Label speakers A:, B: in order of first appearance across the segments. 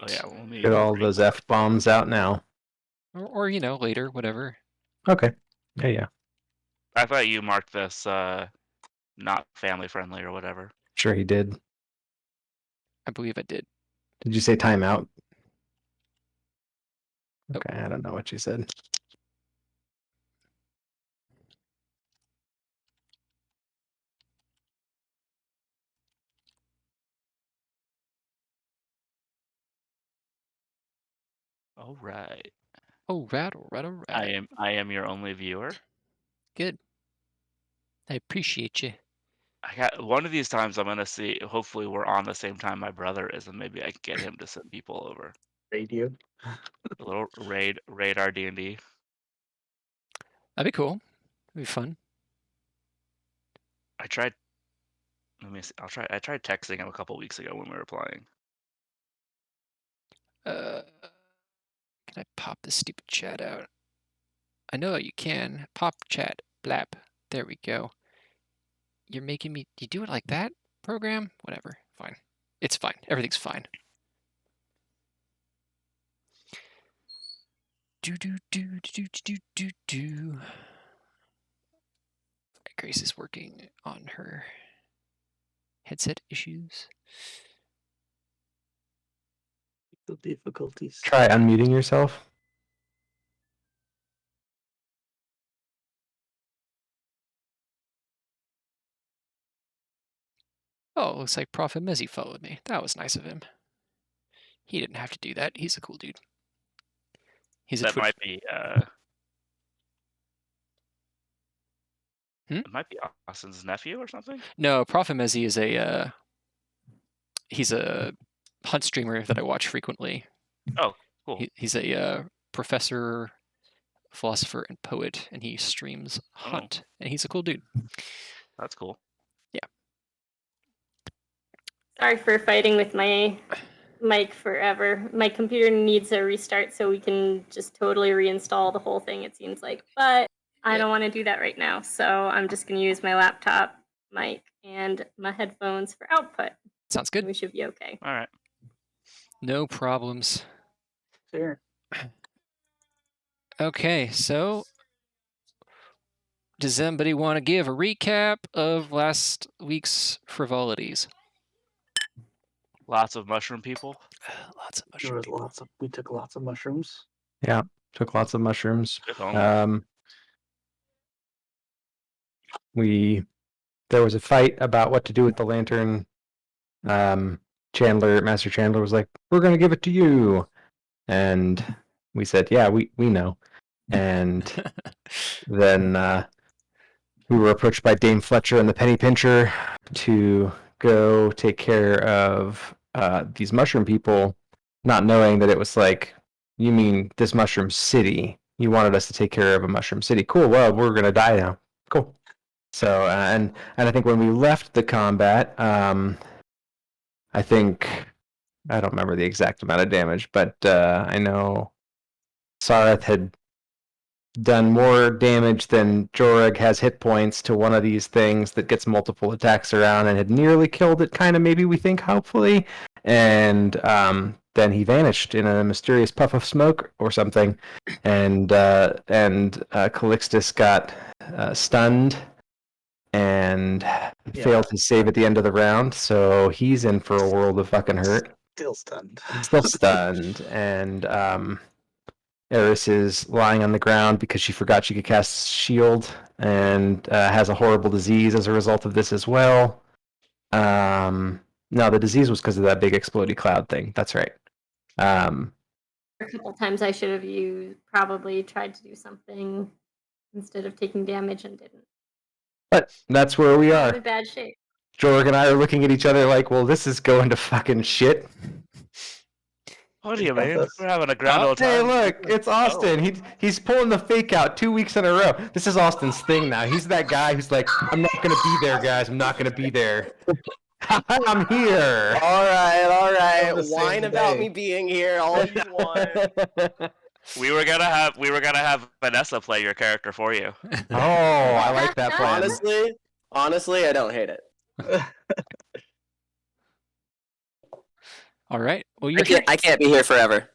A: Oh yeah, we'll need
B: Get all those F-bombs out now.
C: Or later, whatever.
B: Okay. Yeah.
A: I thought you marked this not family friendly or whatever.
B: Sure he did.
C: I believe I did.
B: Did you say timeout? Okay, I don't know what you said.
A: All right.
C: All right.
A: I am your only viewer.
C: Good. I appreciate you.
A: I got one of these times. I'm gonna see. Hopefully, we're on the same time my brother is, and maybe I can get him to send people over.
D: Radio.
A: A little radar DnD.
C: That'd be cool. That'd be fun.
A: I tried. Let me see. I tried texting him a couple weeks ago when we were playing.
C: Can I pop this stupid chat out? I know you can. Pop chat. Blap. There we go. You're making me... You do it like that, program? Whatever. Fine. It's fine. Everything's fine. Do. Grace is working on her headset issues.
D: The difficulties.
B: Try unmuting yourself.
C: Oh, looks like Prophet Mezzi followed me. That was nice of him. He didn't have to do that. He's a cool dude.
A: That might be. It might be Austin's nephew or something.
C: No, Prophet Mezzi is he's a hunt streamer that I watch frequently.
A: Oh, cool.
C: He's a professor, philosopher, and poet, and he streams Hunt, and he's a cool dude.
A: That's cool.
C: Yeah.
E: Sorry for fighting with my mic forever. My computer needs a restart so we can just totally reinstall the whole thing, it seems like. But I don't want to do that right now, so I'm just going to use my laptop mic and my headphones for output.
C: Sounds good.
E: We should be okay.
A: All right.
C: No problems.
D: Sure.
C: Okay, so does anybody want to give a recap of last week's frivolities?
A: Lots of mushroom people.
C: Lots of mushroom people.
D: We took lots of mushrooms.
B: Yeah, took lots of mushrooms. There was a fight about what to do with the lantern. Master Chandler was like, "We're gonna give it to you," and we said, "Yeah, we know." And then we were approached by Dame Fletcher and the Penny Pincher to go take care of these mushroom people, not knowing that it was like, you mean this mushroom city? You wanted us to take care of a mushroom city? Cool. Well, we're gonna die now. Cool. So and I think when we left the combat, I think I don't remember the exact amount of damage, but I know Sareth had done more damage than Jorag has hit points to one of these things that gets multiple attacks around and had nearly killed it, kind of, maybe, we think, hopefully. And then he vanished in a mysterious puff of smoke or something. And Calixtus got stunned and failed to save at the end of the round. So he's in for a world of fucking hurt.
D: Still stunned.
B: Still stunned. And Eris is lying on the ground because she forgot she could cast shield and has a horrible disease as a result of this as well. No, the disease was because of that big explodey cloud thing. That's right.
E: A couple times I should have probably tried to do something instead of taking damage and didn't.
B: But that's where we are.
E: I'm in bad shape.
B: Jorg and I are looking at each other like, well, this is going to fucking shit.
A: What do you mean? We're having a grand old time.
B: Hey, look, it's Austin. He's pulling the fake out 2 weeks in a row. This is Austin's thing now. He's that guy who's like, I'm not going to be there, guys. I'm not going to be there. I'm here.
F: All right. Whine about me being here all you want.
A: We were gonna have Vanessa play your character for you.
B: Oh, I like that plan.
F: Honestly, I don't hate it.
C: All right. Well, you're here.
F: I can't be here forever.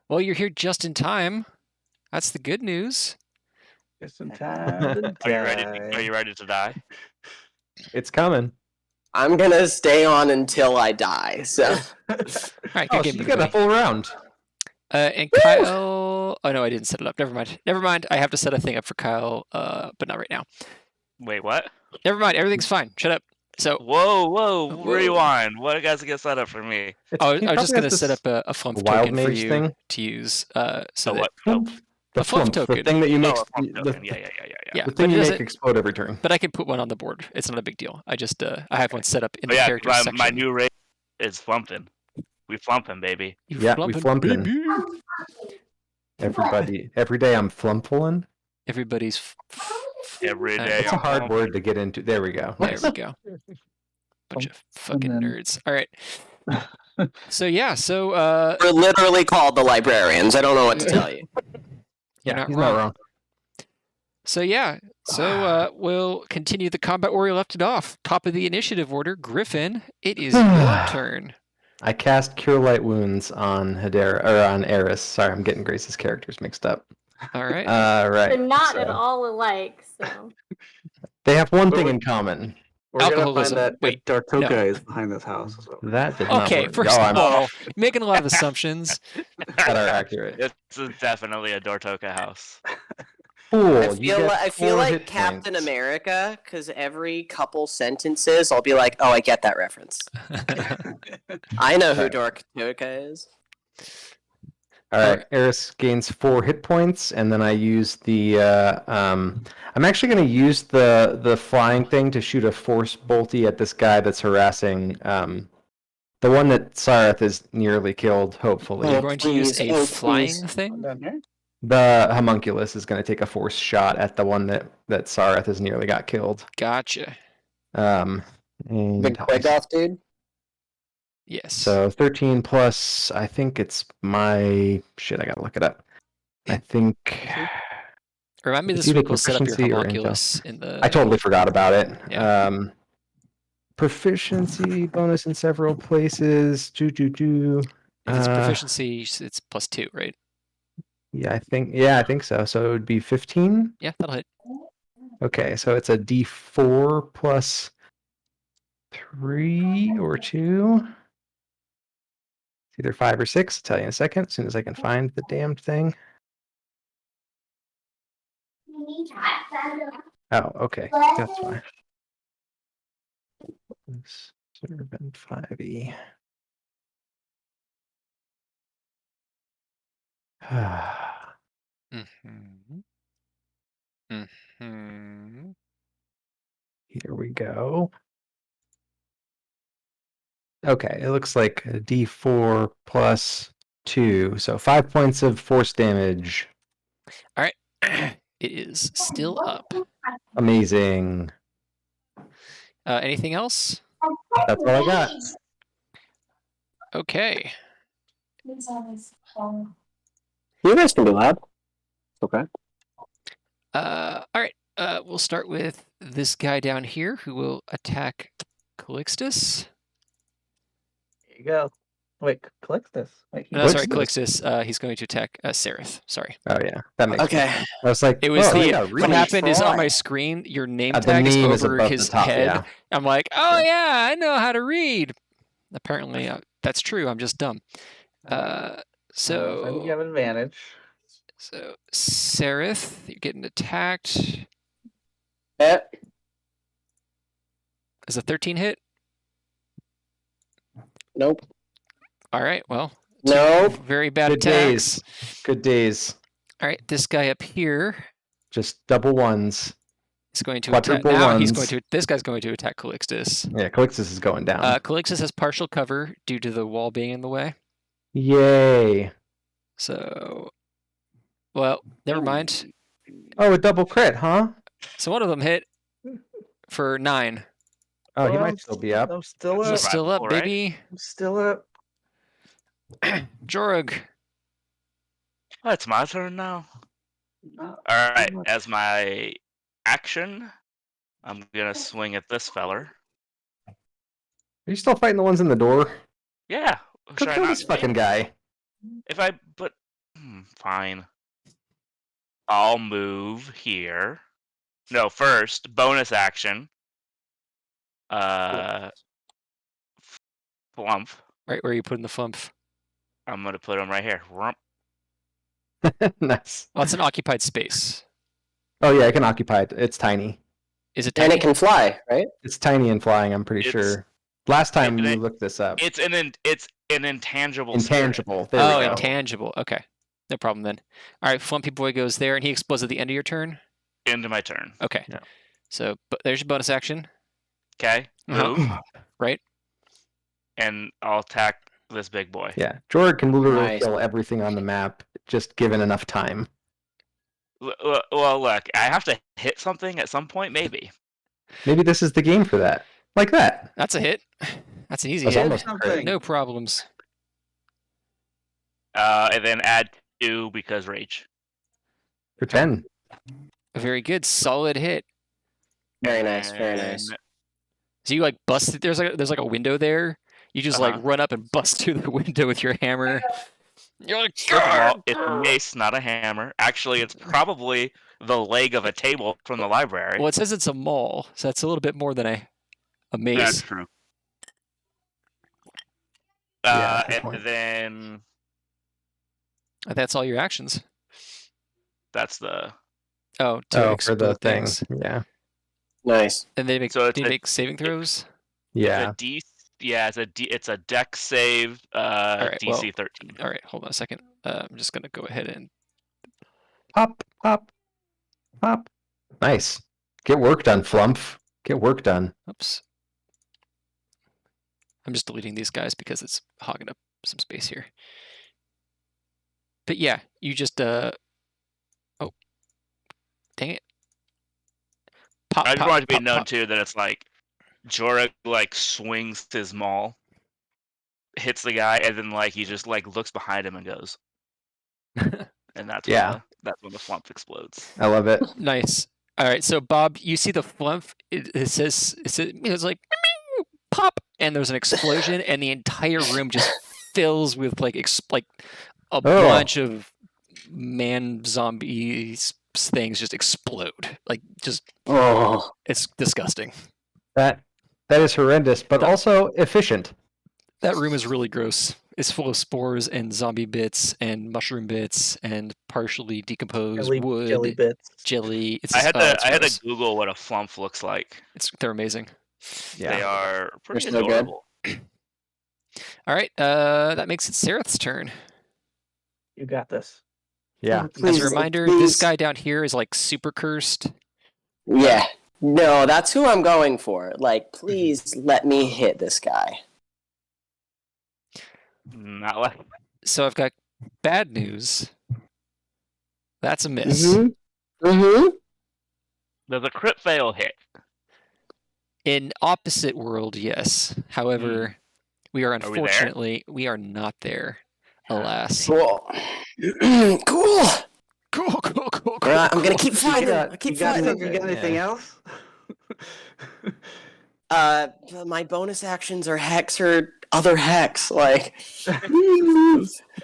C: Well, you're here just in time. That's the good news.
D: Just in time to
A: Are you ready to die?
B: It's coming.
F: I'm gonna stay on until I die. So
C: All right. Good
B: Oh,
C: game,
B: so you got a
C: everybody.
B: full round.
C: And Kyle. Oh no, I didn't set it up. Never mind. Never mind. I have to set a thing up for Kyle, but not right now.
A: Wait, what?
C: Never mind. Everything's fine. Shut up. So,
A: Whoa,
C: Whoa.
A: rewind. What do you guys get set up for me?
C: I
B: He
C: was just
B: probably
C: gonna
B: has
C: set
B: this
C: up a flump
B: wild
C: token for
B: mage
C: you
B: thing.
C: to use.
A: So
C: So that
A: what?
B: The
C: A flump
B: flump, the
C: token.
B: thing that you make,
A: Oh, a flump
B: the,
A: token. Yeah.
C: yeah,
B: the
C: but
B: thing
C: it
B: you make
C: doesn't.
B: explode every turn.
C: But I can put one on the board. It's not a big deal. I just I have one set up in
A: But
C: the
A: yeah,
C: characters section.
A: my new race is flumping. We flumping, baby.
C: You
B: Yeah, we flumping.
C: baby.
B: Everybody, every day I'm flumpfulling.
C: Everybody's.
A: Every
C: Uh,
A: day
B: It's a
A: I'm
B: hard
A: flumping.
B: word to get into. There we go.
C: There
B: Nice.
C: we go. Bunch of fucking
D: then-
C: nerds. All right. So yeah. So
F: we're literally called the librarians. I don't know what to tell you.
C: You're
B: Yeah,
C: not
B: he's
C: wrong.
B: not wrong.
C: So yeah, so we'll continue the combat where we left it off. Top of the initiative order, Griffin. It is your turn.
B: I cast Cure Light Wounds on Hedera or on Eris. Sorry, I'm getting Grace's characters mixed up.
C: All right.
B: Right.
E: They're not at
B: so
E: all alike, so.
B: They have one
D: Wait,
B: thing
D: wait.
B: in common.
D: We're gonna
C: Alcoholism.
D: find that
C: Wait,
D: Dartoka
C: no.
D: is behind this house. As well.
B: That did not
C: Okay.
B: work.
C: First
B: I'm
C: of all, you're making a lot of assumptions.
B: that are accurate.
A: It's definitely a Dortoka house.
B: Cool.
F: I feel
B: 4
F: like
B: hit
F: Captain
B: points.
F: America, because every couple sentences I'll be like, "Oh, I get that reference. I know who Dortoka is."
B: All right, Eris gains 4 hit points, and then I use the. I'm actually going to use the flying thing to shoot a force bolty at this guy that's harassing. The one that Sareth is nearly killed. Hopefully,
C: You're going to use
F: please.
C: a
F: Oh,
C: flying
F: please.
C: thing.
D: Down here.
B: the homunculus is going to take a force shot at the one that Sareth has nearly got killed.
C: Gotcha.
B: And
F: The Quagoth dude.
C: Yes.
B: So 13 plus, I think it's my shit. I gotta look it up. I think
C: Remind me
B: it's
C: this
B: either
C: week we'll set up your
B: proficiency or
C: homunculus in the.
B: I totally forgot about it.
C: Yeah.
B: Proficiency bonus in several places.
C: If it's proficiency, it's +2, right?
B: Yeah, I think so. So it would be 15.
C: Yeah, that'll hit.
B: Okay, so it's a D4 plus 3 or 2. It's either 5 or 6. I'll tell you in a second, as soon as I can find the damned thing. Oh, okay. That's fine. Servant 5e.
C: Mm-hmm. Mm-hmm.
B: Here we go. Okay, it looks like a D4 plus 2, so 5 points of force damage.
C: All right. It is still up.
B: Amazing.
C: Anything else?
B: That's all I got.
C: Okay.
F: You guys can be loud. Okay.
C: All right. We'll start with this guy down here who will attack Calixtus.
D: There you go. Wait, collect this. Wait,
C: No, sorry,
B: Calixtus?
C: Calixtus. He's going to attack Sereth. Sorry.
B: Oh yeah, that makes
F: Okay.
B: sense. I was like,
C: It was
B: oh,
C: the
B: yeah,
C: what
B: really
C: happened is on
B: try.
C: my screen, your name
B: The
C: tag
B: name
C: is
B: is
C: over
B: above
C: his
B: the top,
C: head.
B: yeah.
C: I'm like, oh yeah, I know how to read. Apparently, that's true. I'm just dumb.
D: I think you have
C: So
D: advantage.
C: Sereth, you're getting attacked. Is a 13 hit?
F: Nope.
C: All right. Well,
F: Nope.
C: very bad
B: Good
C: attacks.
B: days. Good days.
C: All right, this guy up here
B: Just double ones.
C: is going to attack.
B: Quadruple
C: Now
B: ones.
C: this guy's going to attack Calixtus.
B: Yeah, Calixtus is going down.
C: Calixtus has partial cover due to the wall being in the way.
B: Yay.
C: So, well, never mind.
B: Oh, a double crit, huh?
C: So one of them hit for 9.
B: Oh, he
D: Well,
B: might still be up.
D: I'm still
C: He's
D: up.
C: still up,
A: Survivable, right?
C: baby.
D: I'm still up.
C: Jorg.
A: Oh, it's my turn now.
D: Not
A: All right,
D: much.
A: as my action, I'm gonna swing at this feller.
B: Are you still fighting the ones in the door?
A: Yeah.
B: Go
A: Should I
B: kill
A: not
B: this fucking guy.
A: If I but fine. I'll move here. No, first bonus action. Flump.
C: Right where you put in the flump.
A: I'm gonna put him right here. Rump.
B: Nice.
C: Well, it's an occupied space.
B: Oh yeah, I can occupy it. It's tiny.
C: Is it
F: And
C: tiny?
F: it can fly, right?
B: It's tiny and flying. I'm pretty
A: It's-
B: sure. Last time
A: it-
B: we looked this up.
A: It's an intangible. spirit.
B: Intangible. There
C: Oh,
B: we go.
C: intangible. Okay. No problem then. All right, Flumpy Boy goes there, and he explodes at the end of your turn.
A: Into my turn.
C: Okay.
B: Yeah.
C: So there's your bonus action.
A: Okay.
C: Uh-huh.
A: Move.
C: Right?
A: And I'll attack this big boy.
B: Yeah, Jorg can literally
F: Nice.
B: kill everything on the map, just given enough time.
A: Well, look, I have to hit something at some point, maybe.
B: Maybe this is the game for that. Like that.
C: That's a hit. That's an easy
B: That's
C: hit.
B: almost a crit.
C: No problems.
A: And then add 2 because rage.
B: For 10.
C: Very good. Solid hit.
F: Very nice, very nice.
A: And-
C: So you like bust it. There's like a window there. You just like
A: Uh-huh.
C: run up and bust through the window with your hammer. You're like,
A: First of all, it's a mace, not a hammer. Actually, it's probably the leg of a table from the library.
C: well, it says it's a maul, so that's a little bit more than a
A: That's
C: mace.
A: true.
B: Yeah, good
A: And
B: point.
A: then
C: That's all your actions.
A: that's the.
C: Oh, to
B: Oh, for
C: explode
B: the thing.
C: things.
B: Yeah.
F: Nice.
C: And they make,
A: So it's
C: do you
A: a-
C: make saving throws?
B: Yeah.
A: It's a deck save.
C: right,
A: DC
C: well-
A: 13.
C: All right, hold on a second. I'm just gonna go ahead and
B: Pop, pop, pop. Nice. Get work done, Flumph. Get work done.
C: oops. I'm just deleting these guys because it's hogging up some space here. But yeah, you just oh, dang it. Pop,
A: I just
C: pop,
A: want it to be
C: pop,
A: known
C: pop.
A: too that it's like Jorah like swings his maul, hits the guy, and then like he just like looks behind him and goes, and that's
B: Yeah.
A: when the flump explodes.
B: I love it.
C: Nice. All right, so Bob, you see the flump. It says it's like pop, and there's an explosion, and the entire room just fills with like like a bunch of man zombies things just explode. Like just
F: Oh,
C: it's disgusting.
B: That is horrendous, but also efficient.
C: That room is really gross. It's full of spores and zombie bits and mushroom bits and partially decomposed wood,
D: jelly bits.
C: jelly. It's
A: I had to
C: it's
A: I had
C: gross.
A: to Google what a flump looks like.
C: They're amazing.
B: Yeah.
A: They are pretty
F: so good.
A: adorable.
C: All right, that makes it Sereth's turn.
D: You got this.
B: Yeah.
C: As
F: please,
C: a reminder,
F: please.
C: this guy down here is like super cursed.
F: Yeah. No, that's who I'm going for. Like, please let me hit this guy.
A: Not like
C: So I've got bad news. That's a miss.
F: Mm-hmm.
A: there's a crit fail hit.
C: In opposite world, yes. However, we are
A: Are we there?
C: unfortunately we are not there. Alas.
F: Cool. Cool.
C: Cool, cool, cool, cool.
F: I'm gonna keep
D: You
F: fighting.
D: got,
F: I keep
D: you got,
F: fighting.
D: anything, you got anything else?
F: My bonus actions are hex or other hex. Like, I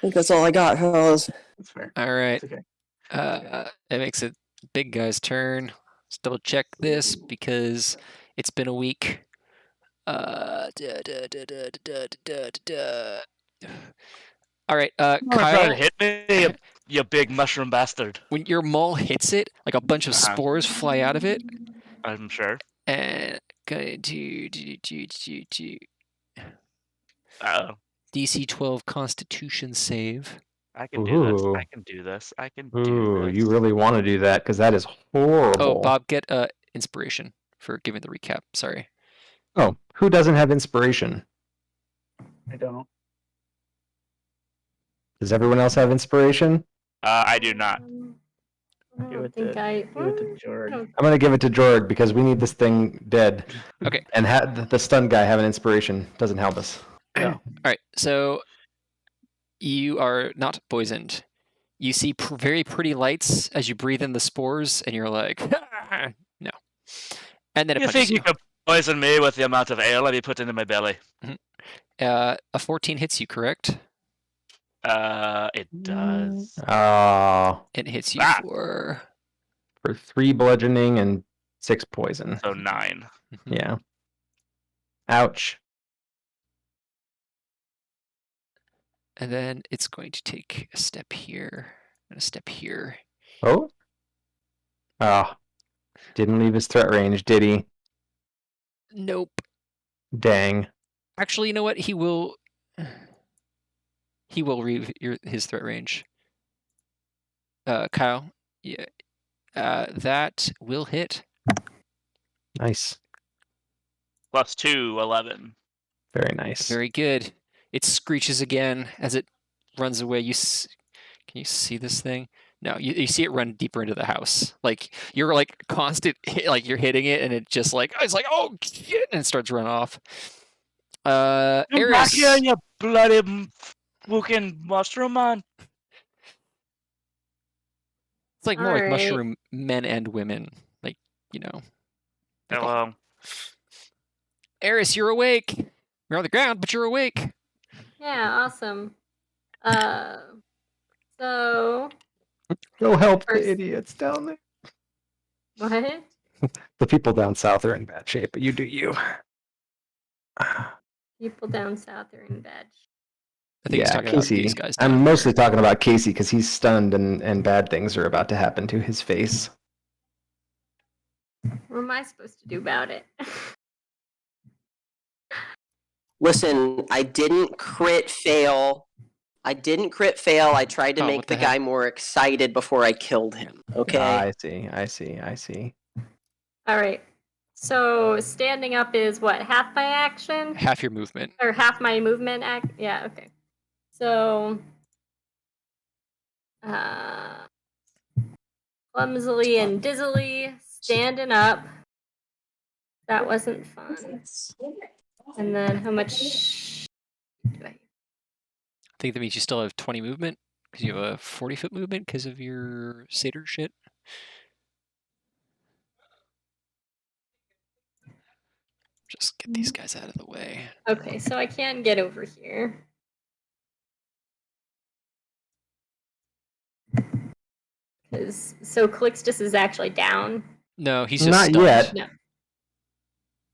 F: think that's all I got, fellas.
D: That's fair.
C: All right.
D: It's okay.
C: It makes it big guy's turn. Let's double check this because it's been a week. All right,
A: Try
C: Kyle.
A: to hit me, you big mushroom bastard.
C: When your maul hits it, like a bunch of
A: Uh-huh.
C: spores fly out of it,
A: I'm sure.
C: and going to DC 12 Constitution save.
A: I can do this.
B: Ooh.
A: I can do this. I can do
B: Ooh,
A: this.
B: you really want to do that because that is horrible.
C: Oh, Bob, get inspiration for giving the recap. Sorry.
B: Oh, who doesn't have inspiration?
D: I don't.
B: Does everyone else have inspiration?
A: I do not.
E: I
D: Give
E: don't
D: it
E: think
D: to,
E: I.
D: give it to George.
E: don't-
B: I'm gonna give it to Jorg because we need this thing dead.
C: Okay.
B: And the stun guy have an inspiration doesn't help us.
C: All right, so you are not poisoned. You see very pretty lights as you breathe in the spores, and you're like, "Ah!" No. And then it
A: You
C: punches
A: think you could poison me with the amount of ale I've put into my belly?
C: A 14 hits you, correct?
A: It does.
B: Oh,
C: It hits you
A: Ah!
C: for...
B: for 3 bludgeoning and 6 poison.
A: So 9.
C: Mhm.
B: Yeah. Ouch.
C: And then it's going to take a step here and a step here.
B: Oh. Ah. Didn't leave his threat range, did he?
C: Nope.
B: Dang.
C: Actually, you know what? He will leave his threat range. Kyle, yeah, that will hit.
B: Nice.
A: +2, 11.
B: Very nice.
C: Very good. It screeches again as it runs away. Can you see this thing? No, you see it run deeper into the house. Like you're like constant hit, like you're hitting it, and it just like it's like oh shit, and it starts running off.
A: Come back
C: Eris,
A: here, you bloody fucking mushroom man.
C: it's like more like
E: Alright.
C: mushroom men and women, like you know.
A: Hello.
C: Eris, you're awake. You're on the ground, but you're awake.
E: Yeah, awesome. So
B: Go help
E: First-
B: the idiots down there.
E: what?
B: The people down south are in bad shape, but you do you.
E: People down south are in bed.
C: I think he's
B: Yeah,
C: talking about
B: Casey.
C: these guys. Down
B: I'm mostly
C: here.
B: talking about Casey because he's stunned and bad things are about to happen to his face.
E: What am I supposed to do about it?
F: Listen, I didn't crit fail. I tried to
C: Oh,
F: make
C: what
F: the
C: the heck?
F: guy more excited before I killed him. Okay.
B: I see.
E: All right. So standing up is what, half my action
C: Half your movement.
E: or half my movement? Yeah. Okay. So, clumsily and dizzily standing up. That wasn't fun. And then how much do I?
C: I think that means you still have 20 movement because you have a 40-foot movement because of your satyr shit. Just get these guys out of the way.
E: Okay, so I can get over here. So Calixtus is actually down.
C: No, he's just
B: Not
C: stunned.
B: yet.
E: No.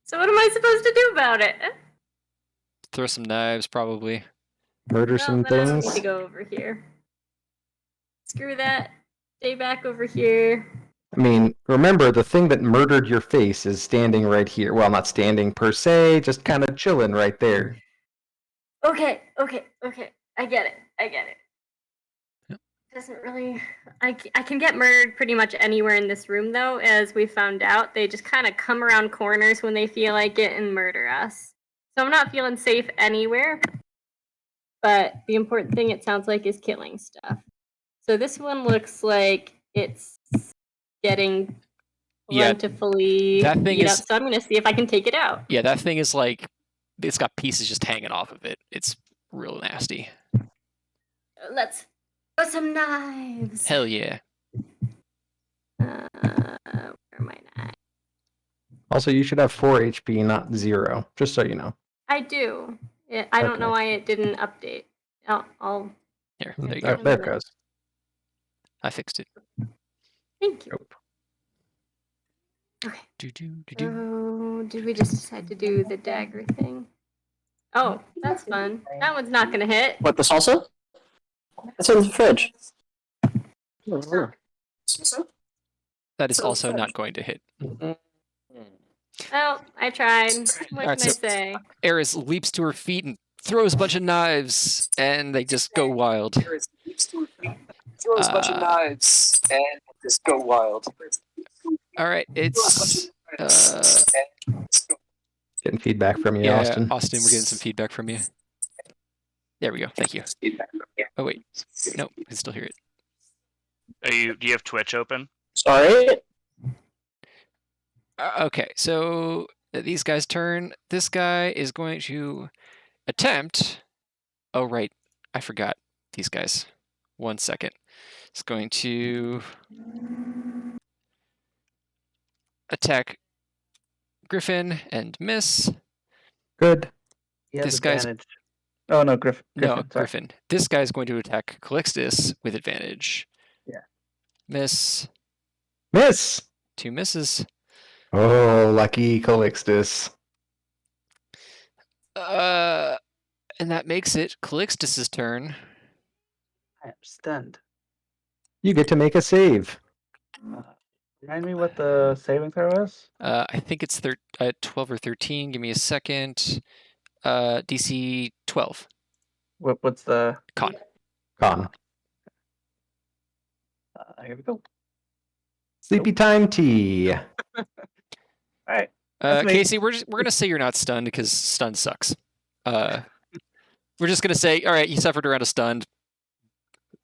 E: So what am I supposed to do about it?
C: Throw some knives, probably.
B: Murder
E: Well,
B: some
E: then I don't need
B: things.
E: to go over here. Screw that. Stay back over here.
B: I mean, remember the thing that murdered your face is standing right here. Well, not standing per se, just kind of chilling right there.
E: Okay. I get it.
C: Yep.
E: Doesn't really. I can get murdered pretty much anywhere in this room, though, as we found out. They just kind of come around corners when they feel like it and murder us. So I'm not feeling safe anywhere. But the important thing, it sounds like, is killing stuff. So this one looks like it's getting
C: Yeah,
E: plentifully
C: that thing
E: beat
C: is-
E: up. So I'm going to see if I can take it out.
C: Yeah, that thing is like, it's got pieces just hanging off of it. It's real nasty.
E: Let's throw some knives.
C: Hell yeah.
E: Where are my knives?
B: Also, you should have 4 HP, not 0, just so you know.
E: I do. I don't know
B: Okay.
E: why it didn't update. I'll
C: Here, there you
E: There-
C: go.
B: There it goes.
C: I fixed it.
E: thank you.
B: Nope.
E: Okay.
C: Do.
E: So, did we just decide to do the dagger thing? Oh, that's fun. That one's not gonna hit.
F: What, the salsa? It's in the fridge.
C: That is also not going to hit.
E: Well, I tried. What
C: Alright,
E: can I
C: so-
E: say?
C: Eris leaps to her feet and throws a bunch of knives, and they just go wild.
G: Throws a bunch of knives and just go wild.
C: All right, it's
B: Getting feedback from you,
C: yeah,
B: Austin.
C: Austin, we're getting some feedback from you. There we go. Thank you. Oh wait, no, I can still hear it.
A: Do you have Twitch open?
F: Sorry?
C: Okay, so these guys' turn. This guy is going to attempt. Oh right, I forgot these guys. 1 second. It's going to attack Griffin and miss.
B: Good.
D: He has
C: This guy's-
D: advantage. Oh no, Griffin.
C: No,
D: Sorry.
C: Griffin. This guy's going to attack Calixtus with advantage.
D: Yeah.
C: Miss.
B: Miss.
C: 2 misses.
B: Oh, lucky Calixtus.
C: And that makes it Calixtus's turn.
D: I am stunned.
B: You get to make a save.
D: Remind me what the saving throw is?
C: I think it's 12 or 13. Give me a second. DC 12.
D: What's the
C: Con.
B: Con.
D: Here we go.
B: Sleepy time tea.
D: All right. That's me.
C: Casey, we're gonna say you're not stunned because stun sucks. We're just gonna say, all right, you suffered a round of stunned.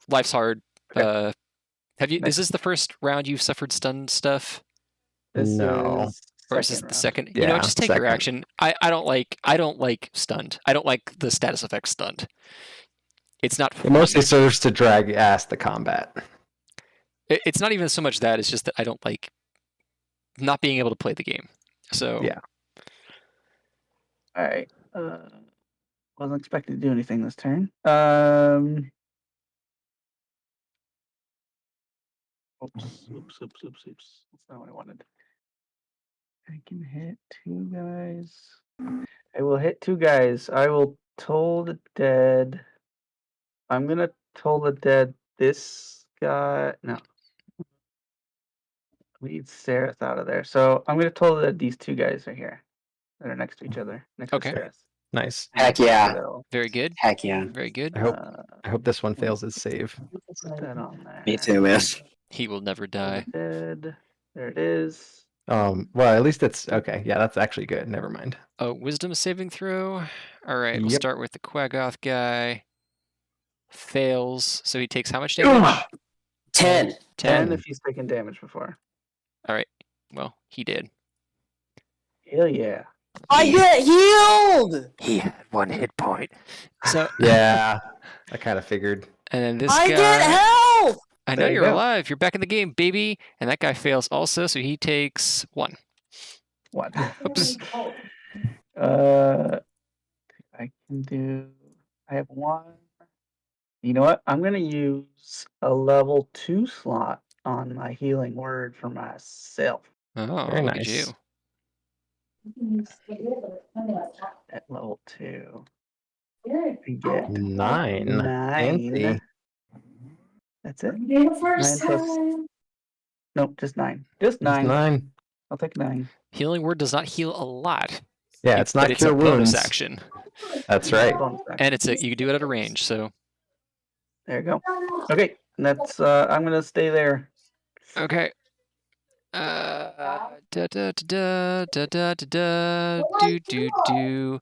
C: Life's hard.
D: Okay.
C: Have you?
D: Nice.
C: Is this the first round you've suffered stun stuff,
B: No.
C: or is this the
D: round.
C: second? You know,
B: Yeah,
C: what, just take your
B: second.
C: action. I don't like stunned. I don't like the status effect stunned. It's not.
B: It
C: fun.
B: mostly serves to drag ass the combat.
C: It's not even so much that. It's just that I don't like not being able to play the game. So
B: Yeah.
D: All right. Wasn't expecting to do anything this turn. Oops. That's not what I wanted. I can hit 2 guys. I will hit 2 guys. I will toll the dead. I'm gonna toll the dead this guy. No. Lead Sereth out of there. So I'm gonna toll the dead these 2 guys right here that are next to each other. Next
C: Okay.
D: to Sereth.
B: Nice.
G: Heck yeah.
D: So,
C: very good.
G: Heck yeah.
C: Very good.
B: I hope this one fails its save.
D: put that on there.
G: Me too, man.
C: He will never
D: Toll
C: die.
D: the dead. There it is.
B: Well, at least it's okay. Yeah, that's actually good. Never mind.
C: Oh, wisdom saving throw. All right, we'll
B: Yep.
C: start with the Quaggoth guy. Fails, so he takes how much damage?
G: 10.
D: 10
B: 10.
D: if he's taken damage before.
C: All right. Well, he did.
D: Hell yeah.
F: I get healed.
C: He had 1 hit point. So
B: Yeah, I kind of figured.
C: and then this
F: I
C: guy.
F: get health.
C: I know
D: There you
C: you're
D: go.
C: alive. You're back in the game, baby. And that guy fails also, so he takes 1.
D: What?
C: Oops.
D: I can do. I have 1. You know what? I'm gonna use a level 2 slot on my healing word for myself
C: Oh,
B: Very
C: look at you.
B: nice.
D: at level 2. I get
B: 9.
D: 9.
B: Fancy.
D: That's it. 9 plus. Nope, just 9. Just
B: It's
D: 9.
B: 9.
D: I'll take 9.
C: Healing word does not heal a lot.
B: Yeah, it's not
C: but it's a
B: cure
C: bonus
B: wounds.
C: action.
B: That's right.
D: Bonus action.
C: And you can do it at a range, so
D: There you go. Okay, that's. I'm gonna stay there.
C: okay. Da da da da da da da do.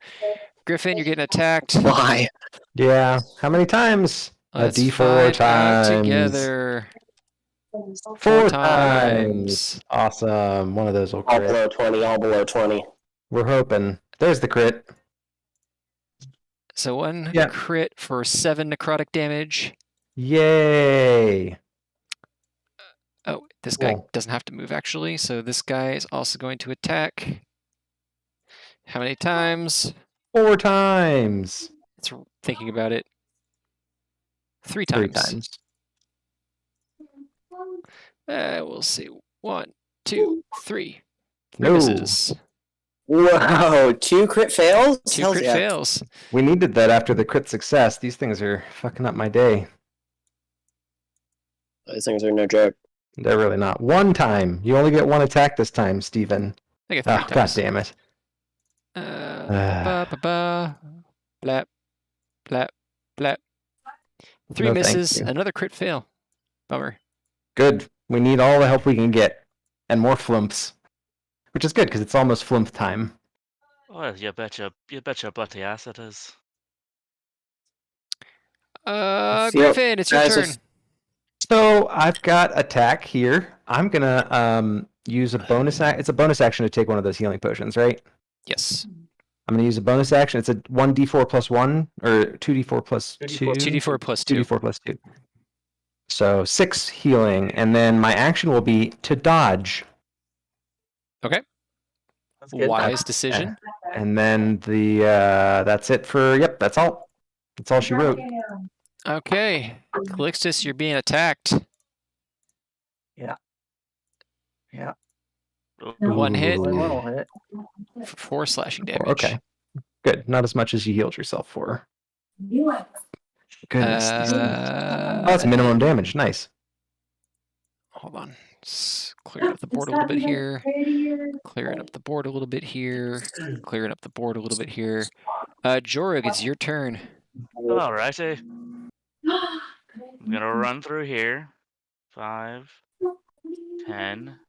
C: Griffin, you're getting attacked.
G: Why?
B: Yeah. How many times?
C: Let's
B: a D4
C: find out
B: times.
C: together.
B: 4
C: times.
B: Awesome. One of those will
G: All
B: crit.
G: below 20, all below 20.
B: We're hoping. There's the crit.
C: So 1
B: Yeah.
C: crit for 7 necrotic damage.
B: Yay.
C: Oh, this guy
B: Cool.
C: doesn't have to move actually, so this guy is also going to attack. How many times?
B: 4 times.
C: It's thinking about it. 3
B: 3
C: times.
B: times.
C: We'll see. 1, 2, 3. 3
B: No.
C: misses.
G: Whoa, 2 crit fails?
C: 2
G: Hells
C: crit
G: yeah.
C: fails.
B: We needed that after the crit success. These things are fucking up my day.
G: Those things are no joke.
B: They're really not. 1 time. You only get 1 attack this time, Steven.
C: I get 3
B: Oh, god
C: times.
B: damn it.
C: Ba ba ba. Blap. Blap. Blap. 3
B: No, thank
C: misses.
B: you.
C: Another crit fail. Bummer.
B: Good. We need all the help we can get. And more flumps. Which is good, because it's almost flump time.
A: Oh, you betcha bloody ass it is.
G: Feel-
C: Griffin, it's your
G: guys,
C: turn.
G: if-
B: So I've got attack here. I'm gonna use a bonus act. It's a bonus action to take one of those healing potions, right?
C: Yes.
B: I'm gonna use a bonus action. It's a 1d4 plus 1 or 2d4 plus 2.
C: 2d4 plus 2.
B: 2d4 plus 2. So 6 healing, and then my action will be to dodge.
D: That's good.
C: Wise decision.
B: And then the that's it for that's all. That's all she wrote.
C: Okay, Calixtus, you're being attacked.
D: Yeah.
C: One hit.
D: Only one will hit.
C: For 4 slashing damage.
B: Okay. Good. Not as much as you healed yourself for. Goodness. Oh, that's minimum damage. Nice.
C: Hold on. Clear up the board a little bit here. Clearing up the board a little bit here. Clearing up the board a little bit here. Jorug, it's your turn.
A: Alrighty. I'm gonna run through here. 5, 10,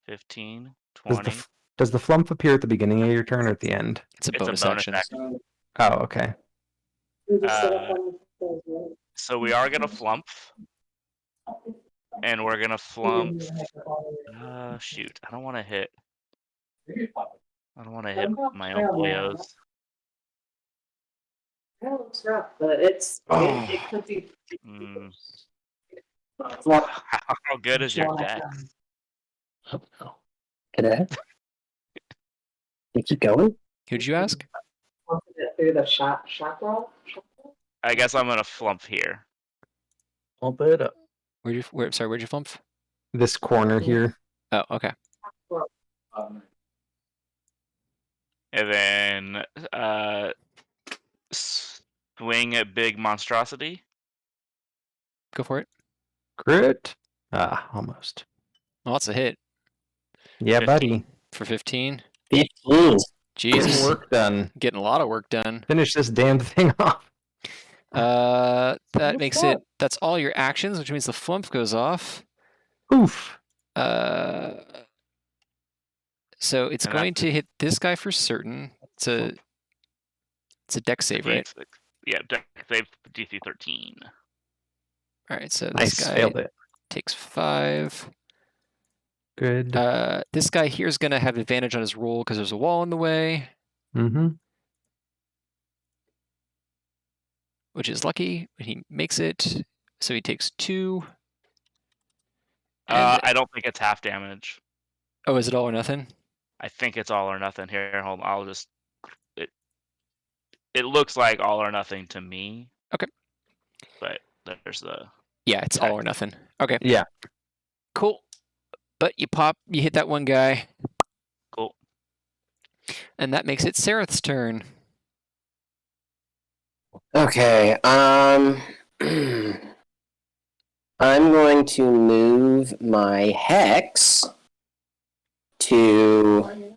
A: 15, 20.
B: Does the flump appear at the beginning of your turn or at the end?
C: It's a
A: It's
C: bonus,
A: a bonus
C: action.
A: action.
B: Oh, okay.
A: So we are gonna flump. And we're gonna flump. Shoot. I don't want to hit. I don't want to hit my own boyos.
G: It's rough, but it could be.
A: How good is your deck?
F: Can I? You keep going?
C: Who'd you ask?
G: Through the shot roll?
A: I guess I'm gonna flump here.
D: Pump it up.
C: Where'd you flump?
B: This corner here.
C: Oh, okay.
A: And then swing at big monstrosity.
C: Go for it.
B: Crit. Almost.
C: Well, that's a hit.
B: Yeah,
A: 15.
B: buddy.
C: For 15.
F: 15.
C: Jesus.
B: Work done.
C: Getting a lot of work done.
B: Finish this damned thing off.
C: That makes it. That's all your actions, which means the flump goes off.
B: Oof.
C: So it's
A: And
C: going to hit this guy for certain. It's a deck save, right?
A: Yeah, deck save DC 13.
C: All right, so this
B: Nice.
C: guy
B: Failed it.
C: takes 5.
B: Good.
C: This guy here is going to have advantage on his roll because there's a wall in the way,
B: Mm-hmm.
C: which is lucky. But he makes it, so he takes 2. And,
A: I don't think it's half damage.
C: oh, is it all or nothing?
A: I think it's all or nothing. Here, hold on. I'll just. It looks like all or nothing to me.
C: Okay.
A: But there's the.
C: Yeah, it's all or nothing. Okay.
B: Yeah.
C: Cool. But you hit that one guy.
A: Cool.
C: And that makes it Sereth's turn.
F: Okay, I'm going to move my hex to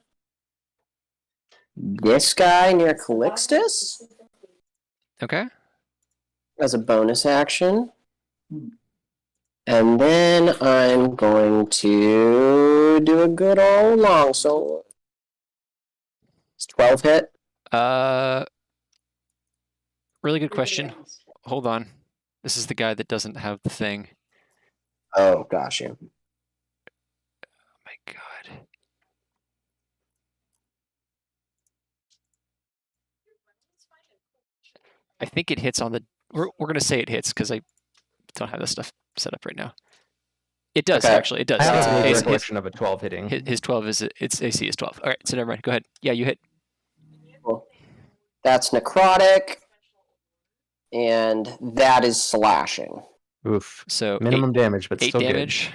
F: this guy near Calixtus
C: Okay.
F: as a bonus action. And then I'm going to do a good old long sword. It's 12 hit.
C: Really good question. Hold on. This is the guy that doesn't have the thing.
F: Oh, gosh, yeah.
C: Oh my god. I think it hits on the. We're gonna say it hits because I don't have this stuff set up right now. It does
F: Okay.
C: actually. It does.
B: I have a
C: His,
B: recollection of a 12 hitting.
C: his 12 is its AC is 12. All right, so never mind. Go ahead. Yeah, you hit.
F: Cool. That's necrotic. And that is slashing.
B: Oof.
C: So
B: Minimum damage, but
C: 8
B: still
C: damage.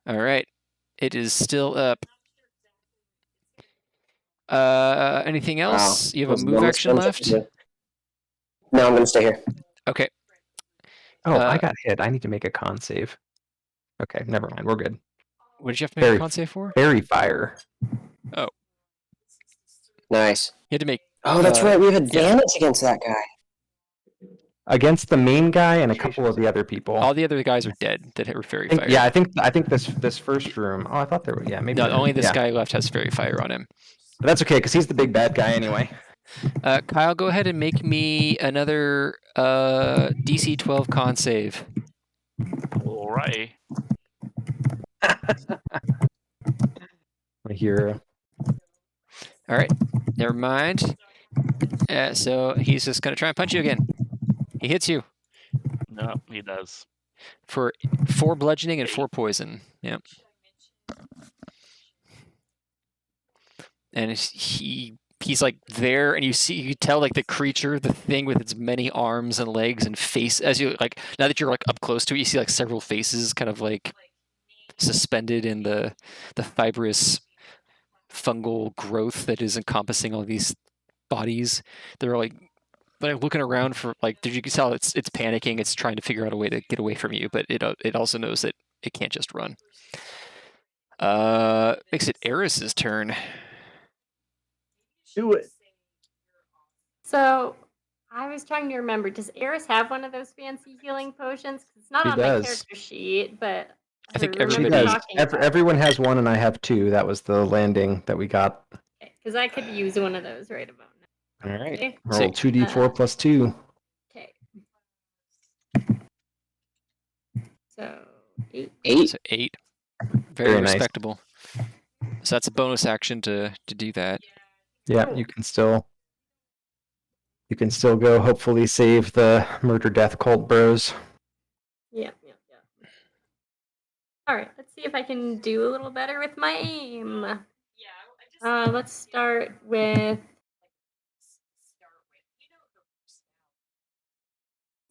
C: All right, it is still up. Anything else?
F: Wow.
C: You have a move action left.
F: No, I'm going to stay here.
C: Okay.
B: good. Oh, I got hit. I need to make a con save. Okay, never mind. We're good.
C: What did you have to make a con save for?
B: Fairy fire.
F: Nice.
C: You had to make.
F: Oh, that's right. We have advantage against that guy.
B: Against the main guy and a couple of the other people.
C: All the other guys are dead that were fairy
B: I think-
C: fire.
B: yeah, I think this first room. Oh, I thought there were. Yeah, maybe.
C: No, only this
B: yeah.
C: guy left has fairy fire on him.
B: But that's okay because he's the big bad guy anyway.
C: Kyle, go ahead and make me another DC 12 con save.
A: Alright.
B: I hear.
C: All right, never mind. So he's just gonna try and punch you again. He hits you
A: No, he does.
C: for 4 bludgeoning and 4 poison. Yep. and he's like there, and you tell like the creature, the thing with its many arms and legs and face, as you like now that you're like up close to it, you see like several faces kind of like suspended in the fibrous fungal growth that is encompassing all these bodies. They're like looking around for like, you can tell it's panicking. It's trying to figure out a way to get away from you, but it also knows that it can't just run. Makes it Eris's turn.
D: Do it.
E: So I was trying to remember, does Eris have one of those fancy healing potions? 'Cause it's not
B: She
E: on my
B: does.
E: character sheet, but
C: I think
E: remember
B: She
C: everybody-
B: does.
E: talking about
B: Everyone has one, and I have two. That was the landing that we got.
E: because I could use one of those right about now.
B: All right.
E: Okay.
B: Roll 2d4 plus 2.
E: Okay. So 8.
F: 8.
C: So 8. Very,
B: Very nice.
C: respectable. So that's a bonus action to do that.
B: Yeah,
E: Cool.
B: you can still go. Hopefully, save the murder death cult bros.
E: Yeah. All right. Let's see if I can do a little better with my aim. Let's start with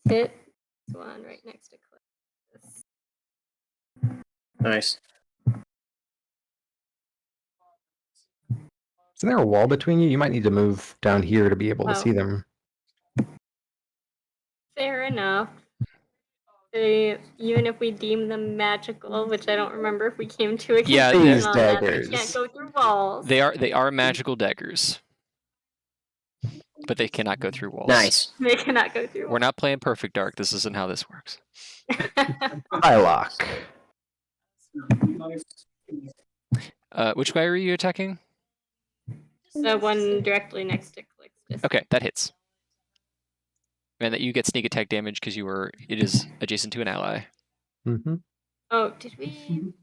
E: hit this one right next to Cliff.
F: Nice.
B: Isn't there a wall between you? You might need to move down here to be able to see them.
E: Fair enough. Even if we deem them magical, which I don't remember if we came to a
C: Yeah,
E: conclusion
B: These
E: on that, they
B: daggers.
E: can't go through walls.
C: They are magical daggers, but they cannot go through walls.
F: Nice.
E: They cannot go through
C: We're
E: walls.
C: not playing Perfect Dark. This isn't how this works.
B: Bylock.
C: Which guy are you attacking?
E: The one directly next to Cliff.
C: Okay, that hits. And that you get sneak attack damage because it is adjacent to an ally.
B: Mm-hmm.
E: Oh, did we?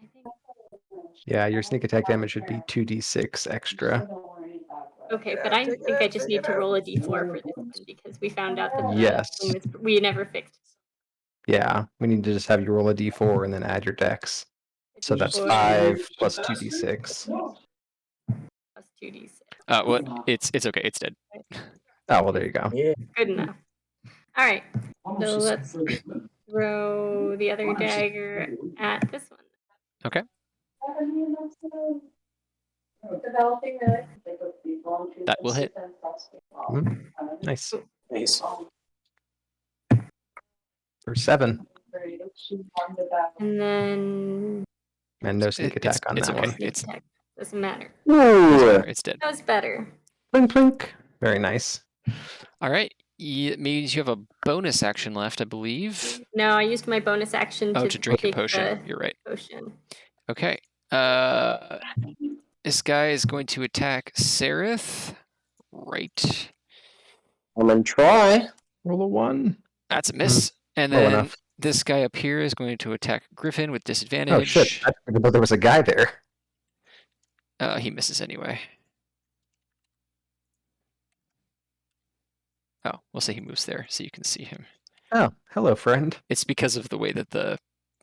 E: I think.
B: Yeah, your sneak attack damage should be 2d6 extra.
E: Okay, but I think I just need to roll a d4 for this one because we found out that the
B: Yes.
E: thing we never fixed.
B: Yeah, we need to just have you roll a d4 and then add your dex. So that's
E: D4
B: 5 plus 2d6.
E: plus 2d6.
C: What? It's okay. It's dead.
B: Oh, well, there you go.
E: Good enough. All right, so let's throw the other dagger at this one.
C: Okay. That will hit.
B: Nice.
F: Nice.
B: For 7.
E: And then
B: And no sneak attack on
C: it's
B: that
C: okay.
B: one.
E: sneak attack. Doesn't matter.
C: It's dead.
E: That was better.
B: Plink, plink. Very nice.
C: All right. It means you have a bonus action left, I believe.
E: No, I used my bonus action
C: To drink your
E: take
C: potion.
E: the
C: You're right.
E: potion.
C: Okay. This guy is going to attack Sereth. Right.
F: I'm gonna try.
B: Roll a 1.
C: That's a miss. And
B: Low
C: then
B: enough.
C: this guy up here is going to attack Griffin with disadvantage.
B: Oh, shit. I didn't know there was a guy there.
C: He misses anyway. Oh, we'll say he moves there so you can see him.
B: Oh, hello, friend.
C: It's because of the way that the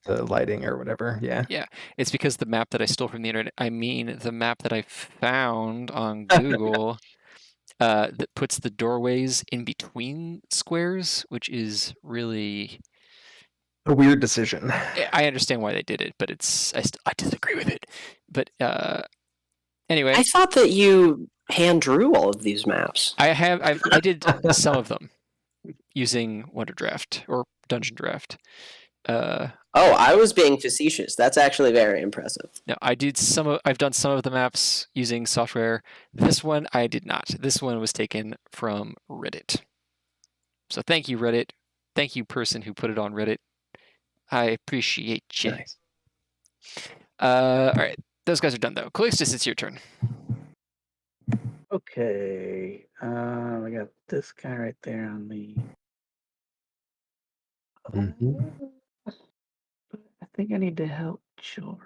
B: lighting or whatever, yeah.
C: It's because the map that I stole from the internet, I mean the map that I found on Google that puts the doorways in between squares, which is really
B: A weird decision.
C: I understand why they did it, but I disagree with it. But anyway,
F: I thought that you hand drew all of these maps.
C: I did some of them using Wonder Draft or Dungeon Draft.
F: Oh, I was being facetious. That's actually very impressive.
C: No, I've done some of the maps using software. This one I did not. This one was taken from Reddit. So thank you, Reddit. Thank you, person who put it on Reddit. I appreciate you.
B: Nice.
C: All right, those guys are done though. Callistus, it's your turn.
D: Okay. I got this guy right there on the.
B: Mhm.
D: I think I need to help Jorg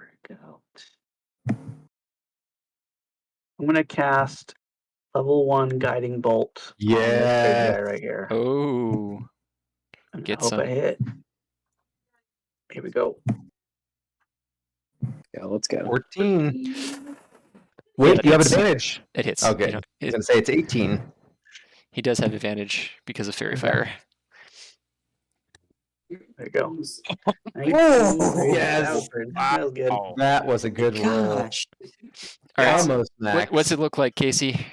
D: out. I'm gonna cast level 1 guiding bolt on this big guy right here.
C: Oh,
D: And
C: get
D: I hope
C: some.
D: I hit. Here we go.
F: Yeah, let's go.
B: 14. Wait,
C: that
B: you have
C: hits.
B: advantage.
C: It hits.
B: Okay,
C: You know,
B: I was gonna say it's 18.
C: he does have advantage because of fairy
D: Okay.
C: fire.
D: There you go.
F: Oh,
D: 19.
B: yes.
D: That was good.
A: Wow.
B: That was a good roll.
F: Gosh.
C: All right.
B: Almost max.
C: What's it look like, Casey?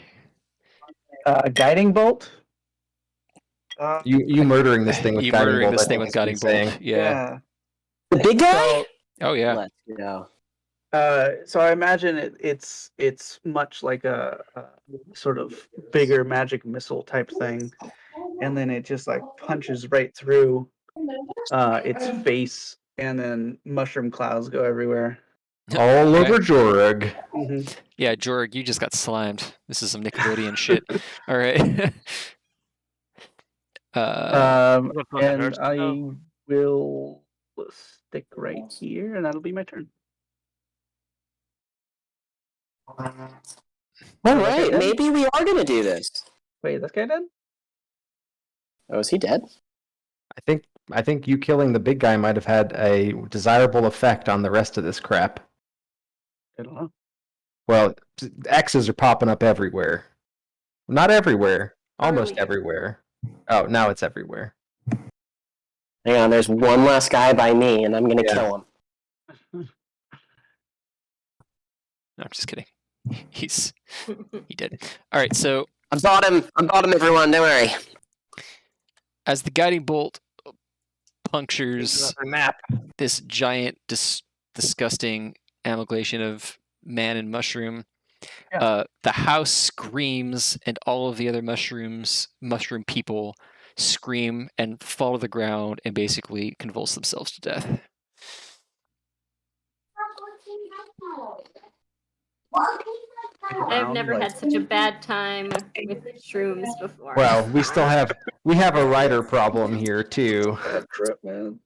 D: Guiding bolt.
B: You murdering this thing with
C: You
B: guiding
C: murdering
B: bolt?
C: this
B: I
C: thing
B: think
C: with
B: is what
C: guiding
B: he's
C: bolt.
B: saying.
C: Yeah.
F: The big guy?
D: So,
C: Oh yeah.
F: Let's go.
D: so I imagine it's much like a sort of bigger magic missile type thing, and then it just like punches right through its face, and then mushroom clouds go everywhere.
B: All
C: Okay.
B: over Jorg.
D: Mhm.
C: Yeah, Jorg, you just got slimed. This is some Nickelodeon shit. All right.
A: Look like it
D: And
A: hurts,
D: I
A: though.
D: will stick right here, and that'll be my turn.
F: All
D: Okay,
F: right,
D: then.
F: maybe we are gonna do this.
D: Wait, this guy dead?
F: Oh, is he dead?
B: I think you killing the big guy might have had a desirable effect on the rest of this crap.
D: I don't know.
B: Well, X's are popping up everywhere. Not everywhere. Almost
E: Earlier.
B: everywhere. Oh, now it's everywhere.
F: Hang on, there's one last guy by me, and I'm gonna
B: Yeah.
F: kill him.
C: No, I'm just kidding. He did. All right, so
F: I got him, everyone. Don't worry.
C: as the guiding bolt punctures
B: Nap.
C: this giant, disgusting amalgamation of man and mushroom, the house screams, and all of the other mushroom people scream and fall to the ground and basically convulse themselves to death.
E: I've never had such a bad time with shrooms before.
B: Well, we have a writer problem here too.
D: Bad trip, man.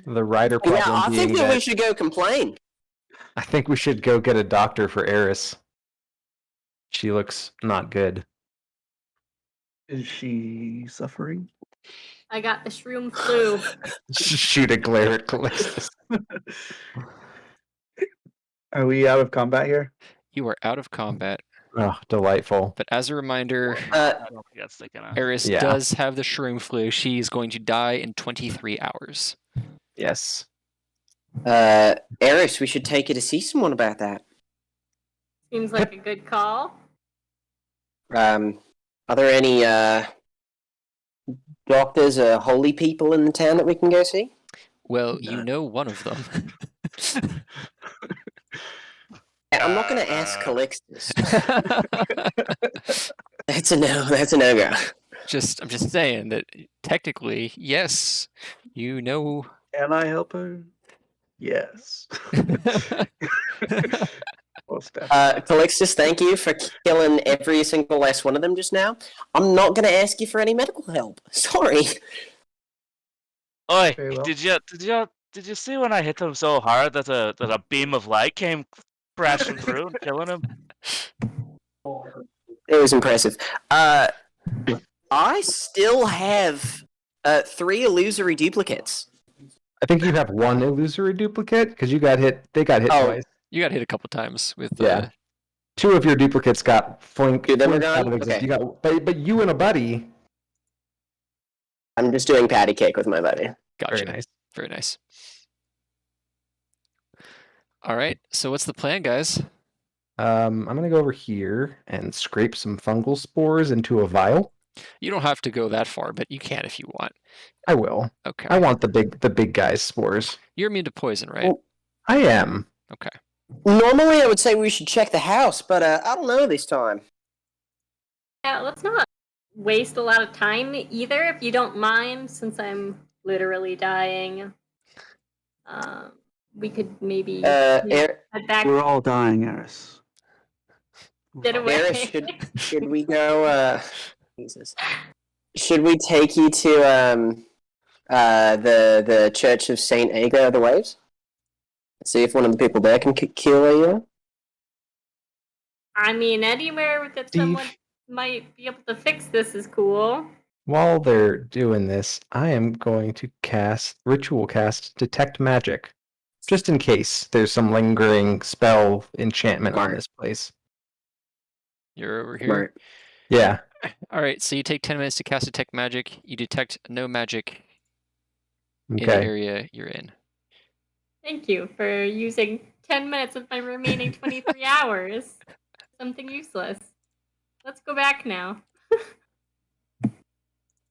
B: The writer problem
F: Yeah, I think
B: being
F: that we
B: that
F: should go complain.
B: I think we should go get a doctor for Eris. She looks not good.
D: Is she suffering?
E: I got the Shroom Flu.
B: Shoot a glare at Callistus.
D: Are we out of combat here?
C: You are out of combat,
B: Oh, delightful.
C: but as a reminder,
A: I don't think that's sticking out.
C: Eris
B: Yeah.
C: does have the Shroom Flu. She is going to die in 23 hours.
B: Yes.
F: Eris, we should take you to see someone about that.
E: Seems like a good call.
F: Are there any doctors or holy people in the town that we can go see?
C: Well, you know one of them.
F: I'm not going to ask Calixtus. That's a no. That's a no-go.
C: I'm just saying that technically, yes, you know.
D: Can I help her? Yes. Most definitely.
F: Calixtus, thank you for killing every single last one of them just now. I'm not going to ask you for any medical help. Sorry.
A: Oi,
D: Very well.
A: did you see when I hit him so hard that a beam of light came crashing through and killing him?
F: It was impressive. I still have 3 illusory duplicates.
B: I think you have one illusory duplicate because you got hit. They got hit
F: Oh.
B: twice.
C: You got hit a couple times with.
B: Yeah. 2 of your duplicates got flinked.
F: Two of them are
B: flinked out
F: gone?
B: of existence.
F: Okay.
B: You got, but you and a buddy.
F: I'm just doing patty cake with my buddy.
C: Gotcha.
B: Very nice.
C: Very nice. All right. So what's the plan, guys?
B: I'm gonna go over here and scrape some fungal spores into a vial.
C: You don't have to go that far, but you can if you want.
B: I will.
C: Okay.
B: I want the big guy's spores.
C: You're immune to poison, right?
F: Well-
B: I am.
C: Okay.
F: Normally, I would say we should check the house, but I don't know this time.
E: Yeah, let's not waste a lot of time either, if you don't mind, since I'm literally dying. We could maybe head back,
D: We're all dying, Eris.
E: get away.
F: Eris, should we go? Jesus. Should we take you to the Church of Saint Aga of the Waves? See if one of the people there can kill you.
E: I mean, anywhere that
B: Steve.
E: someone might be able to fix this is cool.
B: While they're doing this, I am going to ritual cast detect magic. just in case there's some lingering spell enchantment on
F: Smart.
B: this place.
C: You're over here.
F: Smart.
B: Yeah.
C: All right, so you take 10 minutes to cast detect magic. You detect no magic in the
B: Okay.
C: area you're in.
E: Thank you for using 10 minutes of my remaining 23 hours. Something useless. Let's go back now.
B: I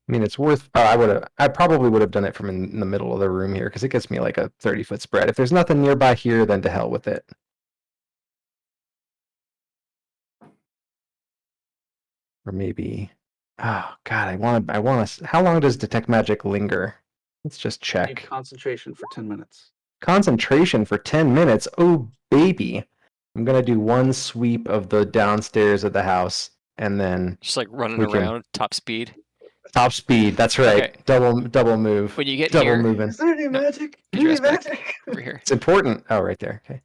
B: mean, it's worth. I probably would have done it from in the middle of the room here because it gets me like a 30-foot spread. If there's nothing nearby here, then to hell with it. Or maybe. Oh God, I want to. How long does detect magic linger? Let's just
D: Need
B: check.
D: concentration for 10 minutes.
B: Concentration for 10 minutes. Oh baby, I'm gonna do one sweep of the downstairs of the house, and then
C: Just like running
B: We can-
C: around, top speed.
B: top speed. That's right.
C: Okay.
B: Double move.
C: When you get
B: Double
C: here,
B: moving.
D: Is there any
C: No,
D: magic?
C: put your
D: Any
C: ass back.
D: magic?
C: over here.
B: It's important. Oh, right there. Okay.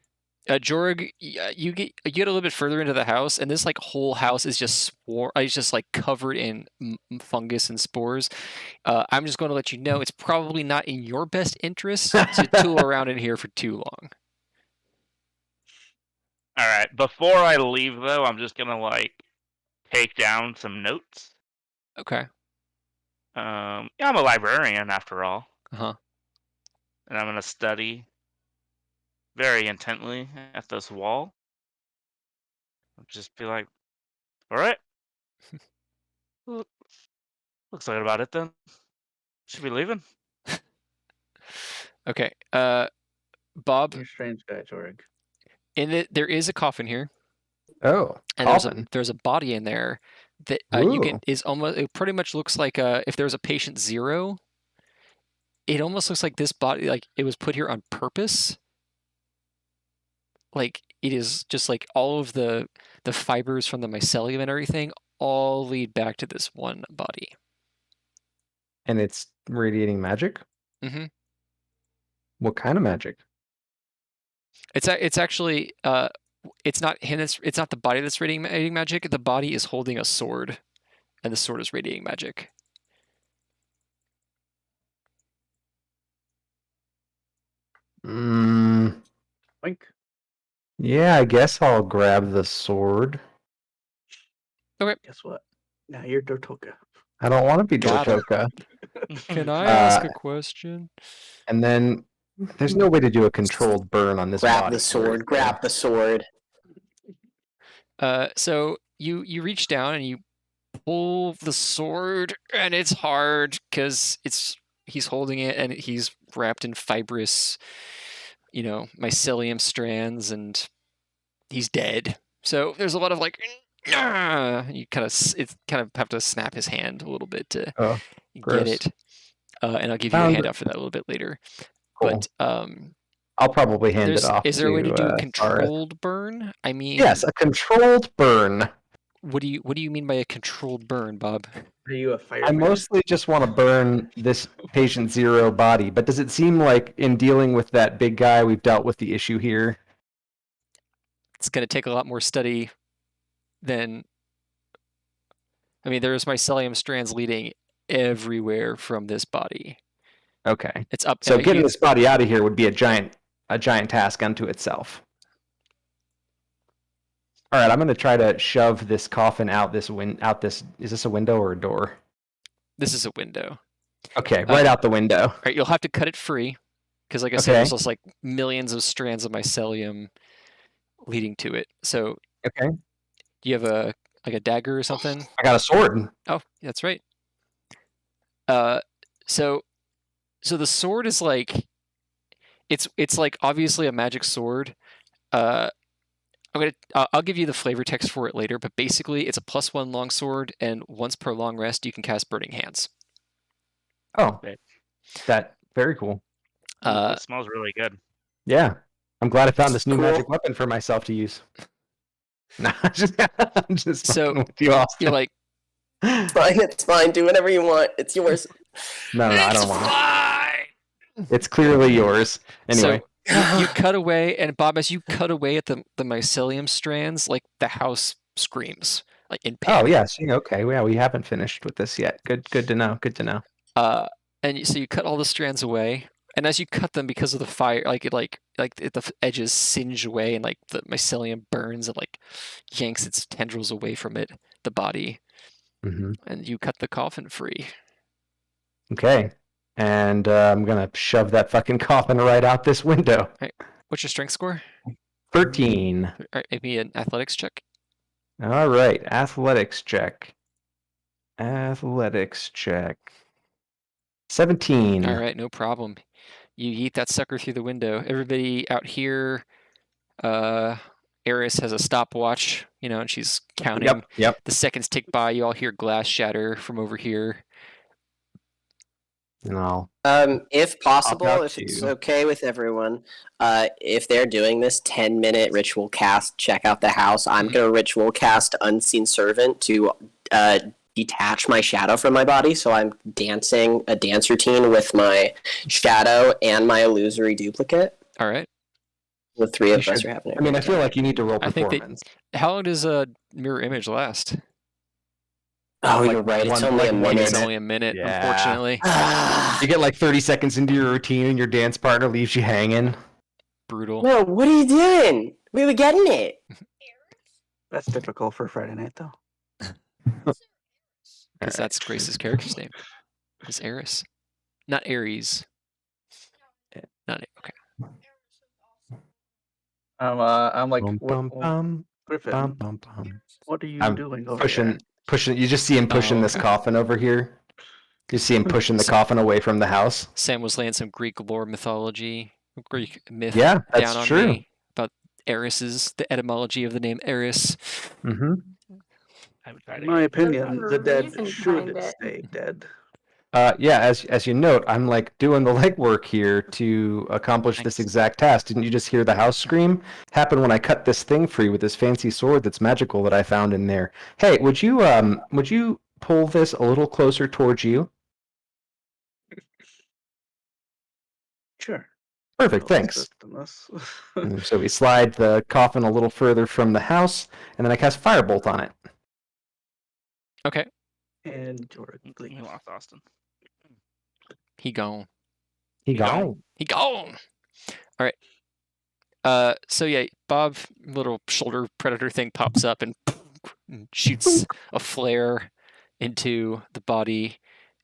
C: Jorg, you get a little bit further into the house, and this like whole house is just it's just like covered in fungus and spores. I'm just going to let you know it's probably not in your best interest to tool around in here for too long.
A: All right. Before I leave, though, I'm just gonna like take down some notes.
C: Okay.
A: Yeah, I'm a librarian after all,
C: Uh-huh.
A: and I'm gonna study very intently at this wall. I'll just be like, all right. Looks like about it then. Should be leaving.
C: Okay. Bob,
D: You're a strange guy, Jorg.
C: there is a coffin here,
B: Oh,
C: and
B: coffin.
C: there's a body in there that you can it pretty much looks like if there's a patient 0, it almost looks like this body like it was put here on purpose. Like it is just like all of the fibers from the mycelium and everything all lead back to this one body.
B: And it's radiating magic.
C: Mm-hmm.
B: What kind of magic?
C: It's actually it's not the body that's radiating magic. The body is holding a sword, and the sword is radiating magic.
D: Wink.
B: Yeah, I guess I'll grab the sword.
D: Guess what? Now you're Dortoka.
B: I don't want to be
C: Got him.
B: Dortoka.
C: Can I
B: Uh,
C: ask a question?
B: And then there's no way to do a controlled burn on this
F: Grab
B: body.
F: the sword. Grab the sword.
C: So you reach down and you pull the sword, and it's hard because he's holding it and he's wrapped in fibrous, mycelium strands, and he's dead. So there's a lot of like, you kind of have to snap his hand a little bit to get
B: gross.
C: it. And I'll give you a handout for that a little bit later.
B: Cool.
C: But
B: I'll probably hand it off.
C: is there a way to do a
B: Gareth.
C: controlled burn? I mean,
B: Yes, a controlled burn.
C: What do you mean by a controlled burn, Bob?
D: Are you a fireman?
B: I mostly just want to burn this patient 0 body, but does it seem like in dealing with that big guy, we've dealt with the issue here?
C: It's going to take a lot more study than. I mean, there's mycelium strands leading everywhere from this body.
B: Okay.
C: It's up.
B: So getting this body out of here would be a giant task unto itself. All right, I'm going to try to shove this coffin out this is this a window or a door?
C: This is a window.
B: Okay, right out the window.
C: All right, you'll have to cut it free because, like I said, there's just like millions of strands of mycelium leading to it. So,
B: okay.
C: Do you have a dagger or something?
B: I got a sword.
C: Oh, that's right. So the sword is like, it's like obviously a magic sword. I'll give you the flavor text for it later, but basically it's a +1 longsword, and once per long rest you can cast Burning Hands.
B: Oh, that very cool.
A: It smells really good.
B: Yeah, I'm glad I found this new magic weapon for myself to use. Nah, I'm just
C: So
B: with you, Austin.
C: you're like,
F: It's fine. Do whatever you want. It's yours.
B: No, I don't want it. It's clearly yours. Anyway.
C: So you cut away, and Bob, as you cut away at the mycelium strands, like the house screams, like in pain.
B: Oh yes, okay. Yeah, we haven't finished with this yet. Good to know. Good to know.
C: And so you cut all the strands away, And as you cut them, because of the fire, the edges singe away, and like the mycelium burns and like yanks its tendrils away from it, the body, and you cut the coffin free.
B: Okay. And I'm gonna shove that fucking coffin right out this window.
C: What's your strength score?
B: 13.
C: All right, maybe an athletics check.
B: All right, athletics check. Athletics check. 17.
C: All right, no problem. You yeet that sucker through the window. Everybody out here, Eris has a stopwatch, and she's counting.
B: Yep.
C: The seconds tick by. You all hear glass shatter from over here.
B: No.
F: If possible,
B: out
F: if it's
B: to-
F: okay with everyone, if they're doing this 10-minute ritual cast, check out the house. I'm gonna ritual cast Unseen Servant to detach my shadow from my body. So I'm dancing a dance routine with my shadow and my illusory duplicate.
C: All right.
F: The three of
B: You
F: us
B: should-
F: are having it.
B: I mean, I feel like you need to roll
C: I think that-
B: performance.
C: How long does a mirror image last?
F: Oh,
B: like
F: you're right. It's
B: one-
F: only
B: like
F: a
B: one
F: minute.
C: It's only a minute,
B: Yeah.
C: unfortunately.
B: You get like 30 seconds into your routine and your dance partner leaves you hanging.
C: Brutal.
F: No, what are you doing? We were getting it.
D: That's typical for Friday night, though.
C: Because that's Grace's character's name. It's Eris. Not Ares. Not okay.
D: I'm like,
B: Bum, bum, bum,
D: Griffin,
B: bum, bum, bum.
D: what are you
B: I'm
D: doing over
B: Pushing. You just see him pushing this
C: okay.
B: coffin over here. You see him pushing the coffin away from the house.
C: Sam was laying some Greek lore mythology, Greek myth
B: Yeah, that's
C: down on
B: true.
C: me about Eris's, the etymology of the name Eris.
B: Mm-hmm.
A: I would try
D: In
A: to
D: my
A: get
D: opinion, the dead
E: reason
D: should
E: behind it.
D: stay dead.
B: Yeah, as you note, I'm like doing the legwork here to accomplish this
A: Thanks.
B: exact task. Didn't you just hear the house scream? Happened when I cut this thing free with this fancy sword that's magical that I found in there. Hey, would you pull this a little closer towards you?
D: Sure.
B: Perfect,
D: I'll
B: thanks.
D: assist in this.
B: And so we slide the coffin a little further from the house, and then I cast Firebolt on it.
C: Okay.
D: And Jorah
A: We
D: leaves.
A: lost Austin.
C: He gone.
B: He
A: gone.
B: gone.
C: He gone. All right. So yeah, Bob, little shoulder predator thing pops up and shoots a flare into the body,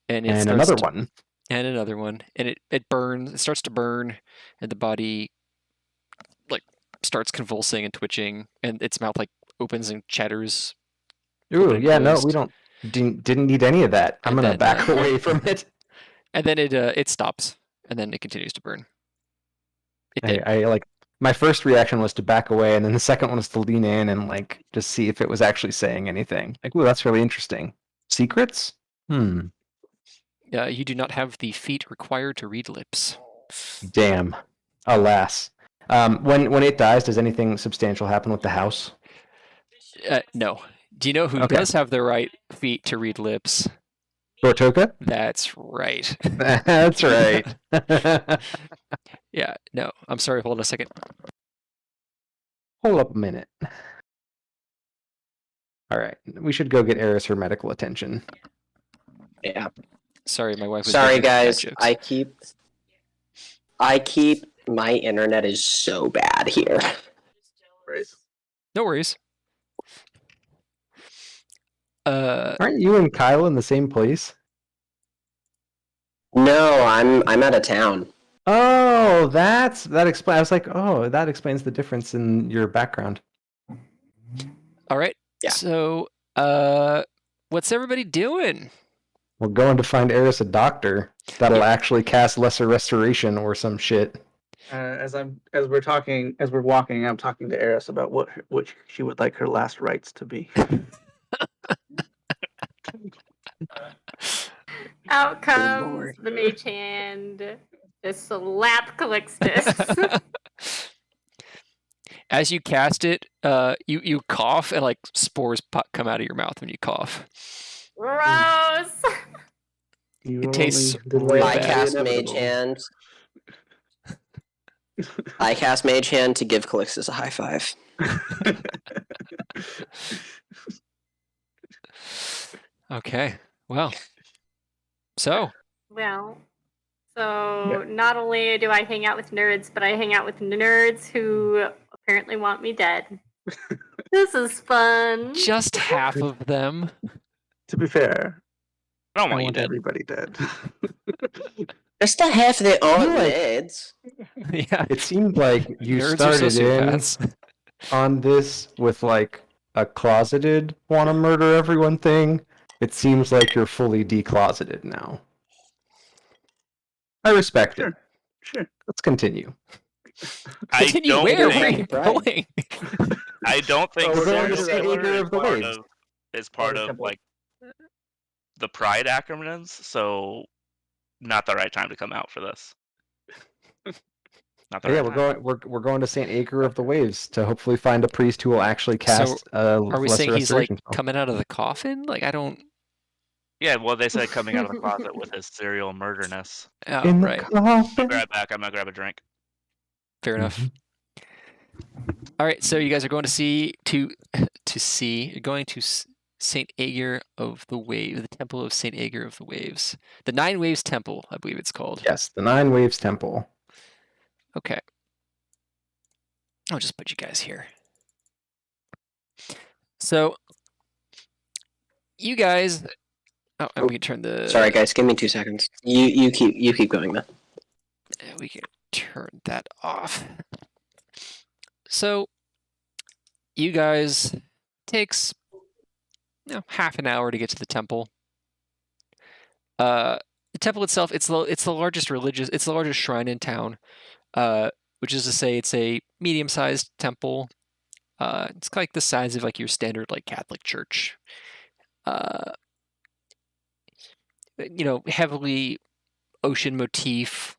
C: and
B: And
C: starts
B: another
C: to-
B: one.
C: and another one, and it burns. It starts to burn, and the body like starts convulsing and twitching, and its mouth like opens and chatters.
B: Ooh,
C: Open and
B: yeah, no,
C: closed.
B: we didn't need any of that. I'm
C: And
B: gonna
C: then,
B: back away from it.
C: And then it stops, and then it continues to burn. It did.
B: I like my first reaction was to back away, and then the second one was to lean in and like just see if it was actually saying anything. Like, ooh, that's really interesting. Secrets?
C: You do not have the feat required to read lips.
B: Damn. Alas. When it dies, does anything substantial happen with the house?
C: No. Do you know who
B: Okay.
C: does have the right feat to read lips?
B: Gortoka?
C: That's right.
B: That's right.
C: Yeah, no. I'm sorry, hold on a second.
B: Hold up a minute. All right, we should go get Eris her medical attention.
F: Yeah.
C: Sorry, my wife was
F: Sorry,
C: making bad
F: guys.
C: jokes.
F: I keep. My internet is so bad here.
D: Race.
C: No worries.
B: Aren't you and Kyle in the same place?
F: No, I'm out of town.
B: Oh, that explains. I was like, oh, that explains the difference in your background.
C: All right.
F: Yeah.
C: So, what's everybody doing?
B: We're going to find Eris a doctor that'll actually cast Lesser Restoration or some shit.
D: As we're walking, I'm talking to Eris about what she would like her last rites to be.
E: Out comes
D: Lord.
E: the mage hand to slap Calixtus.
C: As you cast it, you cough and like spores come out of your mouth when you cough.
E: Gross.
C: It tastes
D: only
C: real
F: I
C: bad.
F: cast Mage Hand. I cast Mage Hand to give Calixtus a high five.
C: Okay. Well. So,
E: Well, So not only do I hang out with nerds, but I hang out with nerds who apparently want me dead. This is fun.
C: Just half of them.
D: To be fair,
A: I don't
D: I
A: want you
D: want
A: dead.
D: everybody dead.
F: Just a half of the aren't
B: like-
F: nerds.
C: Yeah.
B: It seemed like you
C: Nerds are
B: started in
C: sociopaths.
B: on this with like a closeted want to murder everyone thing. It seems like you're fully decloseted now. I respect it.
D: Sure.
B: Let's continue.
A: I
C: Continue
A: don't
C: where? Where are
A: think
C: you going?
A: I don't think
B: we're going to
A: serial
B: the
A: killer
B: Acre of the Waves.
A: is part
D: the
A: of
D: temple.
A: like the Pride acronyms, so not the right time to come out for this. Not the
B: Yeah,
A: right
B: we're
A: time.
B: going. We're going to Saint Acre of the Waves to hopefully find a priest who will actually cast
C: Are we
B: lesser
C: saying he's like
B: restoration spell.
C: coming out of the coffin? Like I don't.
A: Yeah, well, they said coming out of the closet with his serial murderness.
C: Oh,
B: In the
C: right.
A: I'll
B: coffin.
A: be right back. I'm gonna grab a drink.
C: Fair enough. All right, so you guys are going to see. You're going to Saint Aegir of the Wave, the Temple of Saint Aegir of the Waves, the Nine Waves Temple, I believe it's called.
B: Yes, the Nine Waves Temple.
C: Okay. I'll just put you guys here. So, you guys. Oh, and we can turn the.
F: Sorry, guys. Give me 2 seconds. You keep going then.
C: We can turn that off. So, you guys takes half an hour to get to the temple. The temple itself, it's the largest shrine in town. Which is to say, it's a medium-sized temple. It's like the size of like your standard like Catholic church. Heavily ocean motif.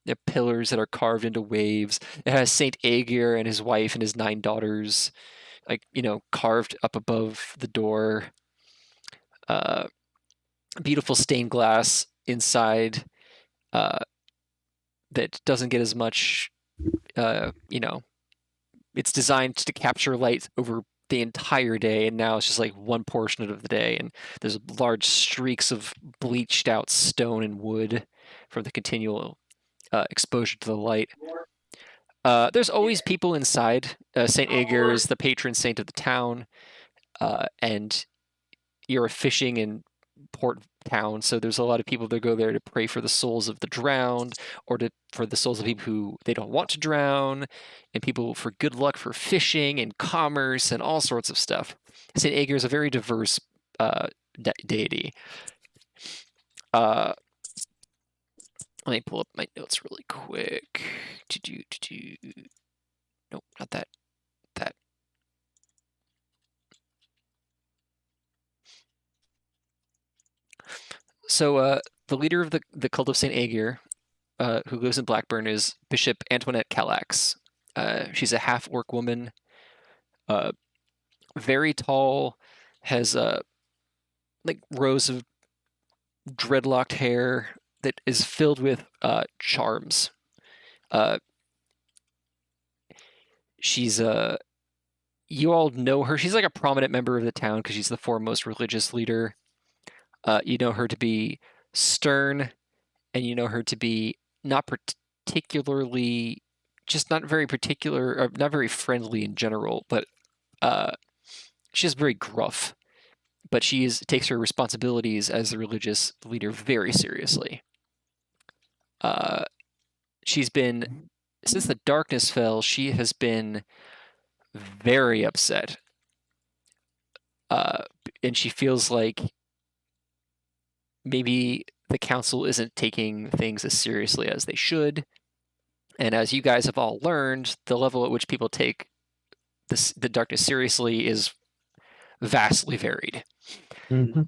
C: The pillars that are carved into waves. It has Saint Aegir and his wife and his 9 daughters, carved up above the door. Beautiful stained glass inside. That doesn't get as much. It's designed to capture light over the entire day, and now it's just like one portion of the day, and there's large streaks of bleached out stone and wood from the continual exposure to the light. There's always people inside. Saint Aegir is the patron saint of the town, and you're a fishing and port town, so there's a lot of people that go there to pray for the souls of the drowned, or for the souls of people who they don't want to drown, and people for good luck for fishing and commerce and all sorts of stuff. Saint Aegir is a very diverse deity. Let me pull up my notes really quick. Nope, not that. That. So the leader of the cult of Saint Aegir, who lives in Blackburn, is Bishop Antoinette Callax. She's a half-orc woman, very tall, has like rows of dreadlocked hair that is filled with charms. She's you all know her. She's like a prominent member of the town because she's the foremost religious leader. You know her to be stern, and you know her to be not particularly, just not very particular, or not very friendly in general, but she's very gruff. But she takes her responsibilities as the religious leader very seriously. She's been, since the darkness fell, she has been very upset. And she feels like maybe the council isn't taking things as seriously as they should. And as you guys have all learned, the level at which people take the darkness seriously is vastly varied.
B: Mm-hmm.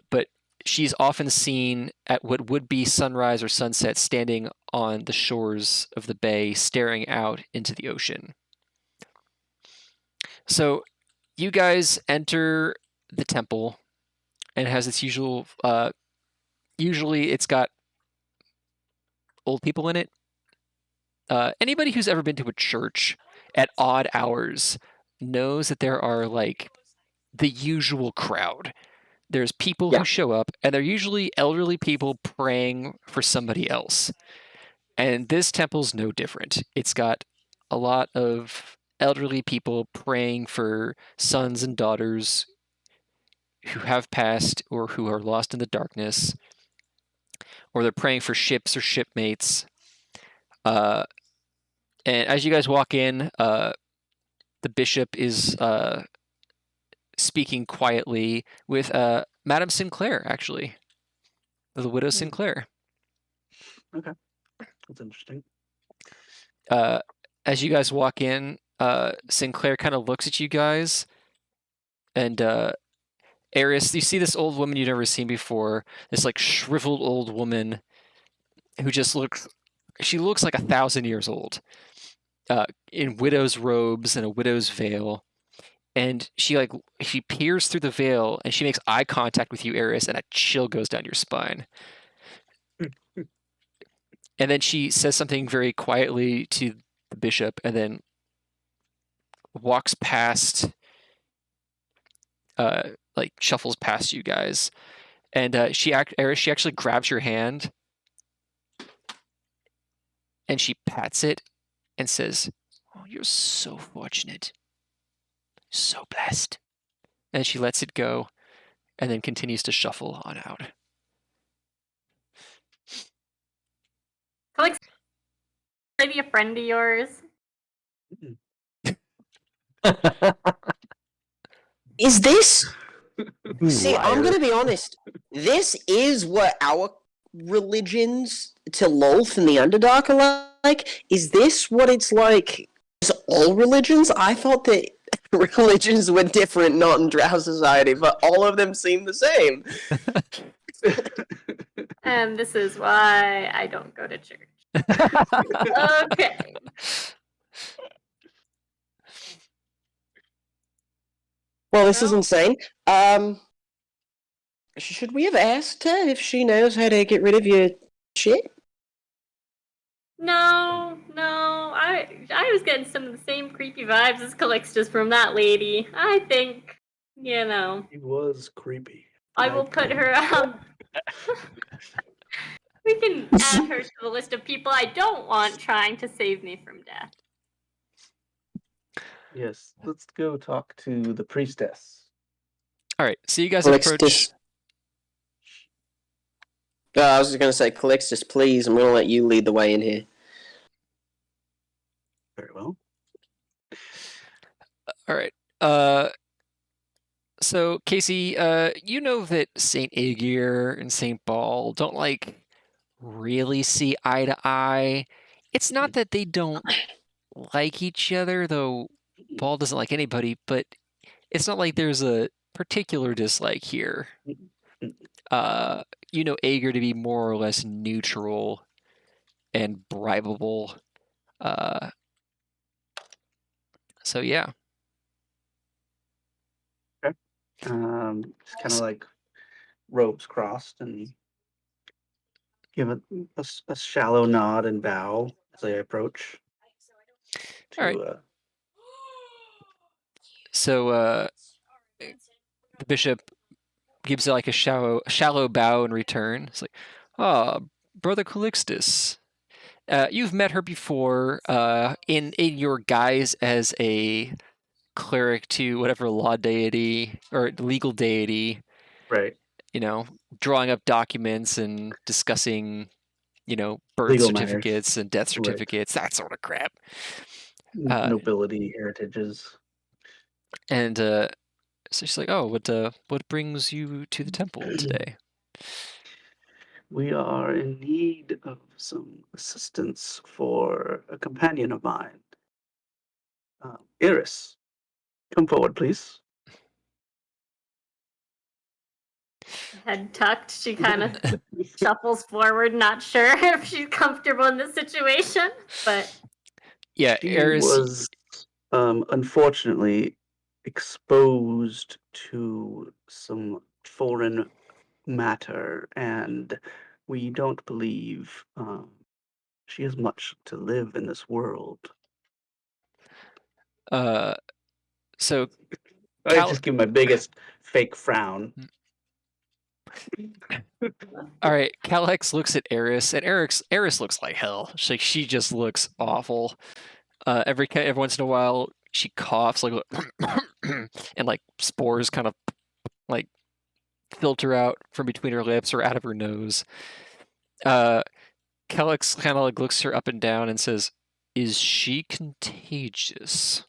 C: But she's often seen at what would be sunrise or sunset, standing on the shores of the bay, staring out into the ocean. So you guys enter the temple, and it has its usual, usually it's got old people in it. Anybody who's ever been to a church at odd hours knows that there are like the usual crowd. there's people
F: Yeah.
C: who show up, and they're usually elderly people praying for somebody else. And this temple's no different. It's got a lot of elderly people praying for sons and daughters who have passed or who are lost in the darkness, or they're praying for ships or shipmates. And as you guys walk in, the bishop is speaking quietly with Madame Sinclair, actually, the widow Sinclair.
D: Okay, that's interesting.
C: As you guys walk in, Sinclair kind of looks at you guys, and Eris, you see this old woman you've never seen before, this like shriveled old woman who just looks like 1,000 years old, in widow's robes and a widow's veil. And she peers through the veil and she makes eye contact with you, Eris, and a chill goes down your spine. And then she says something very quietly to the bishop and then walks past, shuffles past you guys. And Eris, she actually grabs your hand and she pats it and says, "Oh, you're so fortunate. So blessed." And she lets it go and then continues to shuffle on out.
E: Calix, maybe a friend of yours.
F: Is this? See,
B: Liar.
F: I'm gonna be honest. This is what our religions to Lolth and the Underdark are like. Is this what it's like? Is all religions? I thought that religions were different, not in Drow society, but all of them seem the same.
E: And this is why I don't go to church. Okay.
F: Well, this is
E: Well-
F: insane. Should we have asked her if she knows how to get rid of your shit?
E: No. I was getting some of the same creepy vibes as Calixtus from that lady. I think,
D: He was creepy.
E: I will put her we can add her to the list of people I don't want trying to save me from death.
D: Yes, let's go talk to the priestess.
C: All right, so you guys
F: Calixtus.
C: approach.
F: I was going to say, Calixtus, please. I'm going to let you lead the way in here.
D: Very well.
C: All right. So Casey, you know that Saint Aegir and Saint Bhaal don't really see eye to eye. It's not that they don't like each other, though Bhaal doesn't like anybody, but it's not like there's a particular dislike here. You know Aegir to be more or less neutral and bribable. So yeah.
D: Just kind of like robes crossed and give a shallow nod and bow as I approach.
C: All right. So the bishop gives like a shallow bow in return. It's like, Brother Calixtus, you've met her before in your guise as a cleric to whatever law deity or legal deity.
D: Right.
C: Drawing up documents and discussing, birth
D: Legal
C: certificates
D: matters.
C: and death
D: Right.
C: certificates, that sort of crap.
D: Nobility, heritages.
C: And so she's like, "Oh, what brings you to the temple today?"
D: We are in need of some assistance for a companion of mine. Eris, come forward, please.
E: Head tucked, she kind of shuffles forward, not sure if she's comfortable in this situation, but
C: Yeah,
D: She
C: Eris.
D: was unfortunately exposed to some foreign matter, and we don't believe she has much to live in this world.
C: So
D: I just give my biggest fake frown.
C: All right, Calex looks at Eris, and Eris looks like hell. She just looks awful. Every once in a while, she coughs like, and like spores kind of like filter out from between her lips or out of her nose. Calex kind of like looks her up and down and says, "Is she contagious?"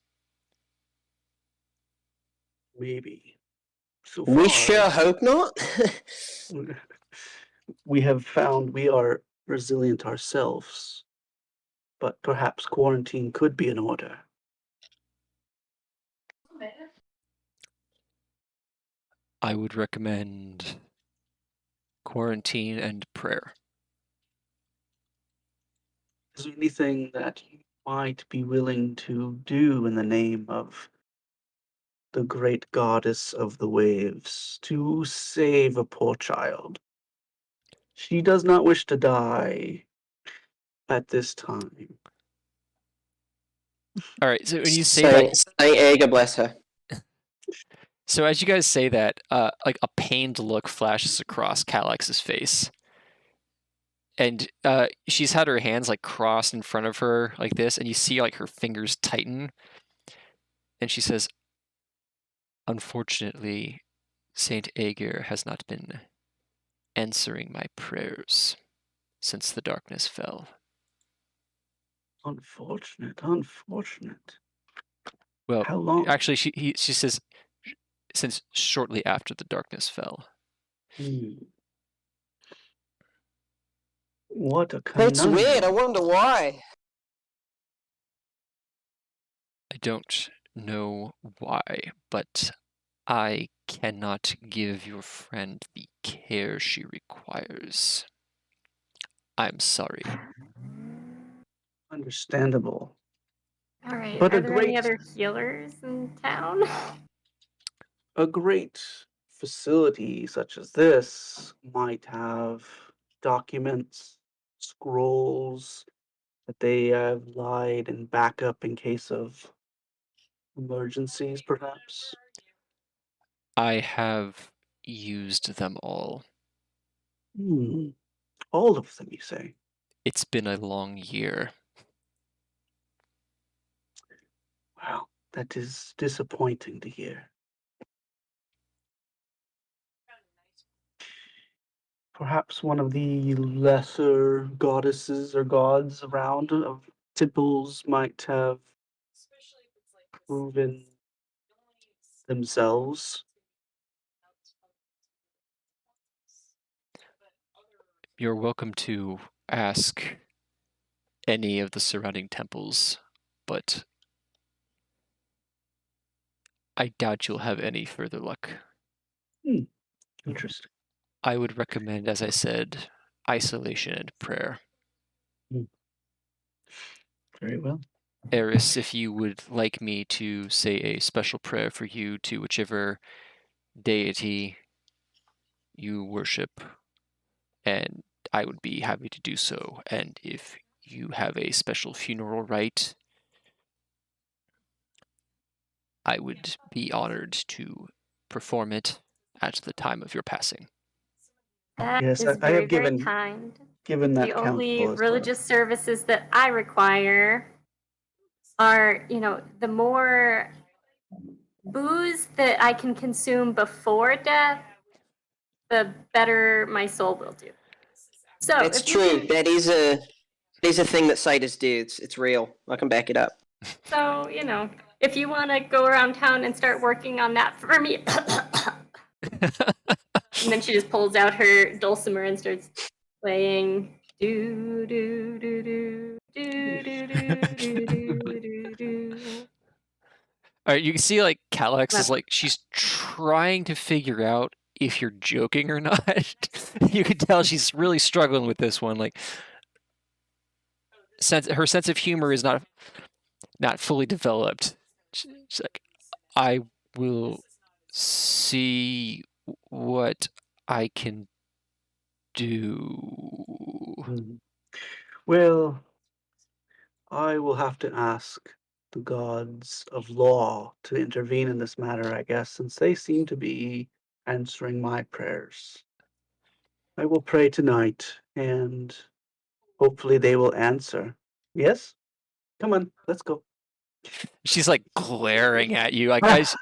D: Maybe. So
F: We
D: far,
F: sure hope not.
D: we have found we are resilient ourselves, but perhaps quarantine could be in order.
C: I would recommend quarantine and prayer.
D: Is there anything that you might be willing to do in the name of the great goddess of the waves to save a poor child? She does not wish to die at this time.
C: All right, so when you say that,
F: Saint Ager bless her.
C: so as you guys say that, like a pained look flashes across Calex's face, and she's had her hands like crossed in front of her like this, and you see like her fingers tighten, and she says, "Unfortunately, Saint Ager has not been answering my prayers since the darkness fell."
D: Unfortunate, unfortunate.
C: Well,
D: How long?
C: actually, she says, since shortly after the darkness fell.
D: What a
F: That's
D: conundrum.
F: weird. I wonder why.
C: I don't know why, but I cannot give your friend the care she requires. I'm sorry.
D: Understandable.
E: All right.
D: But
E: Are there any other healers in town?
D: a great facility such as this might have documents, scrolls that they have lied in backup in case of emergencies, perhaps.
C: I have used them all.
D: All of them, you say?
C: It's been a long year.
D: Wow, that is disappointing to hear. Perhaps one of the lesser goddesses or gods around of temples might have proven themselves.
C: You're welcome to ask any of the surrounding temples, but I doubt you'll have any further luck.
D: Interesting.
C: I would recommend, as I said, isolation and prayer.
D: Very well.
C: Eris, if you would like me to say a special prayer for you to whichever deity you worship, and I would be happy to do so. And if you have a special funeral rite, I would be honored to perform it at the time of your passing.
E: That
D: Yes,
E: is
D: I have
E: very
D: given
E: kind.
D: that
E: The
D: counsel
E: only
D: as well.
E: religious services that I require are, the more booze that I can consume before death, the better my soul will do. So
F: It's
E: if you
F: true.
E: can,
F: That is a thing that Citus do. It's real. I can back it up.
E: so if you want to go around town and start working on that for me, and then she just pulls out her dulcimer and starts playing. Do do do do do do do do do do.
C: All right, you can see like Calex is
E: That's-
C: like she's trying to figure out if you're joking or not. You can tell she's really struggling with this one. Like, her sense of humor is not fully developed. She's like, I will see what I can do.
D: Well, I will have to ask the gods of law to intervene in this matter, I guess, since they seem to be answering my prayers. I will pray tonight, and hopefully they will answer. Yes? Come on, let's go.
C: She's like glaring at you, like as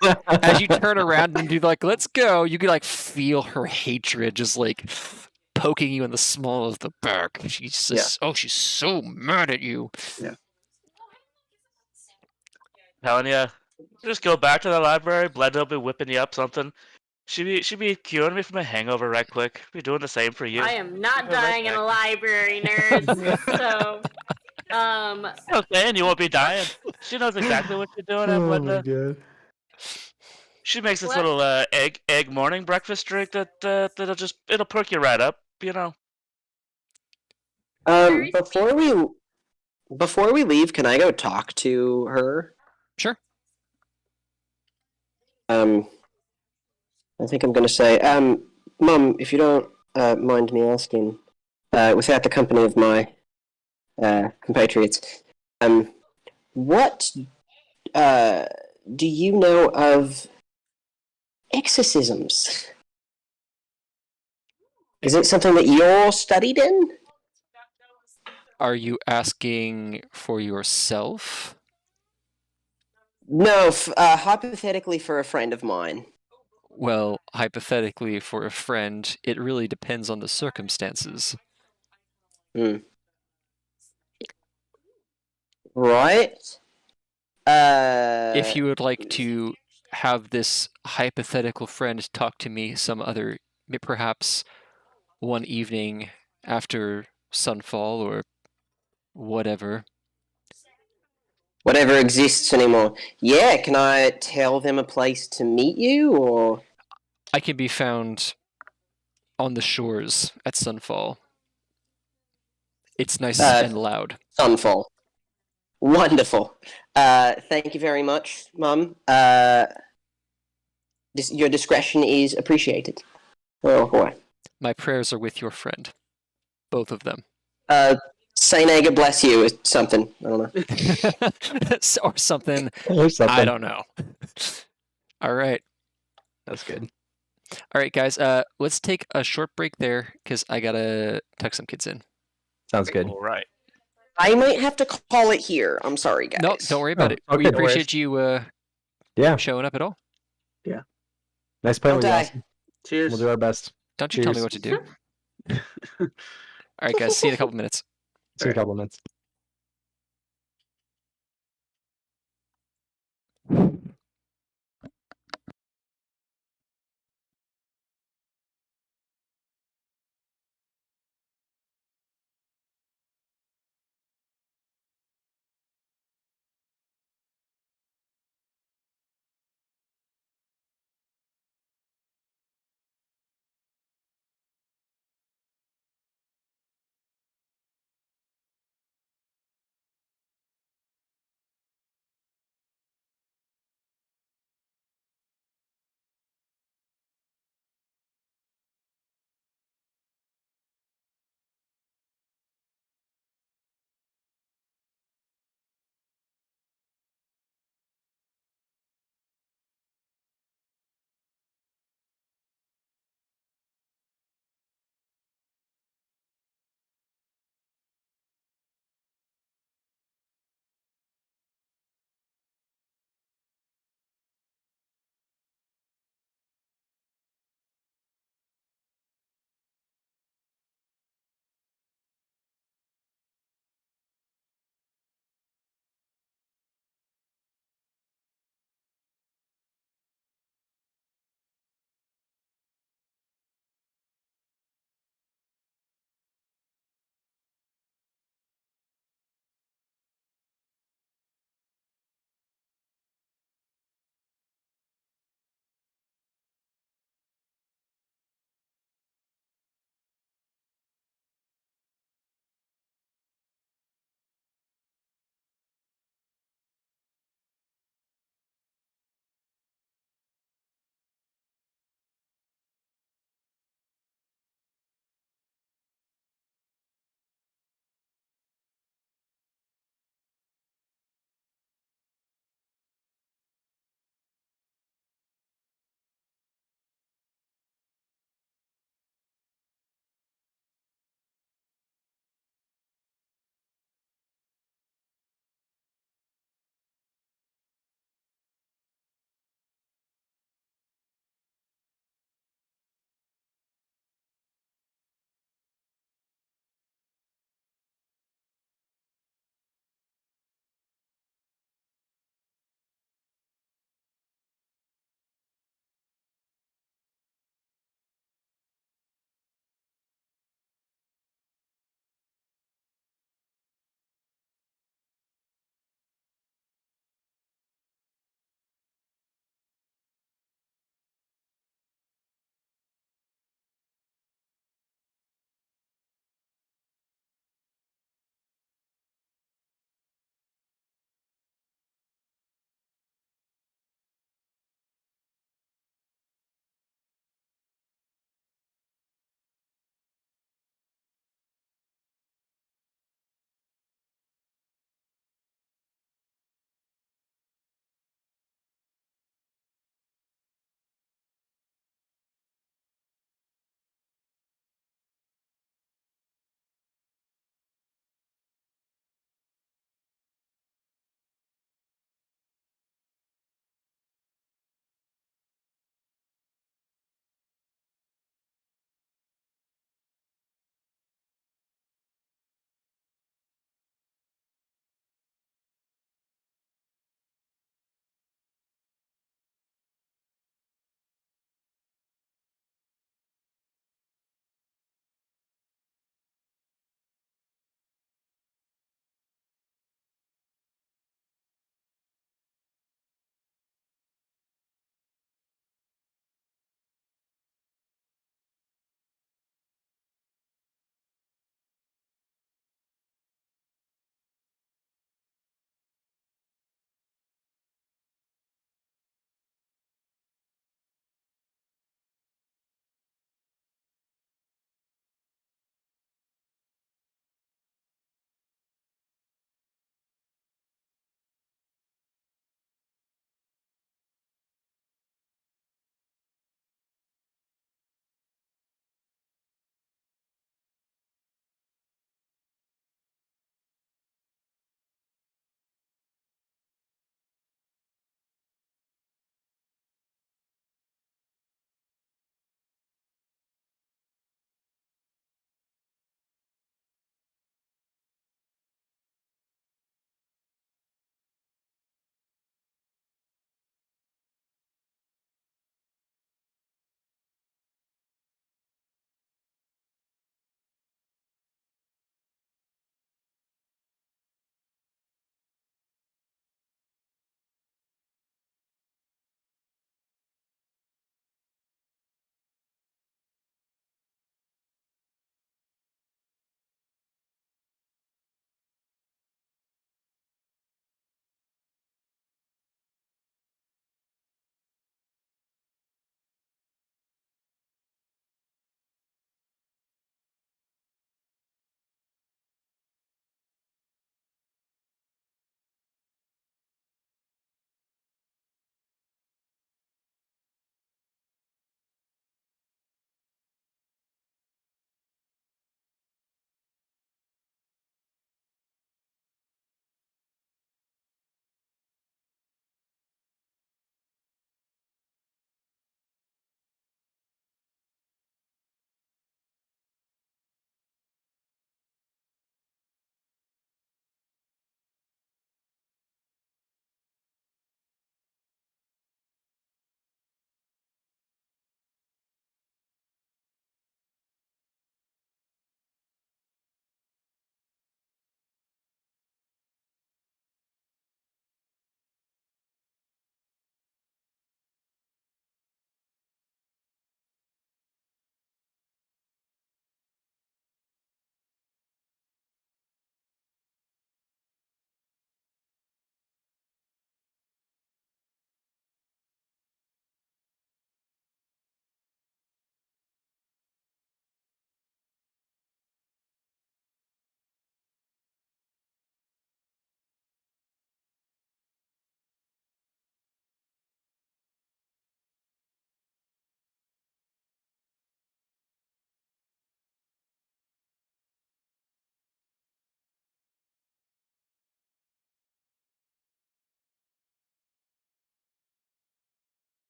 C: you turn around and do like, let's go, you can like feel her hatred just like poking you in the small of the back. She's just, she's so mad at you.
A: Telling you, just go back to the library. Blenda will be whipping you up something. She'd be curing me from a hangover right quick. Be doing the same for you.
E: I am not
A: Go right
E: dying in
A: back.
E: a library, nerds. So,
A: Okay, and you won't be dying. She knows exactly what you're doing,
B: Oh my
A: Blenda.
B: god.
A: She makes this
E: What?
A: little egg morning breakfast drink it'll perk you right up. You know.
E: Very
F: Before we leave, can I go talk to her?
C: Sure.
F: I think I'm gonna say, Mum, if you don't mind me asking, without the company of my compatriots, what do you know of exorcisms? Is it something that you're studied in?
C: Are you asking for yourself?
F: No, hypothetically for a friend of mine.
C: Well, hypothetically, for a friend, it really depends on the circumstances.
F: Right?
C: If you would like to have this hypothetical friend talk to me some other, perhaps one evening after sunfall or whatever.
F: Whatever exists anymore. Yeah, can I tell them a place to meet you, or?
C: I can be found on the shores at sunfall. It's nice and loud.
F: Sunfall. Wonderful. Thank you very much, Mum. Your discretion is appreciated. Oh boy.
C: My prayers are with your friend. Both of them.
F: Saint Aga bless you, or something. I don't know.
C: Or something.
B: Or something.
C: I don't know. All right.
B: That's good.
C: All right, guys. Let's take a short break there because I gotta tuck some kids in.
B: Sounds good.
A: All right.
F: I might have to call it here. I'm sorry, guys.
C: No, don't worry about it.
B: okay,
C: We
B: no worries.
C: appreciate you
B: Yeah.
C: showing up at all.
B: Nice playing
F: Don't
B: with you,
F: die.
B: Austin.
D: Cheers.
B: We'll do our best.
C: Don't you tell me
B: Cheers.
C: what to do. All right, guys. See you in a couple minutes.
B: See you in a couple minutes.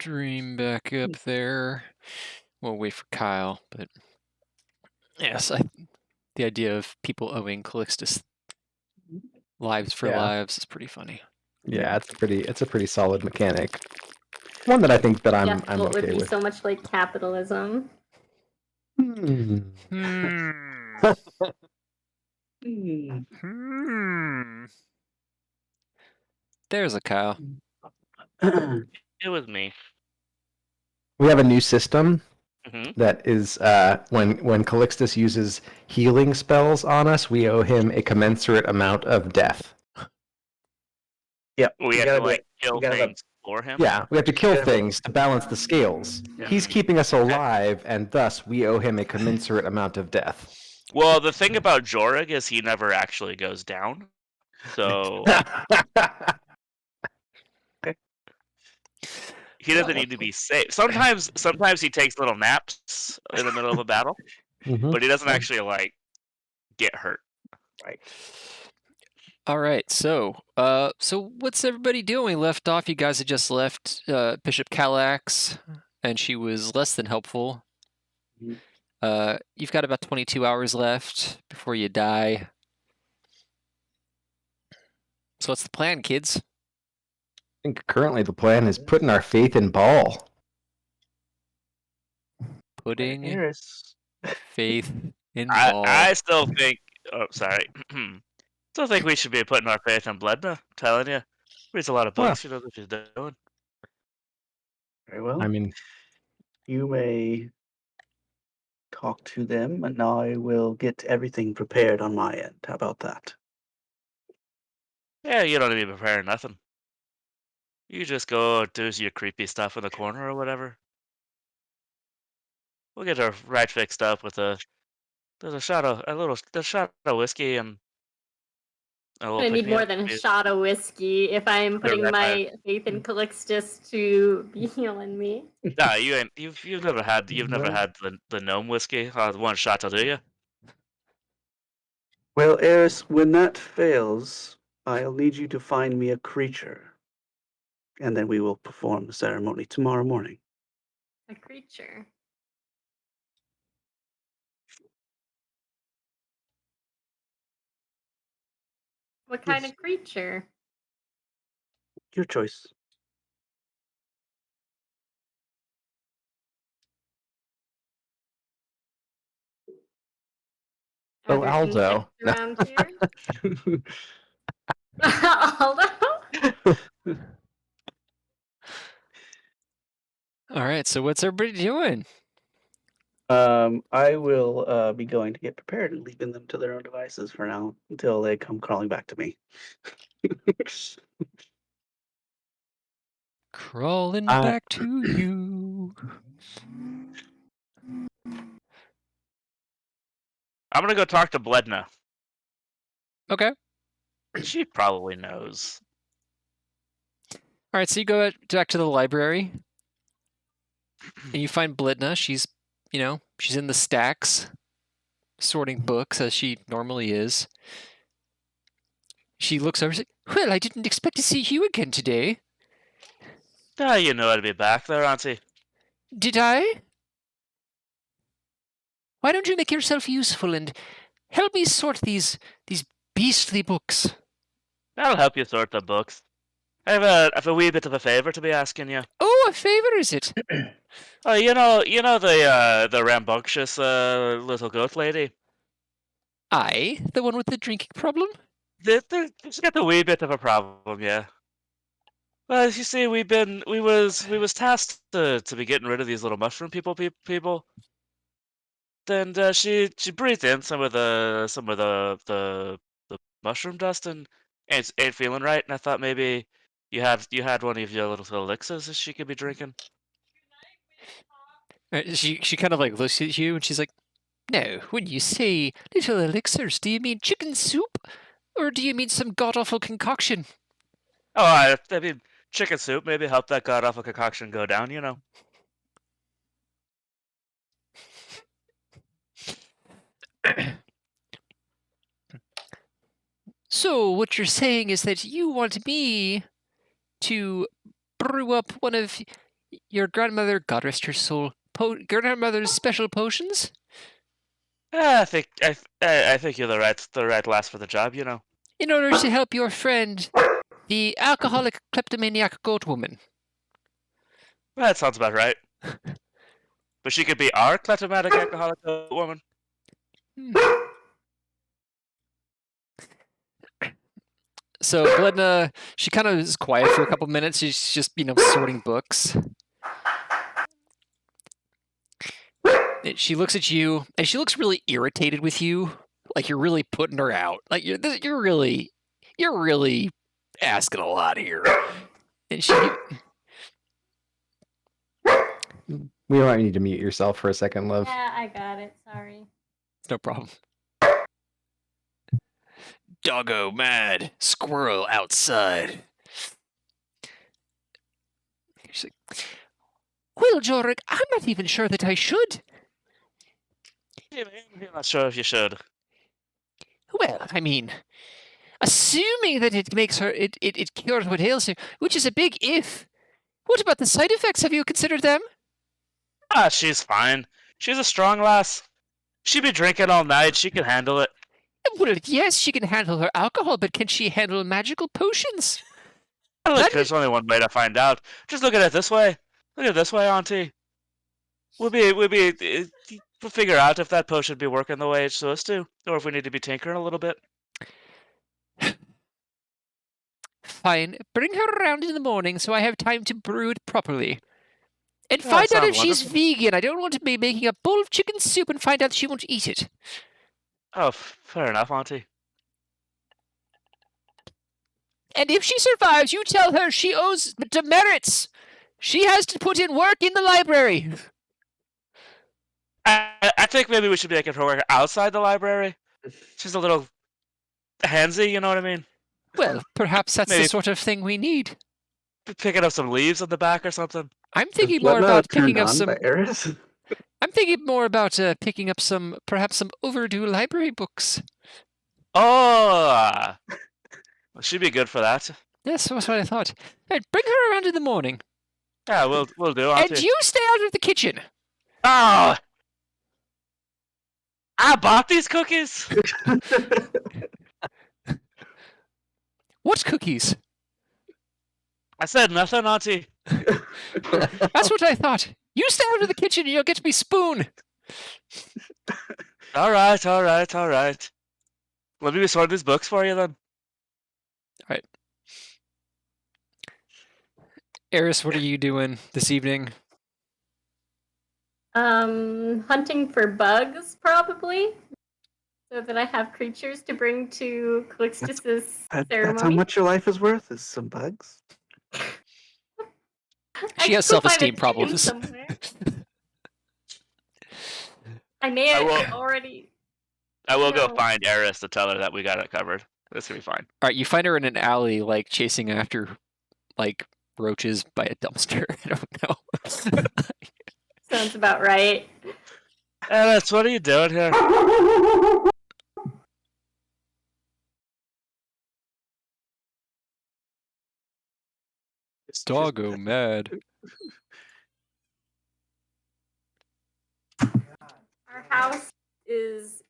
C: stream back up there. We'll wait for Kyle, but yes, the idea of people owing Calixtus lives for lives is pretty funny.
B: Yeah, it's a pretty solid mechanic. One that I think that I'm
E: It would
B: okay
E: be
B: with.
E: so much like capitalism.
C: There's a Kyle.
A: It was me.
B: We have a new system
A: Hmm.
B: that is when Calixtus uses healing spells on us, we owe him a commensurate amount of death.
D: Yep.
A: We
D: you
A: have
D: gotta
A: to
D: do
A: like
D: it.
A: kill
D: You gotta
A: things for him.
B: Yeah, we have to kill
D: Yeah.
B: things to balance the scales.
D: Yeah.
B: He's keeping us alive, and thus we owe him a commensurate amount of death.
A: Well, the thing about Jorg is he never actually goes down. So he doesn't need to be saved. Sometimes he takes little naps in the middle of a battle, but he doesn't actually like get hurt.
D: Right.
C: All right, so what's everybody doing? Left off, you guys had just left Bishop Calax, and she was less than helpful. You've got about 22 hours left before you die. So what's the plan, kids?
B: I think currently the plan is putting our faith in Bhaal.
C: Putting
D: Eris.
C: faith in Bhaal.
A: I still think. Oh, sorry. Still think we should be putting our faith in Bledna. Telling you, reads a lot of books. She knows what she's doing.
D: Very well.
B: I mean,
D: You may talk to them, and I will get everything prepared on my end. How about that?
A: Yeah, you don't need to prepare nothing. You just go do your creepy stuff in the corner or whatever. We'll get her right fixed up with a shot of whiskey and a
E: I'm
A: little
E: gonna
A: pick
E: need
A: me
E: more
A: up.
E: than a shot of whiskey if I'm putting
A: right
E: my faith in Calixtus to be healing me.
A: Nah, you ain't. You've never had the gnome whiskey. One shot will do you.
D: Well, Eris, when that fails, I'll need you to find me a creature, and then we will perform the ceremony tomorrow morning.
E: A creature. What kind
D: Yes.
E: of creature?
D: Your choice.
E: Are
B: Oh,
E: there
B: Aldo.
E: insects around here? Aldo?
C: All right, so what's everybody doing?
D: I will be going to get prepared and leaving them to their own devices for now until they come crawling back to me.
C: Crawling back to you.
A: I'm gonna go talk to Bledna.
C: Okay.
A: She probably knows.
C: All right, so you go back to the library, and you find Blitna. She's in the stacks, sorting books as she normally is. She looks over and says, "Well, I didn't expect to see you again today."
A: Ah, you know I'd be back there, auntie.
C: Did I? Why don't you make yourself useful and help me sort these beastly books?
A: That'll help you sort the books. I have a wee bit of a favor to be asking you.
C: Oh, a favor is it?
A: Oh, you know the rambunctious little goat lady.
C: I, the one with the drinking problem?
A: She's got a wee bit of a problem, yeah. Well, as you see, we was tasked to be getting rid of these little mushroom people. Then she breathed in some of the mushroom dust and ain't feeling right. And I thought maybe you had one of your little elixirs that she could be drinking.
C: She kind of like looks at you and she's like, "No, when you say little elixirs, do you mean chicken soup? Or do you mean some god-awful concoction?"
A: Oh, I mean chicken soup maybe help that god awful concoction go down. You know.
C: So what you're saying is that you want me to brew up one of your grandmother, God rest her soul, grandmother's special potions?
A: I think you're the right lass for the job, you know.
C: In order to help your friend, the alcoholic kleptomaniac goat woman.
A: That sounds about right. But she could be our kleptomatic alcoholic woman.
C: So Gledna, she kind of is quiet for a couple minutes. She's just, sorting books. And she looks at you, and she looks really irritated with you. Like you're really putting her out. Like you're really asking a lot here. And she.
B: We might need to mute yourself for a second, love.
E: Yeah, I got it. Sorry.
C: No problem. Doggo mad, squirrel outside. She's like, well, Jorik, I'm not even sure that I should.
A: I'm not sure if you should.
C: Well, I mean, assuming that it makes her, it cures what ails her, which is a big if. What about the side effects? Have you considered them?
A: She's fine. She's a strong lass. She be drinking all night. She can handle it.
C: Well, yes, she can handle her alcohol, but can she handle magical potions?
A: Look, there's only one way to find out. Just look at it this way. Look at it this way, Auntie. We'll figure out if that potion be working the way it's supposed to, or if we need to be tinkering a little bit.
C: Fine. Bring her around in the morning so I have time to brew it properly. And find out if she's vegan. I don't want to be making a bowl of chicken soup and find out she won't eat it.
A: Oh, fair enough, Auntie.
C: And if she survives, you tell her she owes demerits. She has to put in work in the library.
A: I think maybe we should be making her work outside the library. She's a little handsy, you know what I mean?
C: Well, perhaps that's the sort of thing we need.
A: Picking up some leaves on the back or something.
C: I'm thinking more about picking up some. I'm thinking more about picking up perhaps some overdue library books.
A: Oh, she'd be good for that.
C: Yes, that's what I thought. Right, bring her around in the morning.
A: Yeah, we'll do. Auntie.
C: And you stay out of the kitchen.
A: Oh, I bought these cookies.
C: What cookies?
A: I said nothing, Auntie.
C: That's what I thought. You stay out of the kitchen and you'll get me spoon.
A: All right. Let me sort these books for you then.
C: All right. Eris, what are you doing this evening?
E: Hunting for bugs, probably. So that I have creatures to bring to Calixtus's ceremony.
D: That's how much your life is worth, is some bugs.
C: She has self-esteem problems.
E: I may have already...
A: I will go find Eris to tell her that we got it covered. This will be fine.
C: All right, you find her in an alley, like, chasing after, like, roaches by a dumpster. I don't know.
E: Sounds about right.
A: Eris, what are you doing here?
C: Doggo mad.
E: Our house is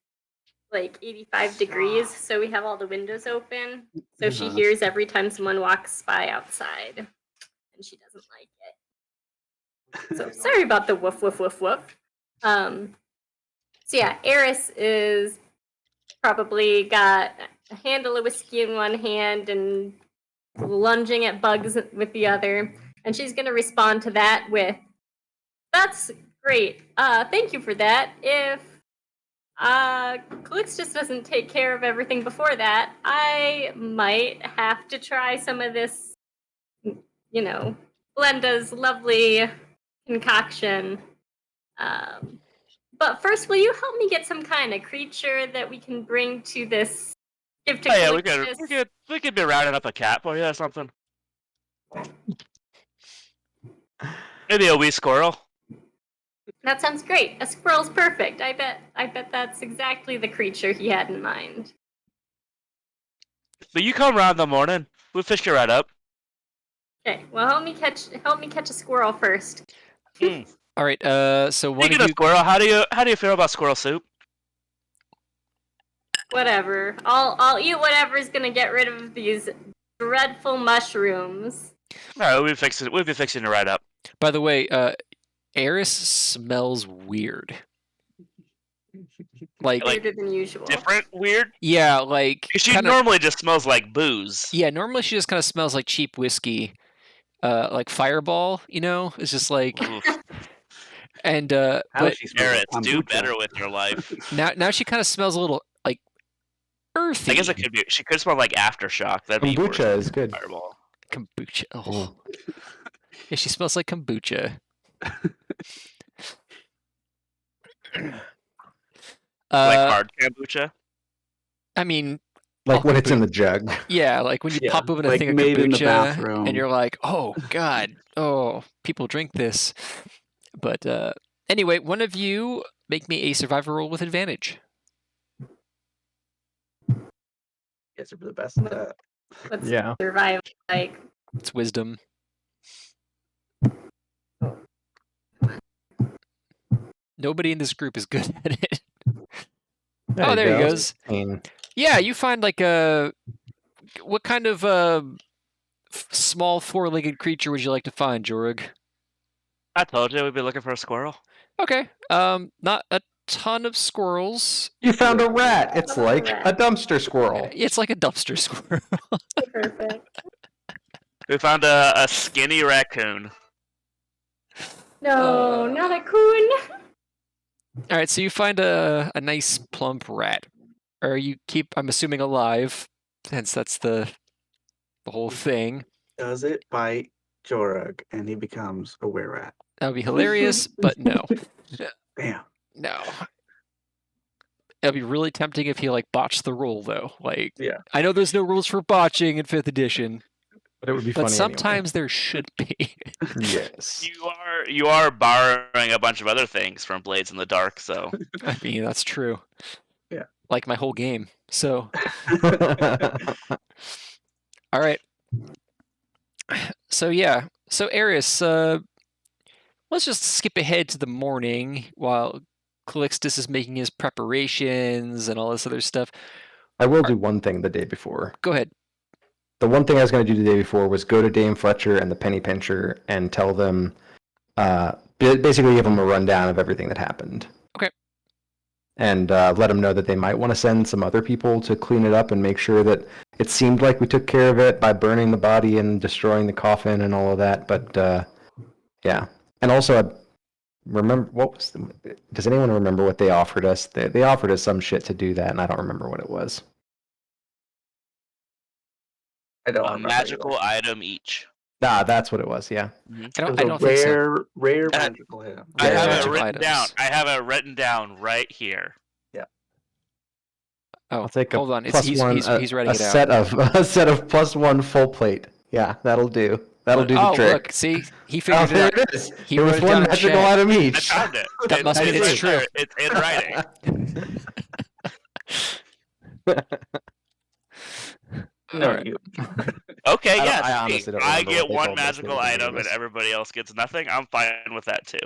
E: like 85 degrees, so we have all the windows open. So she hears every time someone walks by outside, and she doesn't like it. So sorry about the woof, woof, woof, woof. So yeah, Eris is probably got a handle of whiskey in one hand and lunging at bugs with the other, and she's going to respond to that with, "That's great. Thank you for that. If Calixtus doesn't take care of everything before that, I might have to try some of this, Glenda's lovely concoction. But first, will you help me get some kind of creature that we can bring to this? Give to Calixtus?
A: we could be rounding up a cat for you or something. Maybe a wee squirrel.
E: That sounds great. A squirrel's perfect. I bet that's exactly the creature he had in mind.
A: But you come around in the morning, we'll fish you right up.
E: Okay, well help me catch a squirrel first.
A: Mm.
C: All right. So one
A: Speaking
C: of
A: of
C: you.
A: squirrel, how do you feel about squirrel soup?
E: Whatever. I'll eat whatever's gonna get rid of these dreadful mushrooms.
A: No, we'll be fixing it right up.
C: By the way, Eris smells weird. Like
E: Weirder than usual.
A: Different, weird.
C: yeah, like
A: She
C: kinda,
A: normally just smells like booze.
C: yeah. Normally she just kind of smells like cheap whiskey, like Fireball. You know, it's just like
A: Oof.
C: and
D: How
C: but
D: she smells
A: Eris,
D: like
A: do
D: kombucha.
A: better with your life.
C: now she kind of smells a little like earthy.
A: I guess it could be. She could smell like aftershock. That'd be worse
B: Kombucha
A: than
B: is good.
A: Fireball.
C: Kombucha. Oh. Yeah, she smells like kombucha.
A: Like hard kombucha.
C: I mean,
B: Like
C: Oh,
B: when it's in
C: kombu-
B: the jug.
C: yeah, like when you
D: Yeah,
C: pop open a
D: like
C: thing of
D: made in the
C: kombucha
D: bathroom.
C: and you're like, oh god, oh people drink this. But anyway, one of you make me a survivor roll with advantage.
D: Guys are the best at that.
E: What's
B: Yeah.
E: survival like?
C: It's wisdom. Nobody in this group is good at it. Oh, there he
B: go.
C: goes.
B: 16.
C: Yeah, you find like what kind of small four-legged creature would you like to find, Jorg?
A: I told you we'd be looking for a squirrel.
C: Okay. Not a ton of squirrels.
B: You found a rat. It's
E: Found a
B: like
E: rat.
B: a dumpster squirrel.
C: It's like a dumpster squirrel.
E: Perfect.
A: We found a skinny raccoon.
E: No, not a coon.
C: All right, so you find a nice plump rat, or you keep, I'm assuming, alive, since that's the whole thing.
D: Does it bite Jorug and he becomes a were-rat?
C: That would be hilarious, but no,
D: Damn.
C: no. It'd be really tempting if he like botched the roll, though. Like,
D: Yeah.
C: I know there's no rules for botching in 5th edition,
B: But it would be
C: but
B: funny
C: sometimes there should be.
B: anyway. Yes.
A: You are borrowing a bunch of other things from Blades in the Dark, so
C: I mean, that's true.
D: Yeah.
C: Like my whole game. So, all right. So yeah. So Eris, let's just skip ahead to the morning while Calixtus is making his preparations and all this other stuff.
B: I will do one thing the day before.
C: Go ahead.
B: The one thing I was going to do the day before was go to Dame Fletcher and the Penny Pincher and tell them, basically give them a rundown of everything that happened.
C: Okay.
B: And let them know that they might want to send some other people to clean it up and make sure that it seemed like we took care of it by burning the body and destroying the coffin and all of that. But yeah. And also, remember does anyone remember what they offered us? They offered us some shit to do that, and I don't remember what it was.
D: I don't
A: a
D: remember
A: magical
D: either.
A: item each.
B: Ah, that's what it was. Yeah.
D: It
C: I
D: was
C: don't
D: a
C: think so.
D: rare magical item.
A: I
C: Yeah,
A: have it
C: magical
A: written
C: items.
A: down. I have it written down right here.
C: Oh,
B: I'll take a
C: hold on.
B: plus
C: He's
B: one.
C: he's writing
B: a
C: it out.
B: set of a set of +1 full plate. Yeah, that'll do. That'll do the
C: Oh,
B: trick.
C: look. See? He
B: Oh,
C: figured it
B: there
C: out.
B: it is.
C: He
B: It
C: wrote
B: was
C: it
B: one
C: down in
B: magical
C: chat.
B: item
A: I
B: each.
A: found it.
C: That must mean
A: It's
C: it's
A: right
C: true.
A: there. It's in writing.
D: No,
C: Alright.
D: you.
A: Okay,
B: I
A: yeah.
B: honestly don't
A: I
B: remember
A: get
B: what they
A: one
B: told us they
A: magical
B: were gonna
A: item
B: give
A: and
B: us.
A: everybody else gets nothing. I'm fine with that too.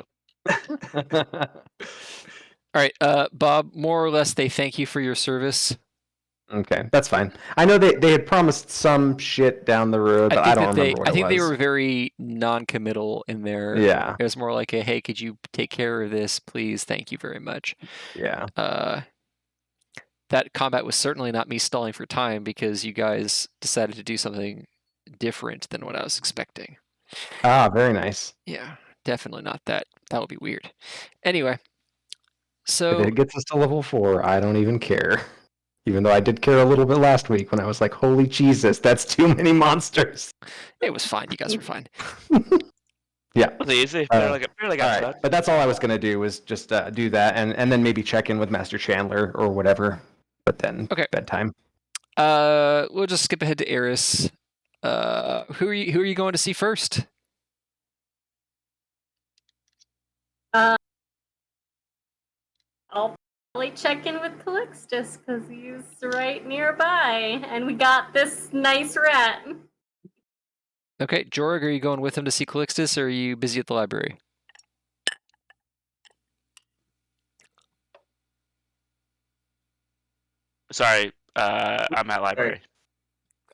C: All right, Bob, more or less, they thank you for your service.
B: Okay, that's fine. I know they had promised some shit down the road, but I don't remember what
C: I
B: it
C: think
B: was.
C: they were very non-committal in their.
B: Yeah,
C: It was more like a, hey, could you take care of this, please? Thank you very much.
B: yeah.
C: That combat was certainly not me stalling for time because you guys decided to do something different than what I was expecting.
B: Ah, very nice.
C: Yeah, definitely not that. That would be weird. Anyway,
B: If
C: so
B: it gets us to level 4, I don't even care. Even though I did care a little bit last week when I was like, holy Jesus, that's too many monsters.
C: it was fine. You guys were fine.
B: Yeah.
A: It was easy.
B: Uh,
A: Barely
B: All
A: got
B: right,
A: stuck.
B: but that's all I was going to do was just do that and then maybe check in with Master Chandler or whatever. But then
C: Okay.
B: bedtime.
C: We'll just skip ahead to Eris. Who are you going to see first?
E: I'll probably check in with Calixtus because he's right nearby, and we got this nice rat.
C: Okay, Jorg, are you going with him to see Calixtus, or are you busy at the library?
A: Sorry, I'm at library.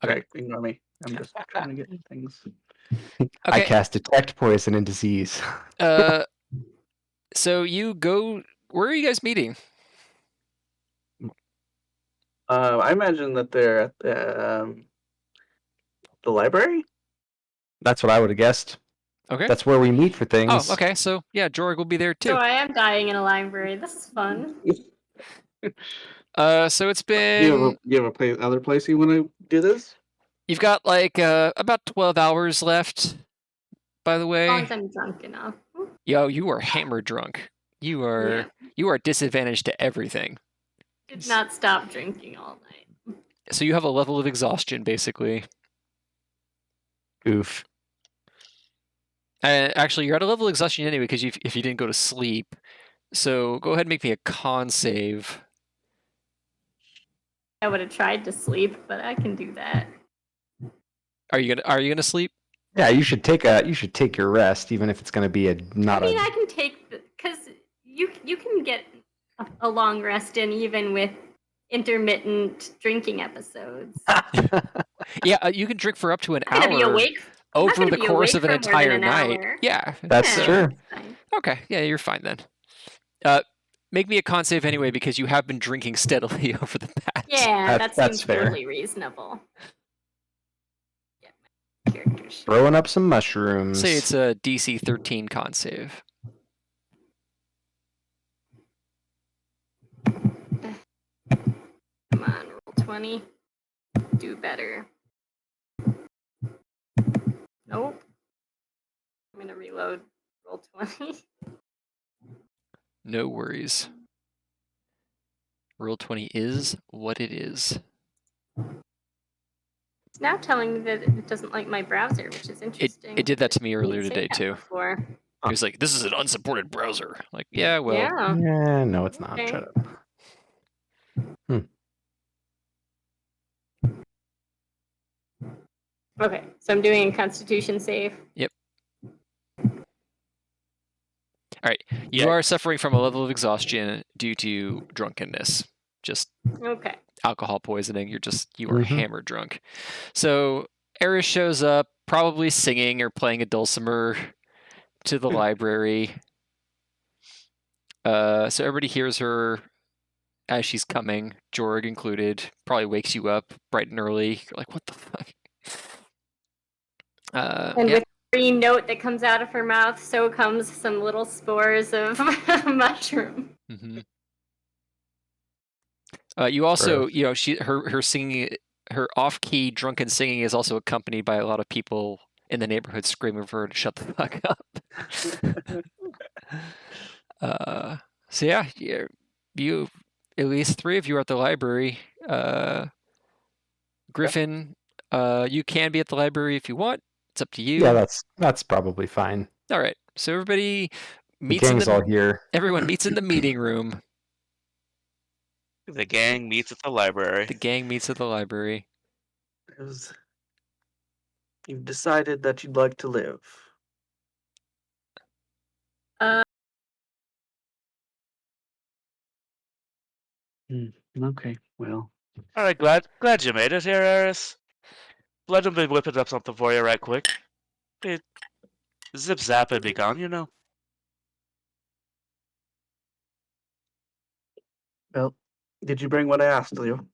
C: Okay.
D: Sorry, ignore me. I'm just trying to get things.
B: I
C: Okay.
B: cast detect poison and disease.
C: So you go. Where are you guys meeting?
D: I imagine that they're at the library.
B: That's what I would have guessed.
C: Okay.
B: That's where we meet for things.
C: Oh, okay. So yeah, Jorg will be there too.
E: So I am dying in a library. This is fun.
C: So it's been.
D: You have a other place you want to do this?
C: You've got like about 12 hours left. By the
E: As long
C: way,
E: as I'm drunk enough.
C: yo, you are hammer drunk. You are disadvantaged to everything.
E: Did not stop drinking all night.
C: So you have a level of exhaustion, basically.
B: Oof.
C: Actually, you're at a level of exhaustion anyway because if you didn't go to sleep. So go ahead and make me a con save.
E: I would have tried to sleep, but I can do that.
C: Are you gonna sleep?
B: Yeah, you should take your rest, even if it's going to be
E: I can take because you can get a long rest in even with intermittent drinking episodes.
C: Yeah, you can drink for up to an
E: I'm gonna be
C: hour
E: awake. I'm not
C: over
E: gonna
C: the
E: be
C: course
E: awake
C: of an
E: for more than
C: entire
E: an
C: night.
E: hour.
C: Yeah,
B: That's
E: Yeah,
B: true.
E: that's fine.
C: okay. Yeah, you're fine then. Make me a con save anyway because you have been drinking steadily over the past.
E: Yeah, that
B: That's
E: seems
B: fair.
E: totally reasonable. Get my character sheet.
B: Throwing up some mushrooms.
C: Say it's a DC 13 con save.
E: Come on, roll 20. Do better. Nope. I'm gonna reload. Roll 20.
C: No worries. Roll 20 is what it is.
E: It's now telling me that it doesn't like my browser, which is interesting.
C: It did that to me
E: It
C: earlier
E: didn't say
C: today
E: that
C: too.
E: before.
C: It was like, this is an unsupported browser. Like, yeah, well,
E: Yeah.
B: Yeah, no, it's not.
E: Okay.
B: Shut up.
E: Okay, so I'm doing a Constitution save.
C: all right. You are suffering from a level of exhaustion due to drunkenness. Just
E: Okay.
C: alcohol poisoning. You are
B: Mhm.
C: hammered drunk. So Eris shows up, probably singing or playing a dulcimer to the library. So everybody hears her as she's coming, Jorg included. Probably wakes you up bright and early. You're like, what the fuck?
E: And with every note that comes out of her mouth, so comes some little spores of mushroom.
C: Mm-hmm. You also, her singing, her off-key drunken singing is also accompanied by a lot of people in the neighborhood screaming for her to shut the fuck up. So yeah, you at least 3 of you are at the library. Griffin, you can be at the library if you want. It's up to you.
B: Yeah, that's probably fine.
C: All right. So everybody
B: The
C: meets
B: gang's all here.
C: Everyone meets in the meeting room.
A: The gang meets at the library.
C: The gang meets at the library.
D: You've decided that you'd like to live. Okay, well.
A: All right, glad you made it here, Eris. Let him be whipping up something for you right quick. Zip zap and be gone, you know.
D: Well, did you bring what I asked you?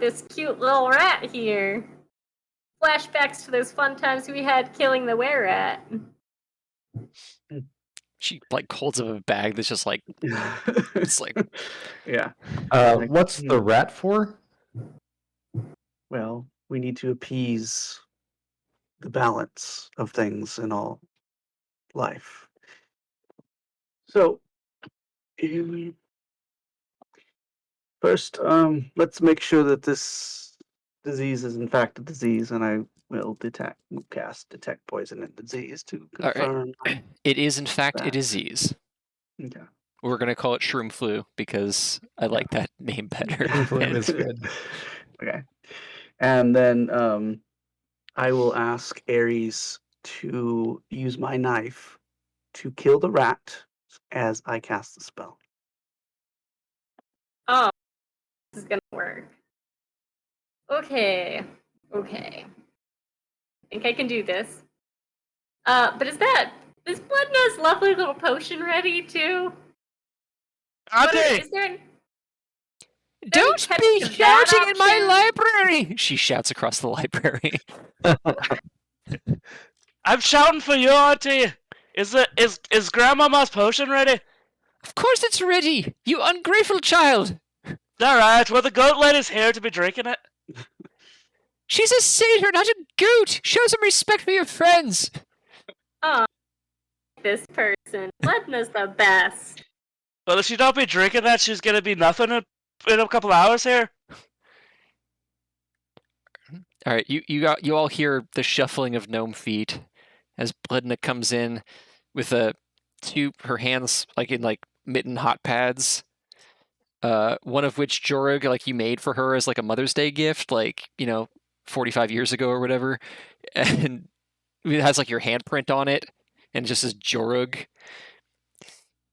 E: This cute little rat here. Flashbacks to those fun times we had killing the were-rat.
C: She like holds up a bag that's just like it's like
D: Yeah.
B: What's the rat for?
D: Well, we need to appease the balance of things in all life. So, first, let's make sure that this disease is in fact a disease, and I will cast detect poison and disease to
C: All right.
D: confirm.
C: It is in fact a
D: that.
C: disease.
D: Okay.
C: We're gonna call it Shroom Flu because I like that name better.
B: Flu is good.
D: Okay. And then I will ask Eris to use my knife to kill the rat as I cast the spell.
E: Oh, this is gonna work. Okay. I think I can do this. But is Bloodnose lovely little potion ready too?
A: Auntie!
E: Is there
C: Don't
E: catch
C: be
E: to that
C: shouting in my
E: option?
C: library! She shouts across the library.
A: I'm shouting for you, Auntie! Is Grandmama's potion ready?
C: Of course it's ready, you ungrateful child!
A: Alright, well the goat lady's here to be drinking it.
C: She's a satyr, not a goat! Show some respect for your friends!
E: Oh, this person. Bloodnose the best.
A: Well, if she don't be drinking that, she's gonna be nothing in a couple hours here.
C: Alright, you all hear the shuffling of gnome feet as Bledna comes in with her hands in mitten hot pads. One of which Jorug you made for her as a Mother's Day gift, 45 years ago or whatever, and it has your handprint on it, and it just says Jorug.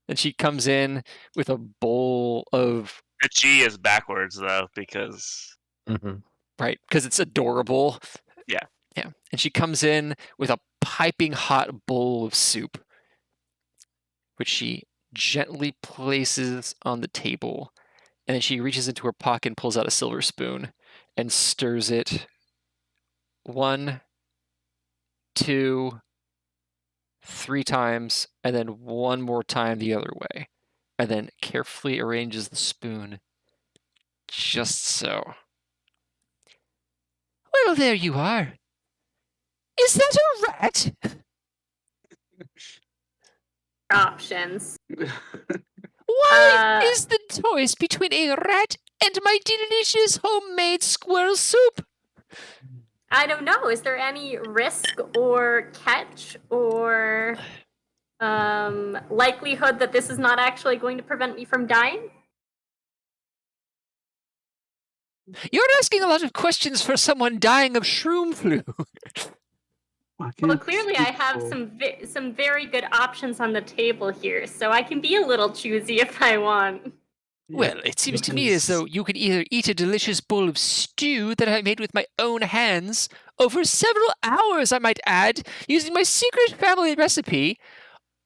C: And she comes in with a bowl of
A: The G is backwards though, because
C: right, because it's adorable.
A: Yeah.
C: And she comes in with a piping hot bowl of soup, which she gently places on the table. And then she reaches into her pocket and pulls out a silver spoon and stirs it 1, 2, 3 times, and then one more time the other way. And then carefully arranges the spoon just so. Well, there you are. Is that a rat?
E: Options.
C: Why is the choice between a rat and my delicious homemade squirrel soup?
E: I don't know. Is there any risk or catch or likelihood that this is not actually going to prevent me from dying?
C: You're asking a lot of questions for someone dying of shroom flu.
E: Well, clearly I have some very good options on the table here, so I can be a little choosy if I want.
C: Well, it seems to me as though you could either eat a delicious bowl of stew that I made with my own hands, over several hours, I might add, using my secret family recipe,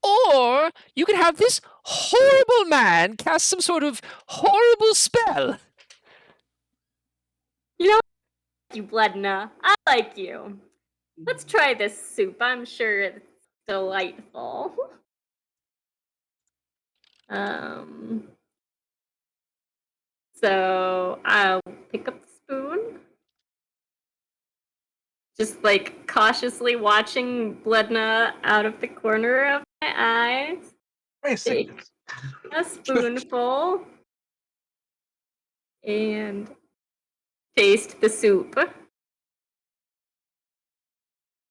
C: or you could have this horrible man cast some sort of horrible spell.
E: You know, you Bledna, I like you. Let's try this soup. I'm sure it's delightful. So I'll pick up the spoon. Just cautiously watching Bledna out of the corner of my eyes. Take a spoonful and taste the soup.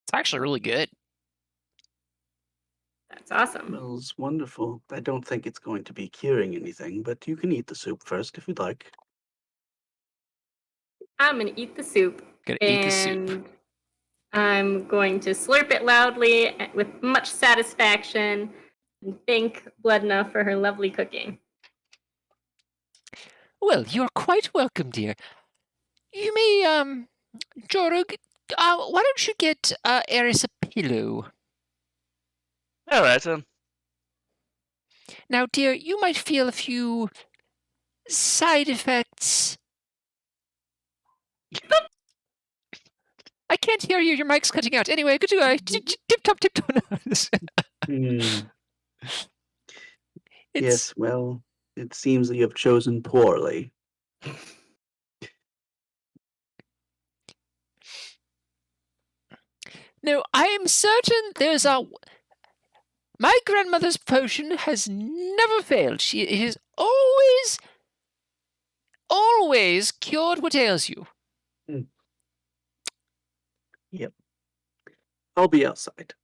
C: It's actually really good.
E: That's awesome.
D: Smells wonderful. I don't think it's going to be curing anything, but you can eat the soup first if you'd like.
E: I'm gonna eat the soup.
C: Eat the soup.
E: I'm going to slurp it loudly with much satisfaction and thank Bledna for her lovely cooking.
C: Well, you're quite welcome, dear. You may, Jorug, why don't you get Eris a pillow?
A: All right then.
C: Now, dear, you might feel a few side effects. I can't hear you. Your mic's cutting out. Anyway, good to go. Tip-top.
D: Yes, well, it seems that you have chosen poorly.
C: No, I am certain there's my grandmother's potion has never failed. It has always cured what ails you.
D: Yep. I'll be outside.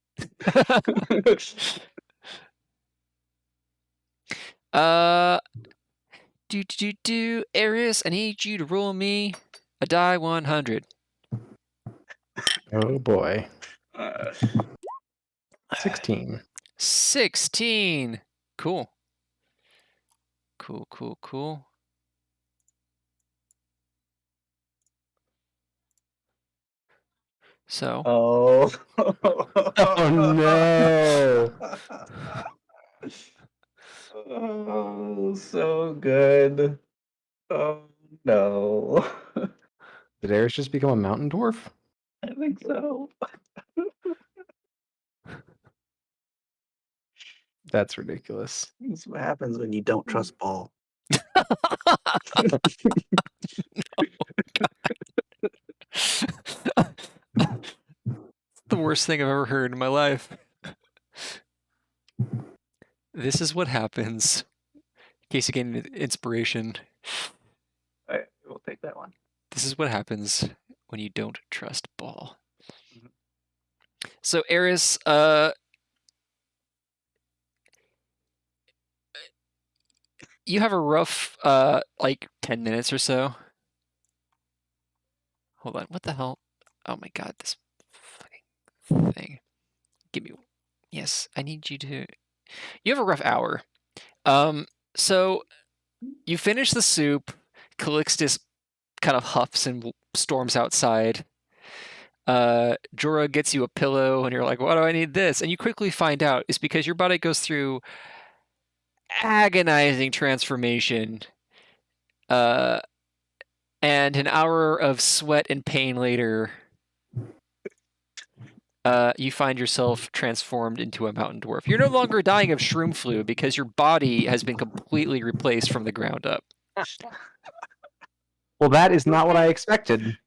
C: Eris, I need you to roll me a die 100.
B: Oh boy.
D: Uh,
B: 16.
C: 16. Cool. Cool. So,
D: oh.
B: Oh no!
D: Oh, so good. Oh no.
B: Did Eris just become a mountain dwarf?
D: I think so.
B: That's ridiculous.
D: That's what happens when you don't trust Bhaal.
C: the worst thing I've ever heard in my life. This is what happens. In case you gain inspiration,
D: All right, we'll take that one.
C: this is what happens when you don't trust Bhaal.
D: Mhm.
C: So, Eris, you have a rough, like 10 minutes or so. Hold on, what the hell? Oh my god, this fucking thing. Give me. Yes, I need you to. You have a rough hour. So you finish the soup. Calixtus kind of huffs and storms outside. Jorah gets you a pillow, and you're like, "Why do I need this?" And you quickly find out it's because your body goes through agonizing transformation. And an hour of sweat and pain later, you find yourself transformed into a mountain dwarf. You're no longer dying of Shroom Flu because your body has been completely replaced from the ground up.
B: Well, that is not what I expected.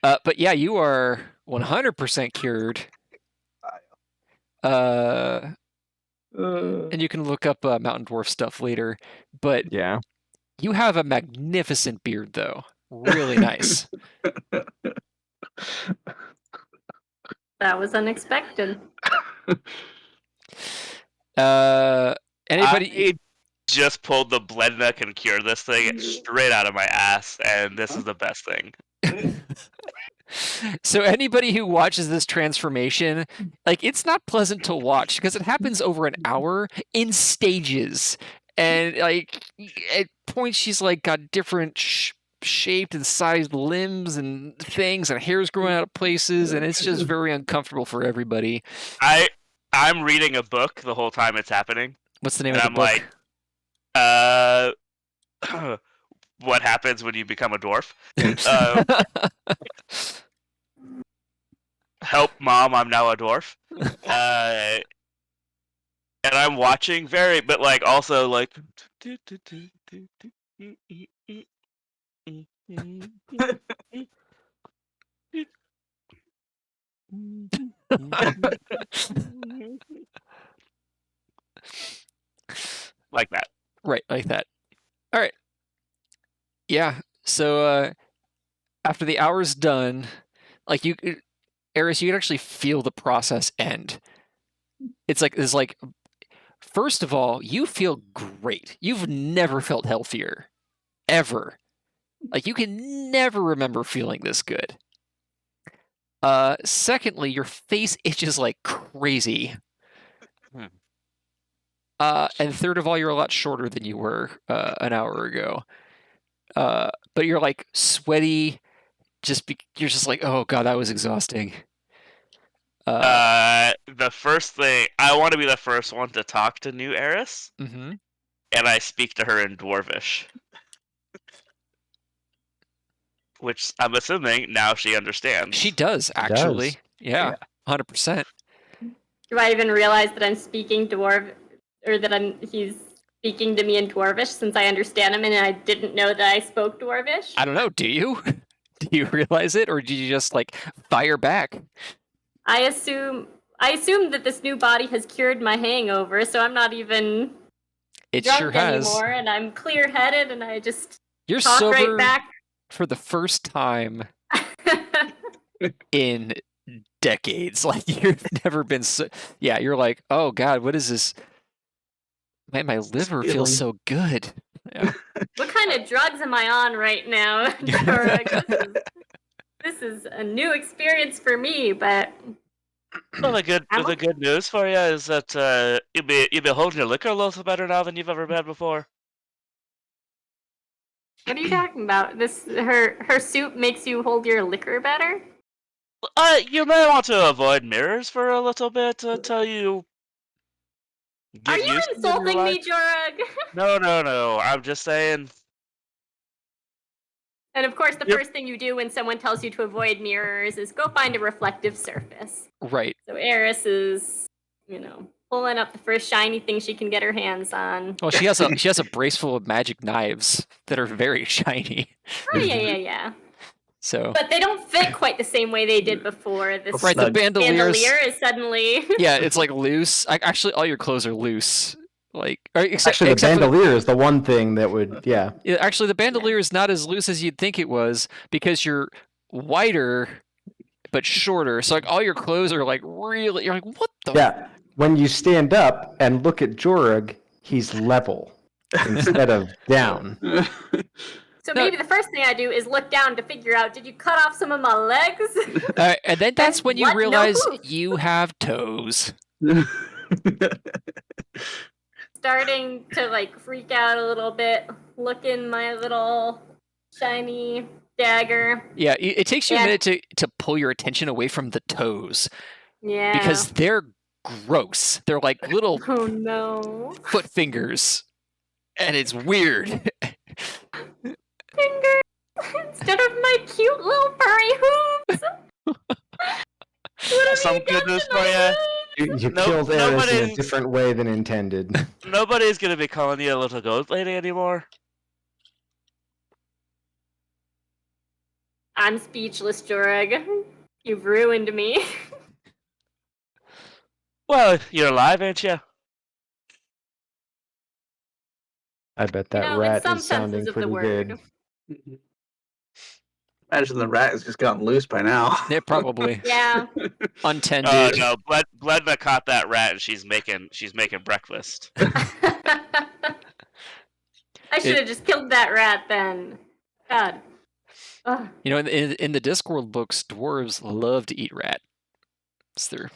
C: But yeah, you are 100% cured. And you can look up mountain dwarf stuff later. But
B: Yeah.
C: you have a magnificent beard, though. Really nice.
E: That was unexpected.
C: Anybody?
A: I just pulled the blend that can cure this thing straight out of my ass, and this is the best thing.
C: So anybody who watches this transformation, like, it's not pleasant to watch because it happens over an hour in stages, and like at points she's like got different shaped and sized limbs and things, and hair's growing out of places, and it's just very uncomfortable for everybody.
A: I'm reading a book the whole time it's happening.
C: What's the name
A: And
C: of the
A: I'm
C: book?
A: like, what happens when you become a dwarf? Help, Mom, I'm now a dwarf. And I'm watching but like also like. Like that.
C: Right, like that. All right. Yeah. So after the hour's done, like Eris, you can actually feel the process end. It's like first of all, you feel great. You've never felt healthier. Ever. Like, you can never remember feeling this good. Secondly, your face itches like crazy. And third of all, you're a lot shorter than you were an hour ago. But you're like sweaty. You're just like, oh god, that was exhausting.
A: The first thing, I want to be the first one to talk to new Eris,
C: and
A: I speak to her in Dwarvish. Which I'm assuming now she understands.
C: She does, actually.
B: Does.
C: Yeah, 100%.
E: Do I even realize that I'm speaking dwarf, or that he's speaking to me in Dwarvish, since I understand him and I didn't know that I spoke Dwarvish?
C: I don't know, do you? Do you realize it, or do you just like fire back?
E: I assume that this new body has cured my hangover, so I'm not even
C: It
E: drunk
C: sure has.
E: anymore, and I'm clear-headed, and I just
C: You're
E: talk
C: sober
E: right back.
C: for the first time in decades. Like, you've never been so... Yeah, you're like, oh god, what is this? My liver feels so good. Yeah.
E: What kind of drugs am I on right now? Or, This is a new experience for me, but
A: Well, the
E: I'm
A: good news for you is that you'll be holding your liquor a little better now than you've ever been before.
E: what are you talking about? Her soup makes you hold your liquor better?
A: You may want to avoid mirrors for a little bit until you
E: Are
A: get
E: you
A: used to them in your
E: insulting
A: life.
E: me, Jorug?
A: No. I'm just saying.
E: And of course, the
A: Yep.
E: first thing you do when someone tells you to avoid mirrors is go find a reflective surface.
C: Right.
E: So Eris is, pulling up the first shiny thing she can get her hands on.
C: Well, she has a brace full of magic knives that are very shiny.
E: Oh, yeah.
C: So.
E: But they don't fit quite the same way they did before. This
C: Right, the bandoliers.
E: bandolier is suddenly.
C: Yeah, it's like loose. Actually, all your clothes are loose.
B: Actually, the bandolier is the one thing that would, yeah.
C: Actually, the bandolier is not as loose as you'd think it was because you're wider but shorter. So like all your clothes are like really. You're like, what the?
B: Yeah. When you stand up and look at Jorug, he's level instead of down.
E: So maybe the first thing I do is look down to figure out, did you cut off some of my legs?
C: And then that's when you
E: What? No
C: realize
E: hoof.
C: you have toes.
E: Starting to like freak out a little bit, look in my little shiny dagger.
C: Yeah, it takes you a minute to pull your attention away from the toes.
E: Yeah.
C: Because they're gross. They're like little
E: Oh no.
C: foot fingers. And it's weird.
E: Fingers instead of my cute little furry hooves. What have
A: Some
E: you
A: good
E: done
A: news
E: to
A: for
E: my
A: you.
E: hooves?
B: You killed Eris in a
A: nobody's-
B: different way than intended.
A: Nobody's gonna be calling you a little goat lady anymore.
E: I'm speechless, Jorug. You've ruined me.
A: Well, you're alive, ain't you?
B: I bet that
E: in
B: rat
E: some
B: is sounding
E: senses of the
B: pretty
E: word.
B: good.
D: Imagine the rat has just gotten loose by now.
C: Yeah, probably.
E: Yeah.
C: Untended.
A: Oh no, Bledna caught that rat and she's making breakfast.
E: I should have just killed that rat then. God. Ugh.
C: You know, in the Discworld books, dwarves love to eat rat. It's their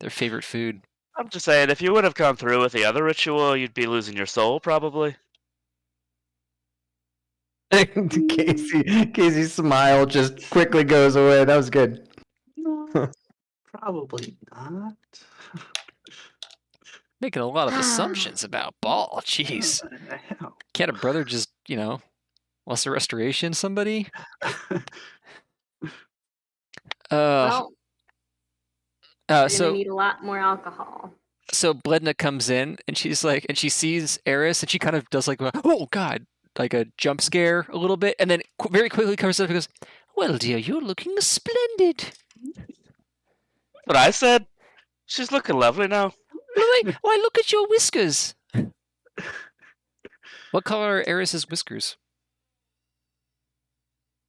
C: favorite food.
A: I'm just saying, if you would have gone through with the other ritual, you'd be losing your soul, probably.
B: Casey's smile just quickly goes away. That was good.
D: Probably not.
C: Making a lot of assumptions about Bhaal. Jeez. Can't a brother just, lesser restoration somebody?
E: Well, we're
C: so
E: gonna need a lot more alcohol.
C: so Bledna comes in and she's like, and she sees Eris and she kind of does like, oh God, like a jump scare a little bit, and then very quickly covers up and goes, well, dear, you're looking splendid.
A: But I said, she's looking lovely now.
C: Why, look at your whiskers. What color are Eris's whiskers?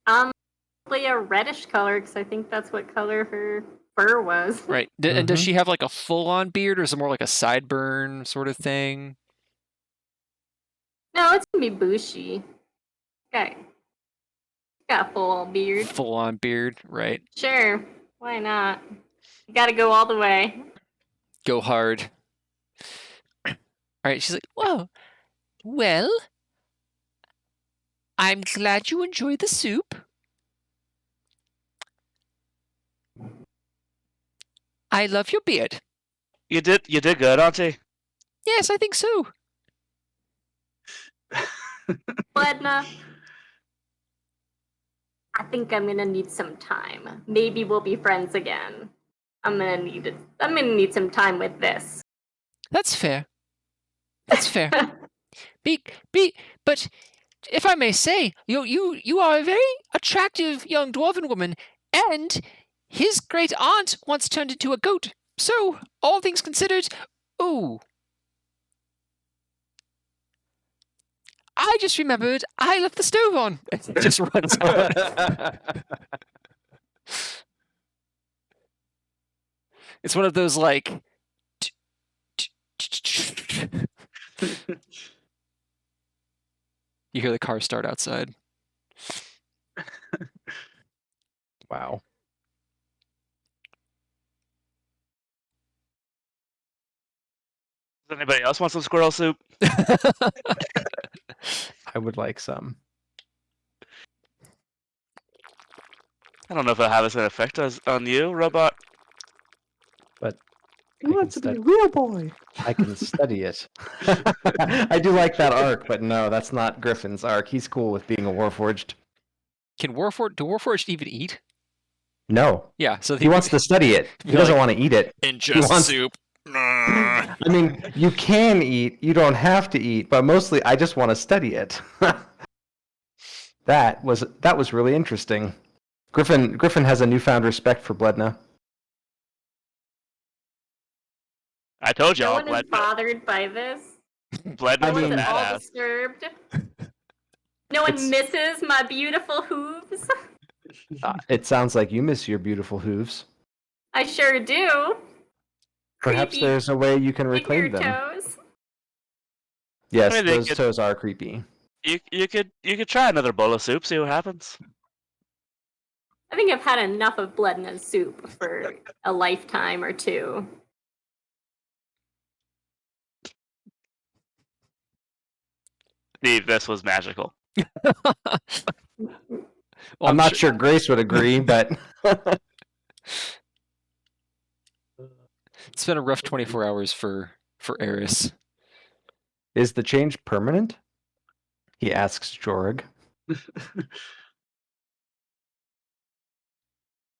E: Probably a reddish color because I think that's what color her fur was.
C: Right. And does she have like a full-on beard, or is it more like a sideburn sort of thing?
E: No, it's gonna be bushy. Okay. Got a full beard.
C: Full-on beard, right.
E: Sure. Why not? You gotta go all the way.
C: Go hard. All right, she's like, whoa. Well, I'm glad you enjoy the soup. I love your beard.
A: You did good, Auntie.
C: Yes, I think so.
E: Bledna, I think I'm gonna need some time. Maybe we'll be friends again. I'm gonna need some time with this.
C: That's fair. That's fair. But if I may say, you are a very attractive young dwarven woman, and his great aunt once turned into a goat. So, all things considered, ooh. I just remembered I left the stove on. It just runs on. It's one of those like. You hear the car start outside.
B: Wow.
A: Does anybody else want some squirrel soup?
B: I would like some.
A: I don't know if it'll have an effect on you, robot.
B: But
D: He
B: I can
D: wants to be a
B: study.
D: real boy.
B: I can study it. I do like that arc, but no, that's not Griffin's arc. He's cool with being a Warforged.
C: Do Warforged even eat?
B: No,
C: Yeah, so
B: he wants to study it. He
C: Be
B: doesn't
C: like,
B: want to eat it.
C: ingest
B: wants-
C: soup.
B: I mean, you can eat. You don't have to eat, but mostly I just want to study it. That was really interesting. Griffin has a newfound respect for Bledna.
A: I told
E: No
A: y'all,
E: one is bothered by this.
A: Bledna's
E: No
B: I
A: a
E: one's
B: mean-
E: at all
A: badass.
E: disturbed. No one
B: It's-
E: misses my beautiful hooves.
B: It sounds like you miss your beautiful hooves.
E: I sure do.
B: Perhaps
E: Creepy
B: there's a way you can reclaim
E: figure
B: them.
E: toes.
B: Yes,
A: I mean, they
B: those
A: could-
B: toes are creepy.
A: You could try another bowl of soup, see what happens.
E: I think I've had enough of blood and soup for a lifetime or two.
A: Steve, this was magical.
C: Well,
B: I'm not sure Grace would agree, but
C: It's been a rough 24 hours for Eris.
B: is the change permanent? He asks Jorg.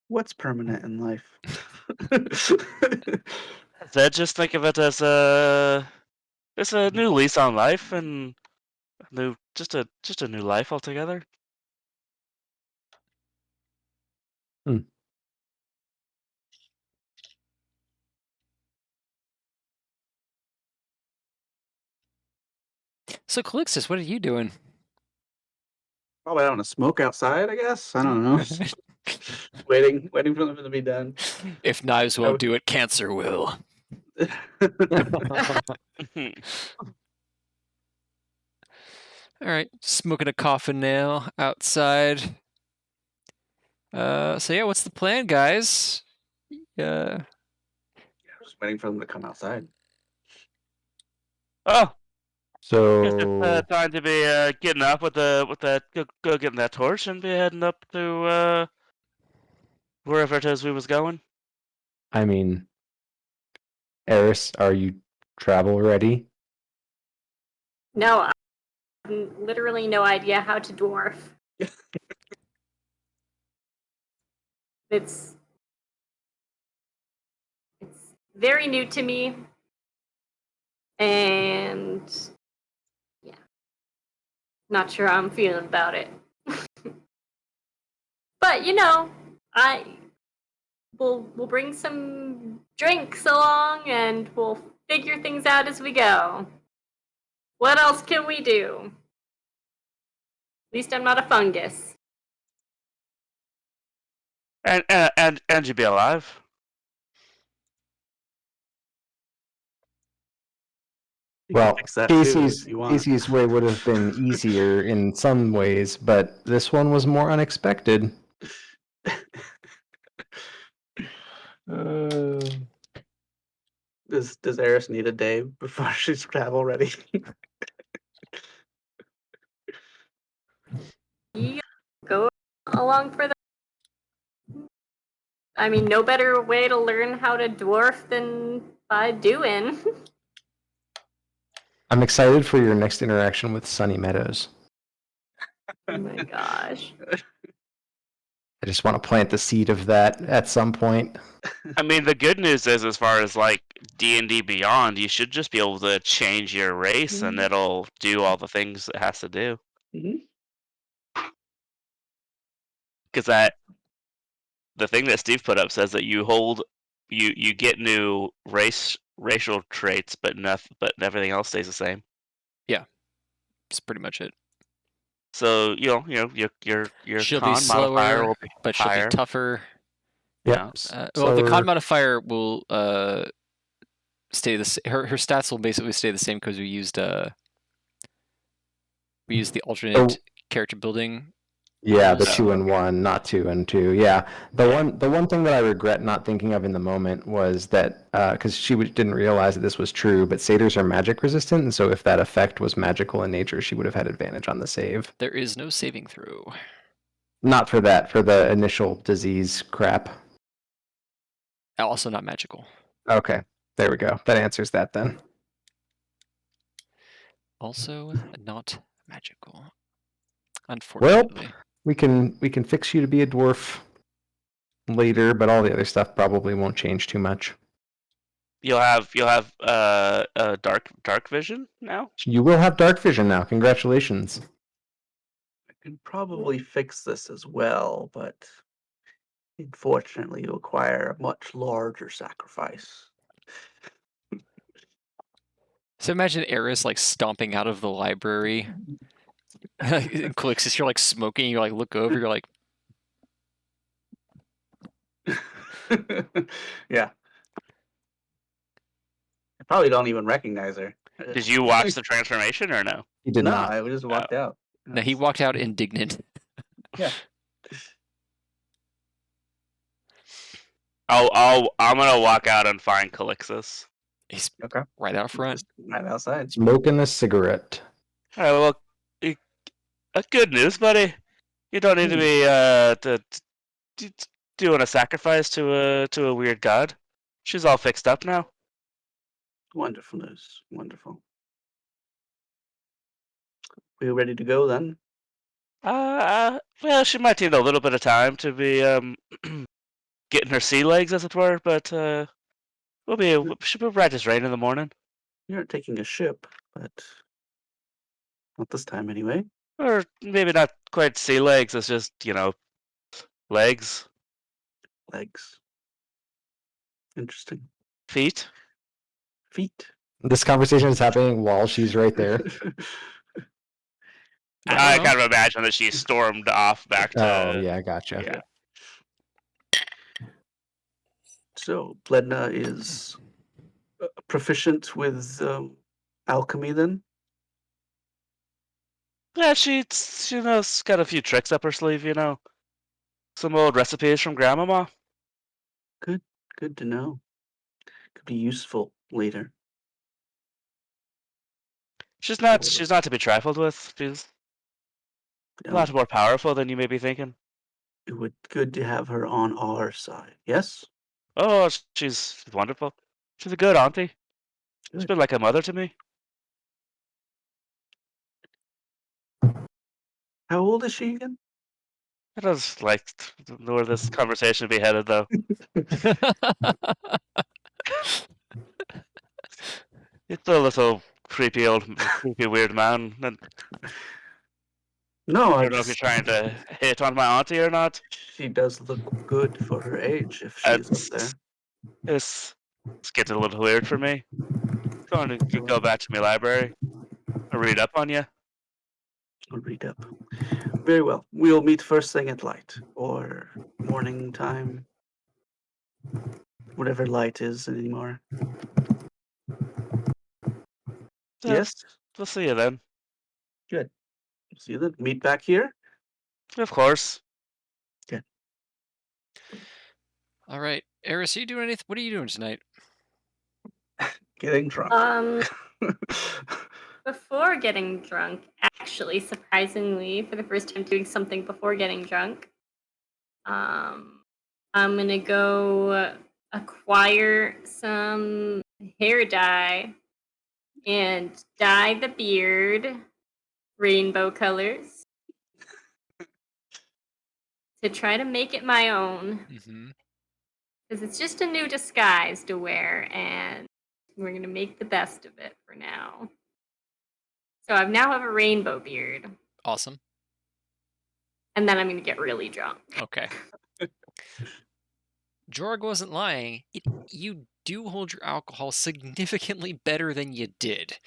D: What's permanent in life?
A: So just think of it as it's a new lease on life and just a new life altogether.
C: So Calixtus, what are you doing?
D: Probably having a smoke outside, I guess. I don't know. waiting for them to be done.
C: If knives won't do it, cancer will. All right, smoking a coffin nail outside. So yeah, what's the plan, guys?
D: Just waiting for them to come outside.
A: Oh,
B: So
A: guess it's time to be getting up with that go getting that torch and be heading up to wherever it is we was going.
B: I mean, Eris, are you travel ready?
E: No, I have literally no idea how to dwarf. It's very new to me. And yeah, not sure how I'm feeling about it. But you know, we'll bring some drinks along and we'll figure things out as we go. What else can we do? At least I'm not a fungus.
A: And you be alive.
D: You can
B: Well,
D: fix that too,
B: Casey's
D: if you want.
B: way would have been easier in some ways, but this one was more unexpected.
D: Does Eris need a day before she's travel ready?
E: You go along for the. I mean, no better way to learn how to dwarf than by doing.
B: I'm excited for your next interaction with Sunny Meadows.
E: Oh my gosh.
B: I just want to plant the seed of that at some point.
A: I mean, the good news is, as far as like D&D Beyond, you should just be able to change your race, and it'll do all the things it has to do.
D: Mhm.
A: Because the thing that Steve put up says that you get new racial traits, but everything else stays the same.
C: That's pretty much it.
A: So your
C: She'll
A: con
C: be
A: modifier
C: slower,
A: will be
C: but she'll
A: higher.
C: be tougher.
A: Yeah.
C: Well, the con
B: Slower.
C: modifier will stay the her stats will basically stay the same because we used the alternate character building
B: Yeah, the
C: Rules.
B: 2 and 1, not 2 and 2. Yeah, the one thing that I regret not thinking of in the moment was that because didn't realize that this was true, but satyrs are magic resistant, and so if that effect was magical in nature, she would have had advantage on the save.
C: There is no saving throw.
B: Not for that, for the initial disease crap.
C: Also not magical.
B: Okay, there we go. That answers that then.
C: Also not magical. Unfortunately.
B: We can fix you to be a dwarf later, but all the other stuff probably won't change too much.
A: You'll have dark vision now.
B: You will have dark vision now. Congratulations.
D: I can probably fix this as well, but unfortunately, you require a much larger sacrifice.
C: So imagine Eris like stomping out of the library. Clicks as you're like smoking, you like look over, you're like,
D: Yeah. I probably don't even recognize her.
A: Did you watch the transformation or no?
B: He did
D: No,
B: not.
D: I just walked out.
C: no, he walked out indignant.
A: I'm gonna walk out and find Calixus.
C: He's
D: Okay.
C: right out front.
D: Just right outside.
B: Smoking a cigarette.
A: All right, well, good news, buddy. You don't need to be doing a sacrifice to a weird god. She's all fixed up now.
D: Wonderful news. Wonderful. We ready to go then?
A: Well, she might need a little bit of time to be getting her sea legs, as it were, but she'll be right as rain in the morning.
D: You're taking a ship, but not this time anyway.
A: Or maybe not quite sea legs, it's just, legs,
D: Legs. Interesting.
A: feet.
D: Feet.
B: This conversation is happening while she's right there.
A: I
C: don't know.
A: kind of imagine that she stormed off back to.
B: Oh, yeah, gotcha.
A: Yeah.
D: So, Bledna is proficient with alchemy then?
A: Yeah, she's got a few tricks up her sleeve, Some old recipes from Grandmama.
D: Good to know. Could be useful later.
A: She's not to be trifled with. She's a
D: No,
A: lot more powerful than you may be thinking.
D: it would good to have her on our side. Yes?
A: Oh, she's wonderful. She's a good auntie. She's
D: Good.
A: been like a mother to me.
D: How old is she again?
A: I just like where this conversation be headed, though. It's a little creepy weird man. And
D: No,
A: I
D: I
A: don't know if you're trying to hit on my auntie or not.
D: She does look good for her age if she's up there.
A: It's getting a little weird for me. Going to go back to my library. I'll read up on you.
D: I'll read up. Very well. We'll meet first thing at light or morning time. Whatever light is anymore. Yes?
A: We'll see you then.
D: Good. See you then. Meet back here?
A: Of course.
C: All right, Eris, are you doing anything? What are you doing tonight?
D: Getting drunk.
E: Before getting drunk, actually, surprisingly, for the first time doing something before getting drunk, I'm gonna go acquire some hair dye and dye the beard rainbow colors to try to make it my own.
C: Mm-hmm.
E: Because it's just a new disguise to wear, and we're going to make the best of it for now. So I now have a rainbow beard,
C: Awesome.
E: and then I'm going to get really drunk.
C: Okay. Jorg wasn't lying. You do hold your alcohol significantly better than you did.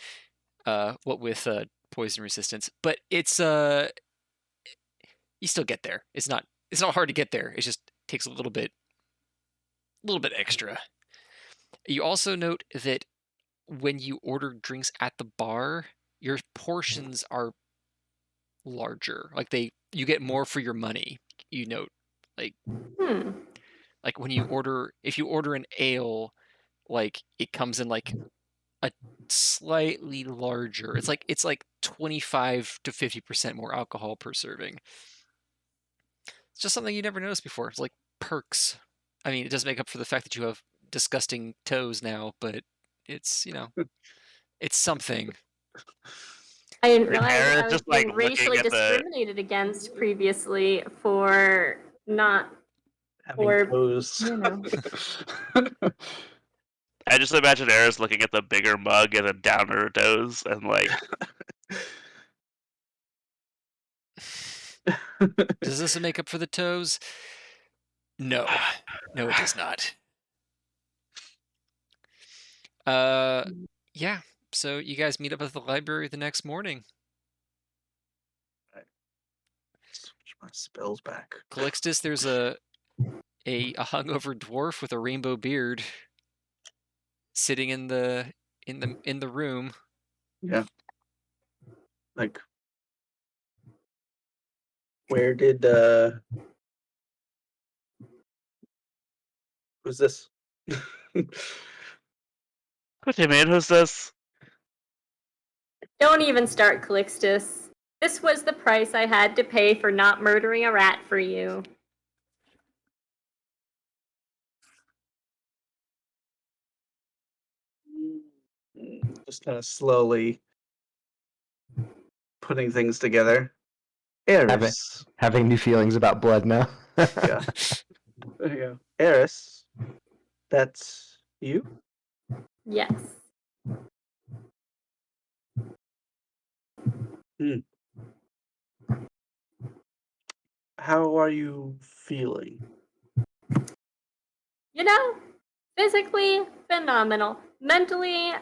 C: What with poison resistance, but it's you still get there. It's not hard to get there. It just takes a little bit extra. You also note that when you order drinks at the bar, your portions are larger. Like you get more for your money. You note, like when if you order an ale, like it comes in like a slightly larger. It's like 25 to 50% more alcohol per serving. It's just something you never noticed before. It's like perks. I mean, it does make up for the fact that you have disgusting toes now, but it's it's something.
E: I didn't realize
A: Eris
E: I was
A: just, like,
E: being
A: looking
E: racially
A: at the-
E: discriminated against previously for not,
D: Having
E: or,
D: toes.
E: you know.
A: I just imagine Eris looking at the bigger mug and then down her toes and like,
C: Does this make up for the toes? No. No, it does not. Yeah. So you guys meet up at the library the next morning.
D: Switch my spells back.
C: Calixtus, there's a hungover dwarf with a rainbow beard sitting in the room.
D: Yeah. Like, where did who's this?
A: what do you mean? Who's this?
E: Don't even start, Calixtus. This was the price I had to pay for not murdering a rat for you.
D: Just kind of slowly putting things together. Eris.
B: Having new feelings about blood now.
D: Yeah. There you go. Eris. That's you?
E: Yes.
D: How are you feeling?
E: You know, physically phenomenal. Mentally,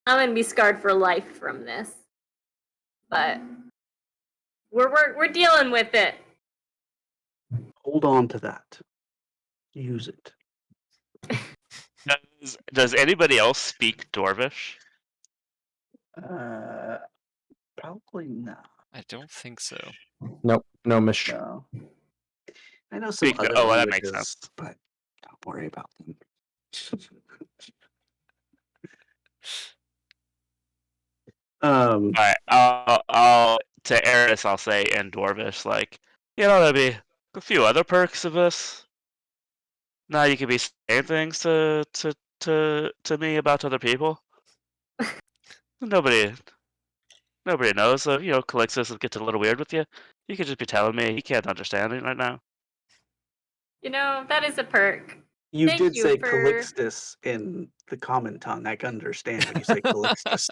E: I'm gonna be scarred for life from this. But we're dealing with it.
D: Hold on to that. Use it.
A: Does anybody else speak Dwarvish?
D: Probably not.
C: I don't think so.
B: Nope, no mish.
D: No. I know some
A: Speak-
D: other
A: oh, well, that
D: languages,
A: makes sense.
D: but don't worry about them.
A: All right, I'll to Eris, I'll say in Dwarvish, like, there'll be a few other perks of this. Now you can be saying things to me about other people. Nobody knows. So Calixtus gets a little weird with you. You could just be telling me he can't understand it right now.
E: You know, that is a perk.
D: You
E: Thank
D: did
E: you
D: say
E: for-
D: Calixtus in the common tongue. I can understand when you say Calixtus.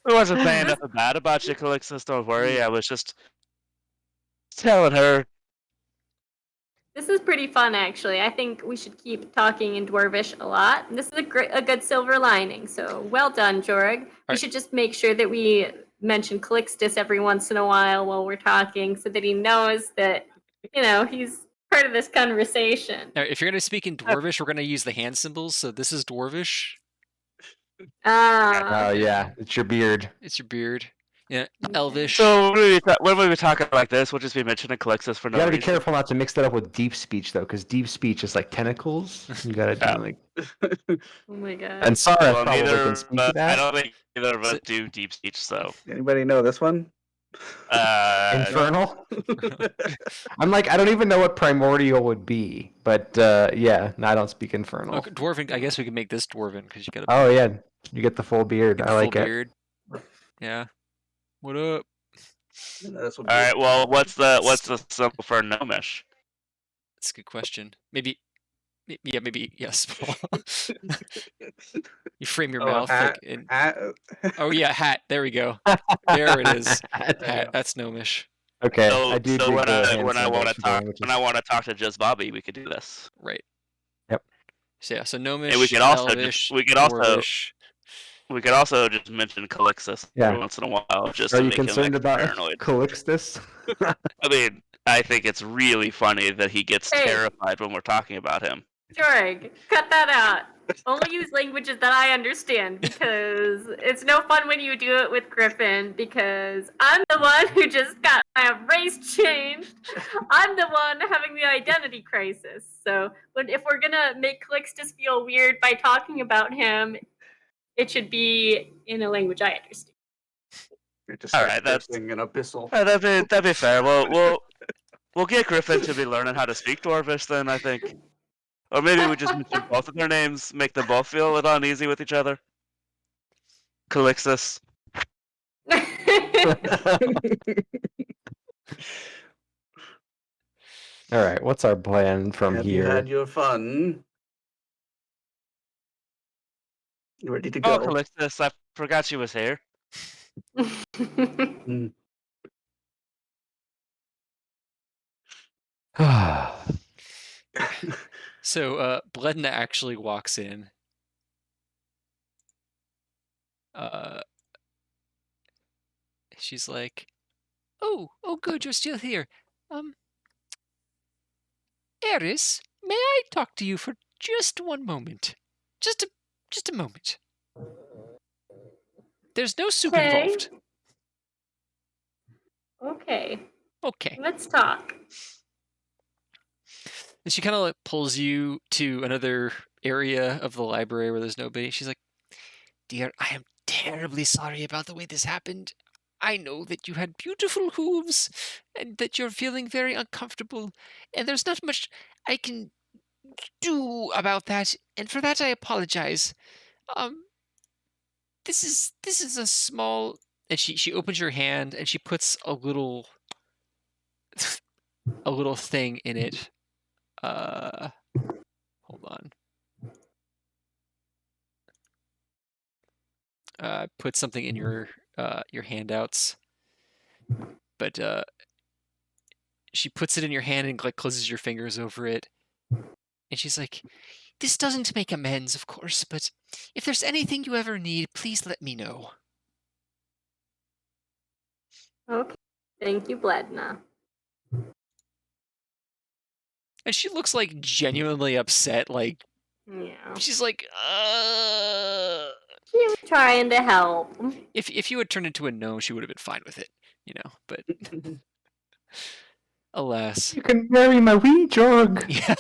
A: I wasn't saying nothing bad about you, Calixtus. Don't worry. I was just telling her.
E: This is pretty fun, actually. I think we should keep talking in Dwarvish a lot. And this is a good silver lining. So well done, Jorg. We should just make sure that we mention Calixtus every once in a while we're talking, so that he knows that he's part of this conversation.
C: Now, if you're going to speak in Dwarvish, we're going to use the hand symbols. So this is Dwarvish.
E: Ah.
B: Oh yeah, it's your beard.
C: It's your beard. Yeah, Elvish.
A: So when we talking like this, we'll just be mentioning Calixtus for
B: You
A: no
B: gotta be
A: reason.
B: careful not to mix that up with deep speech though, because deep speech is like tentacles. You gotta do like.
E: Oh my god.
B: And Sarah
A: Well,
B: probably
A: neither
B: can
A: of
B: speak
A: us-
B: to that.
A: I don't think either of us do deep speech, so.
D: Anybody know this one?
B: Infernal. I'm like, I don't even know what primordial would be, but yeah, no, I don't speak infernal.
C: Okay, Dwarven. I guess we can make this Dwarven because you got a
B: Oh yeah, you get the full beard. I like it.
C: beard. Yeah. What up?
D: This would
A: All
D: be-
A: right. Well, what's the symbol for gnomish?
C: That's a good question. Maybe yes. You frame your mouth
D: hat,
C: like in.
D: hat.
C: Oh yeah, hat. There we go. There it is. Hat. That's gnomish.
B: Okay,
A: So,
B: I do
A: so
B: dig
A: when
B: the
A: I
B: hand
A: want
B: symbols
A: to
B: for the
A: talk
B: languages.
A: to Just Bobby, we could do this.
C: Right.
B: Yep.
C: So yeah. So gnomish.
A: And we could also
C: Elvish,
A: Dwarvish. We could also just mention Calixtus
B: Yeah.
A: every once in a while, just
B: Are
A: to
B: you
A: make him
B: concerned
A: extra
B: about
A: paranoid.
B: Calixtus?
A: I mean, I think it's really funny that he gets
E: Hey.
A: terrified when we're talking about him.
E: Jorg, cut that out. Only use languages that I understand, because it's no fun when you do it with Griffin, because I'm the one who just got my race changed. I'm the one having the identity crisis. So if we're gonna make Calixtus feel weird by talking about him, it should be in a language I understand.
D: You're just
A: All
D: start
A: right, that's
D: cursing in abyssal.
A: all right, that'd be fair. We'll get Griffin to be learning how to speak Dwarvish then, I think. Or maybe we just mention both of their names, make them both feel a little uneasy with each other. Calixtus.
B: All right, what's our plan from
D: Have
B: here?
D: you had your fun? You ready to
A: Oh,
D: go?
A: Calixtus, I forgot she was here.
D: Mm.
C: So Bledna actually walks in. She's like, "Oh, good, you're still here. Eris, may I talk to you for just one moment? Just a moment. There's no soup
E: Okay.
C: involved.
E: Okay,
C: Okay."
E: let's talk.
C: And she kind of like pulls you to another area of the library where there's nobody. She's like, "Dear, I am terribly sorry about the way this happened. I know that you had beautiful hooves and that you're feeling very uncomfortable, and there's not much I can do about that, and for that I apologize. This is a small," and she opens your hand and she puts a little thing in it. Hold on. Put something in your handouts, but she puts it in your hand and like closes your fingers over it, and she's like, "This doesn't make amends, of course, but if there's anything you ever need, please let me know."
E: Okay, thank you, Bledna.
C: And she looks like genuinely upset. Like
E: Yeah,
C: she's like,
E: she was trying to help.
C: If you had turned into a gnome, she would have been fine with it, But alas.
B: You can marry my wee jug.
C: Yeah.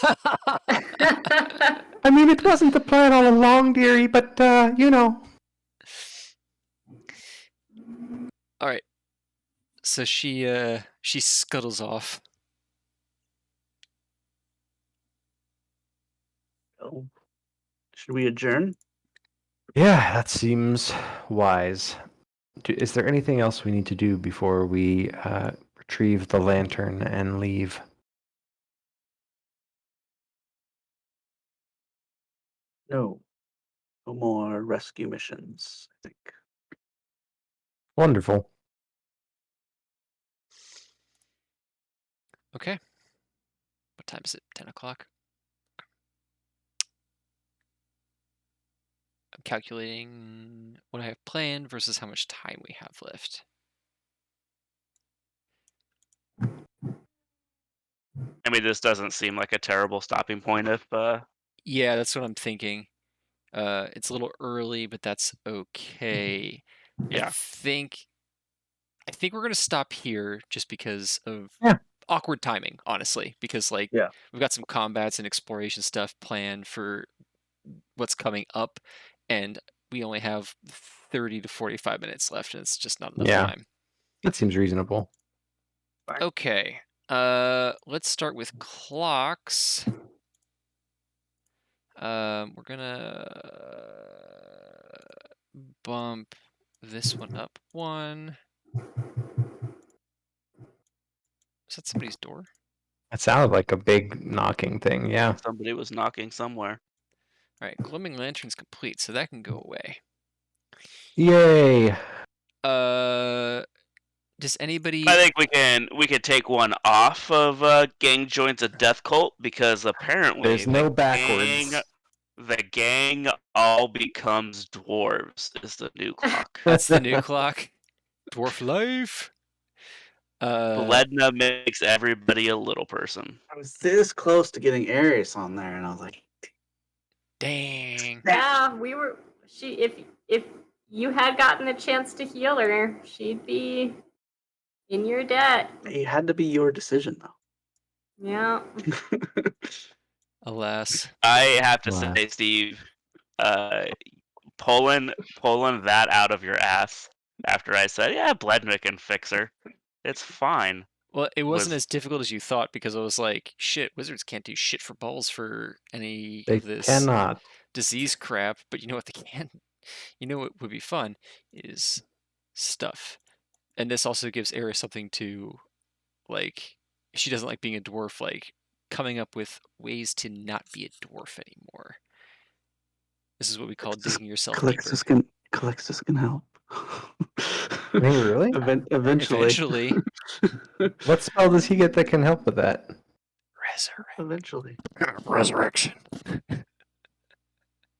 B: I mean, it wasn't the plan all along, dearie, but,
C: All right. So she scuttles off.
D: Oh. Should we adjourn?
B: Yeah, that seems wise. Is there anything else we need to do before we retrieve the lantern and leave?
D: No. No more rescue missions, I think.
B: Wonderful.
C: Okay. What time is it? 10 o'clock? I'm calculating what I have planned versus how much time we have left.
A: I mean, this doesn't seem like a terrible stopping point if
C: Yeah, that's what I'm thinking. It's a little early, but that's okay.
A: Yeah.
C: I think we're gonna stop here just because of
B: Yeah.
C: awkward timing, honestly. Because like
D: Yeah.
C: we've got some combats and exploration stuff planned for what's coming up, and we only have 30 to 45 minutes left, and it's just not enough time.
B: That seems reasonable.
D: Fine.
C: Okay. Let's start with clocks. We're gonna bump this one up one. Is that somebody's door?
B: That sounded like a big knocking thing, yeah.
A: somebody was knocking somewhere.
C: All right, gloaming lantern's complete, so that can go away.
B: Yay!
C: Does anybody?
A: I think we can take one off of Gang Joins a Death Cult because apparently
B: There's no backwards.
A: The gang all becomes dwarves is the new clock.
C: That's the new clock. Dwarf life.
A: Bledna makes everybody a little person.
D: I was this close to getting Eris on there, and I was like,
C: Dang.
E: if you had gotten a chance to heal her, she'd be in your debt.
D: It had to be your decision, though.
E: Yeah.
C: Alas.
A: I have to
B: Wow.
A: say, Steve, pulling that out of your ass after I said, yeah, Blednick can fix her. It's fine.
C: Well, it wasn't
A: Was-
C: as difficult as you thought because I was like, shit, wizards can't do shit for balls for any
B: They
C: of this
B: cannot.
C: disease crap. But you know what they can? You know what would be fun is stuff. And this also gives Eris something to, like, if she doesn't like being a dwarf, like, coming up with ways to not be a dwarf anymore. This is what we call digging yourself deeper.
D: Calixtus can help.
B: Maybe really?
D: Eventually.
C: Eventually.
B: What spell does he get that can help with that?
C: Resurrect.
D: Eventually.
C: Resurrection.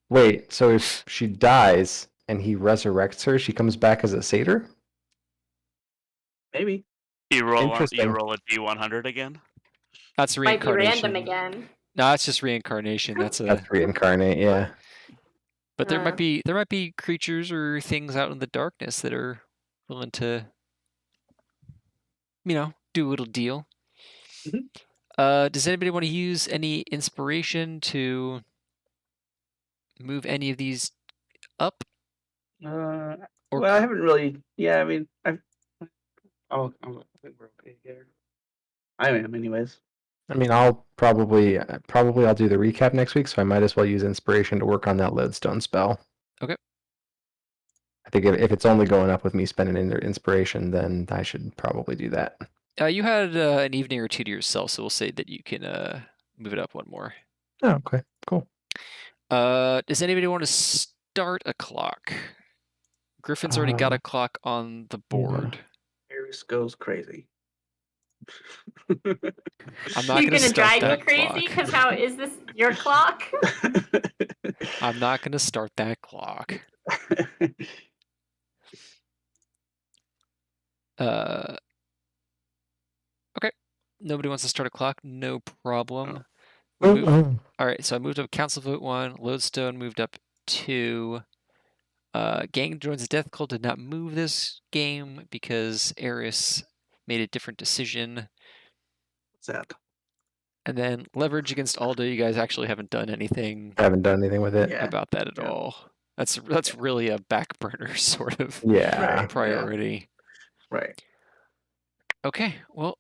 B: Wait, so if she dies and he resurrects her, she comes back as a satyr?
D: Maybe.
A: you roll
B: Interesting.
A: a D100 again?
C: That's
E: Might be
C: reincarnation.
E: random again.
C: No, it's just reincarnation. That's
B: That's reincarnate, yeah.
C: But there might be creatures or things out in the darkness that are willing to, do a little deal.
D: Mhm.
C: Does anybody want to use any inspiration to move any of these up? Or
D: Well, I haven't really. Yeah, I mean, I think we're okay here. I am, anyways.
B: I mean, I'll probably I'll do the recap next week, so I might as well use inspiration to work on that lodestone spell.
C: Okay.
B: I think if it's only going up with me spending inspiration, then I should probably do that.
C: You had an evening or two to yourself, so we'll say that you can move it up one more.
B: Oh, okay, cool.
C: Does anybody want to start a clock? Griffin's already got a clock on the board.
D: Eris goes crazy.
C: I'm not
E: You're
C: gonna
E: gonna
C: start
E: drive me
C: that
E: crazy
C: clock.
E: because how is this your clock?
C: I'm not gonna start that clock. Okay. Nobody wants to start a clock. No problem. All right. So I moved up Council Vote 1. Lodestone moved up 2. Gang Joins the Death Cult did not move this game because Eris made a different decision.
D: What's that?
C: And then Leverage Against Aldo, you guys actually haven't done anything
B: I haven't done anything with it.
D: Yeah.
C: about that at
D: Yeah.
C: all. That's really a back burner sort of
B: Yeah.
D: Right.
C: priority.
D: Right.
C: Okay, well,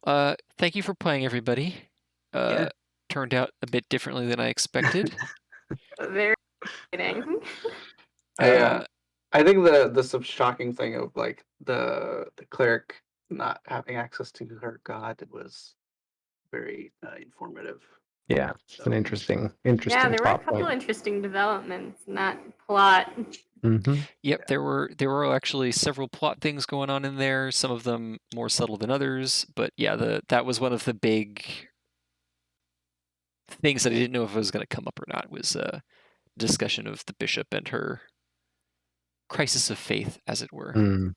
C: thank you for playing, everybody.
D: Yeah.
C: Turned out a bit differently than I expected.
E: Very exciting.
D: I think the shocking thing of like the cleric not having access to her god was very informative.
B: Yeah, it's an interesting
E: Yeah, there were a
B: plot
E: couple
B: point.
E: interesting developments in that plot.
B: Mm-hmm.
C: Yep, there were actually several plot things going on in there. Some of them more subtle than others, but yeah, that was one of the big things that I didn't know if it was going to come up or not. Was discussion of the bishop and her crisis of faith, as it were.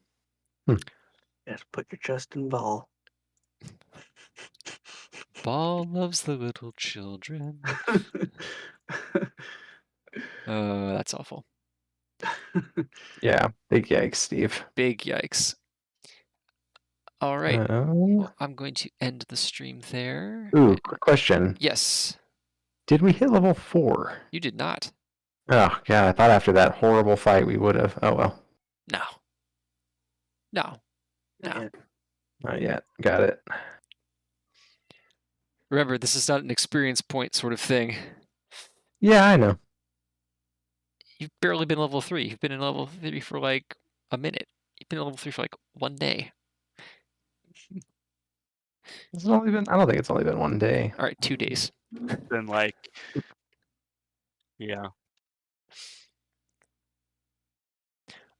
D: Yes, put your trust in Bhaal.
C: Bhaal loves the little children. That's awful.
B: Yeah, big yikes, Steve.
C: Big yikes. All right. Well, I'm going to end the stream there.
B: Ooh, quick question.
C: Yes.
B: Did we hit level 4?
C: You did not.
B: Oh, God, I thought after that horrible fight we would have. Oh, well.
C: No.
D: Yeah.
B: Not yet. Got it.
C: Remember, this is not an experience point sort of thing.
B: Yeah, I know.
C: You've barely been level 3. You've been in level 3 for like a minute. You've been in level 3 for like 1 day.
B: I don't think it's only been 1 day.
C: All right, 2 days.
A: Then like, yeah.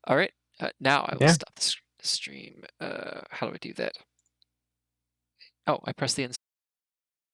C: All right. Now I will
B: Yeah.
C: stop the stream. How do I do that? Oh, I press the end